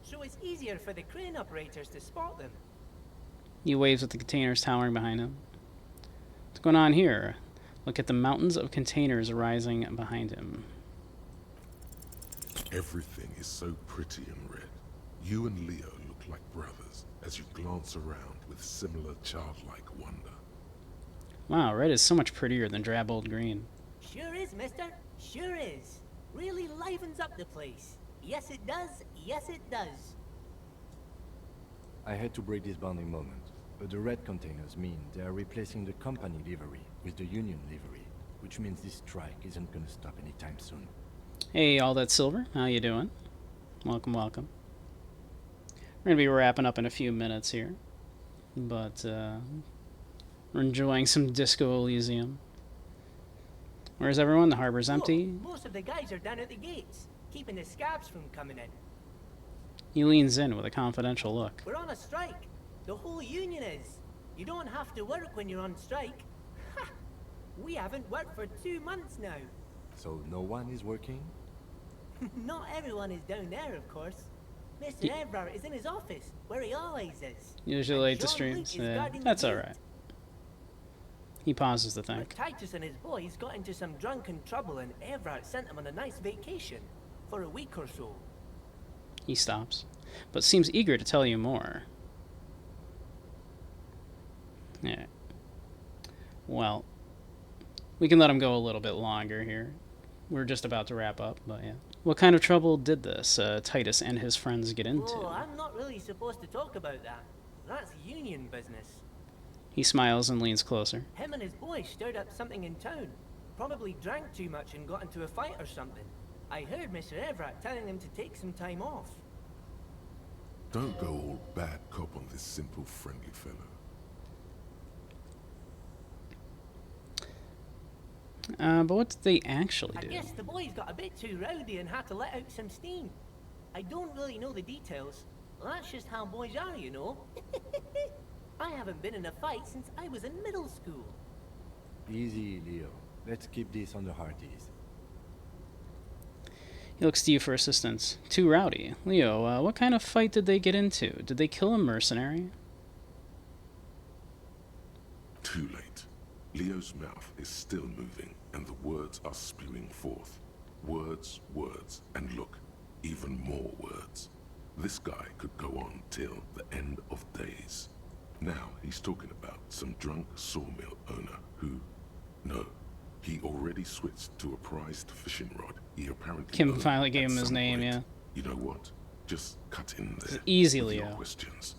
So it's easier for the crane operators to spot them.
He waves at the containers towering behind him. What's going on here? Look at the mountains of containers rising behind him.
Everything is so pretty and red. You and Leo look like brothers as you glance around with similar childlike wonder.
Wow, red is so much prettier than drab old green.
Sure is, mister. Sure is. Really livens up the place. Yes, it does. Yes, it does.
I had to break this bonding moment. The red containers mean they are replacing the company livery with the Union livery, which means this strike isn't gonna stop anytime soon.
Hey, all that silver. How you doing? Welcome, welcome. We're gonna be wrapping up in a few minutes here, but we're enjoying some Disco Elysium. Where's everyone? The harbor's empty.
Most of the guys are down at the gates, keeping the scabs from coming in.
He leans in with a confidential look.
We're on a strike. The whole union is. You don't have to work when you're on strike. Ha! We haven't worked for 2 months now.
So no one is working?
Not everyone is down there, of course. Mr. Evrard is in his office, where he always is.
Usually late to streams. Yeah, that's alright. He pauses to think.
But Titus and his boys got into some drunken trouble and Evrard sent them on a nice vacation. For a week or so.
He stops, but seems eager to tell you more. Yeah. Well, we can let him go a little bit longer here. We're just about to wrap up, but yeah. What kind of trouble did this Titus and his friends get into?
Oh, I'm not really supposed to talk about that. That's union business.
He smiles and leans closer.
Him and his boys stirred up something in town. Probably drank too much and got into a fight or something. I heard Mr. Everett telling them to take some time off.
Don't go all bad cop on this simple, friendly fellow.
But what did they actually do?
I guess the boys got a bit too rowdy and had to let out some steam. I don't really know the details. Well, that's just how boys are, you know. I haven't been in a fight since I was in middle school.
Easy, Leo. Let's keep this on the hearties.
He looks to you for assistance. Too rowdy. Leo, what kind of fight did they get into? Did they kill a mercenary?
Too late. Leo's mouth is still moving, and the words are spewing forth. Words, words, and look, even more words. This guy could go on till the end of days. Now he's talking about some drunk sawmill owner who... No, he already switched to a prized fishing rod. He apparently...
Kim finally gave him his name, yeah.
You know what? Just cut in there.
Easy,
with your
Leo.
questions.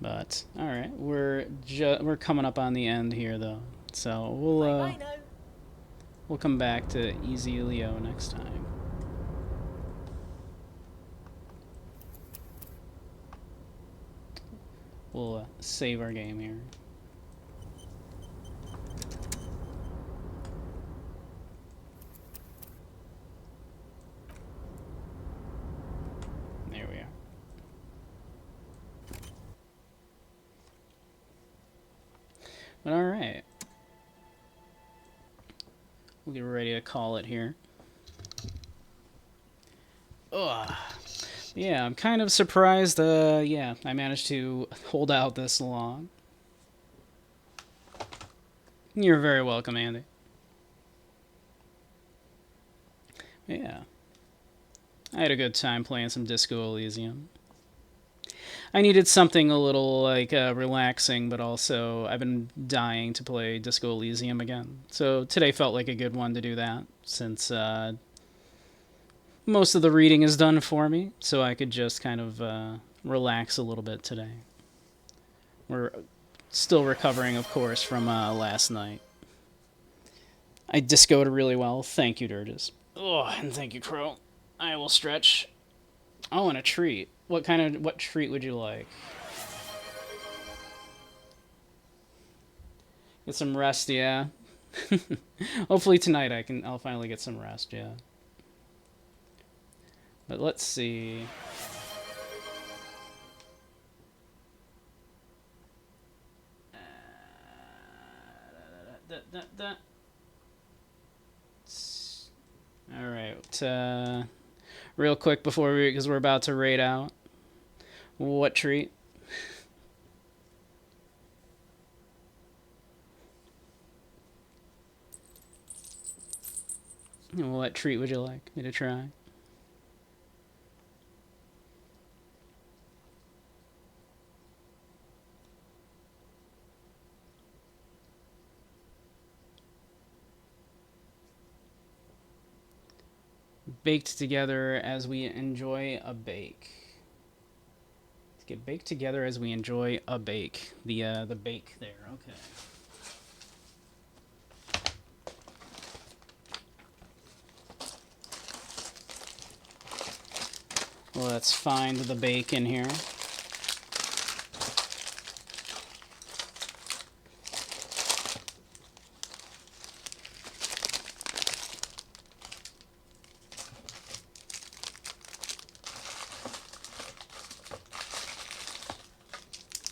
But all right, we're coming up on the end here, though, so we'll come back to Easy Leo next time. We'll save our game here. There we are. But all right, we'll get ready to call it here. Ugh. Yeah, I'm kind of surprised. Yeah, I managed to hold out this long. You're very welcome, Andy. Yeah, I had a good time playing some Disco Elysium. I needed something a little, like, relaxing, but also I've been dying to play Disco Elysium again. So today felt like a good one to do that, since most of the reading is done for me, so I could just kind of relax a little bit today. We're still recovering, of course, from last night. I discoed really well. Thank you, Dirges. Oh, and thank you, Crow. I will stretch. Oh, and a treat. What treat would you like? Get some rest, yeah. Hopefully tonight I'll finally get some rest, yeah. But let's see. All right. Real quick before because we're about to raid out. What treat? What treat would you like me to try? baked together as we enjoy a bake. Let's get baked together as we enjoy a bake. The bake there. Okay. Let's find the bake in here.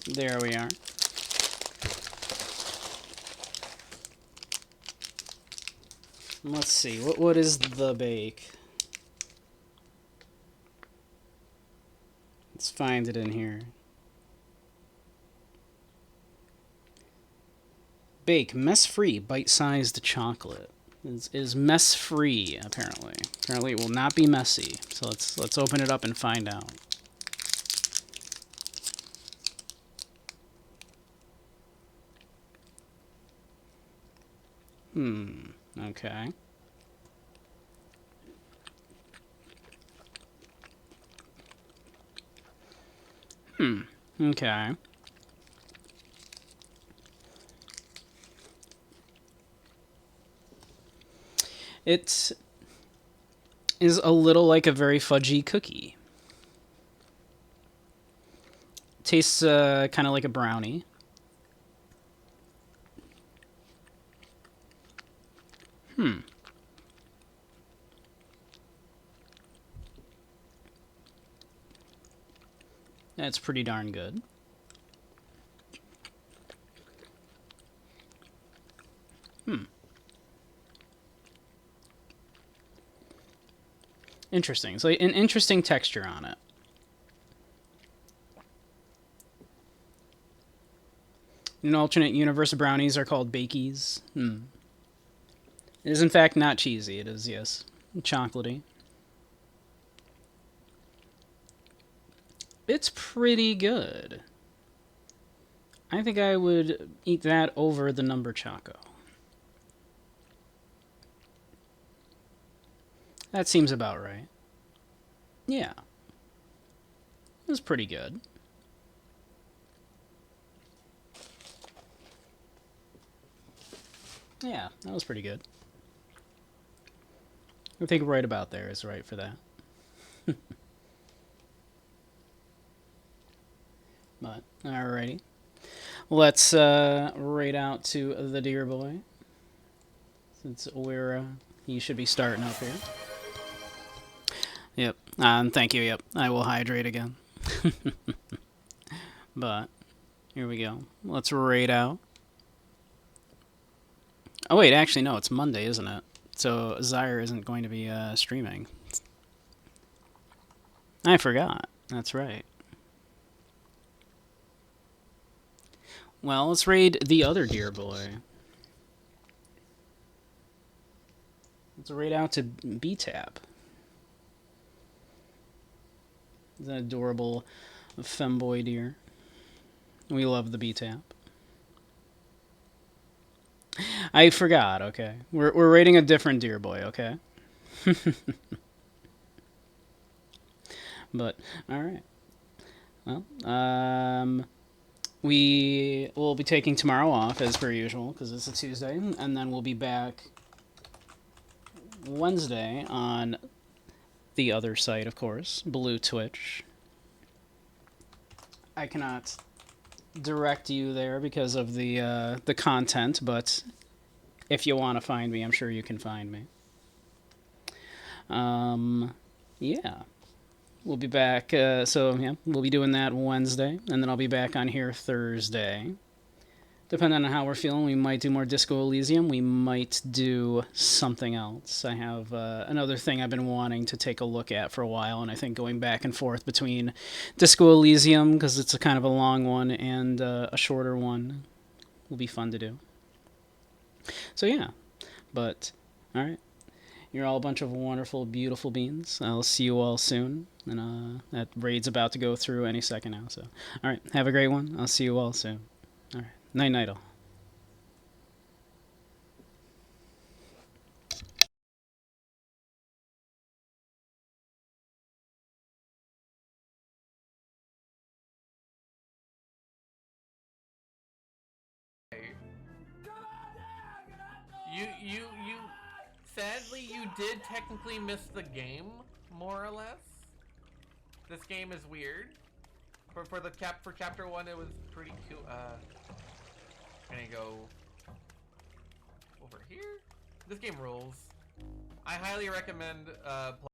There we are. Let's see. What is the bake? Let's find it in here. Bake mess-free bite-sized chocolate. Is mess-free apparently. Apparently it will not be messy. So let's open it up and find out. Okay. Okay. It is a little like a very fudgy cookie. Tastes kind of like a brownie. That's pretty darn good. Interesting. So an interesting texture on it. In alternate universe, brownies are called bakies. It is in fact not cheesy. It is, yes, chocolatey. It's pretty good. I think I would eat that over the number Choco. That seems about right. Yeah. It was pretty good. Yeah, that was pretty good. I think right about there is right for that. But, alrighty. Let's raid out to the dear boy. Since we're, you should be starting up here. Yep. Thank you, yep. I will hydrate again. But, here we go. Let's raid out. Oh wait, actually no, it's Monday, isn't it? So Zyre isn't going to be streaming. I forgot. That's right. Well, let's raid the other dear boy. Let's raid out to B-Tap. He's an adorable femboy deer. We love the B-Tap. I forgot, okay. We're raiding a different deer boy, okay? But, alright. Well, we will be taking tomorrow off, as per usual, because it's a Tuesday, and then we'll be back Wednesday on the other site, of course, Blue Twitch. I cannot direct you there because of the content, but if you want to find me, I'm sure you can find me. Yeah. We'll be back, so yeah, we'll be doing that Wednesday, and then I'll be back on here Thursday. Depending on how we're feeling, we might do more Disco Elysium, we might do something else. I have another thing I've been wanting to take a look at for a while, and I think going back and forth between Disco Elysium, because it's a kind of a long one, and a shorter one will be fun to do. So yeah, but, alright. You're all a bunch of wonderful, beautiful beans. I'll see you all soon. And that raid's about to go through any second now. So, all right, have a great one. I'll see you all soon. All right, night-night all.
Sadly, you did technically miss the game, more or less. This game is weird. For chapter 1, it was pretty cool. Gonna go over here. This game rules. I highly recommend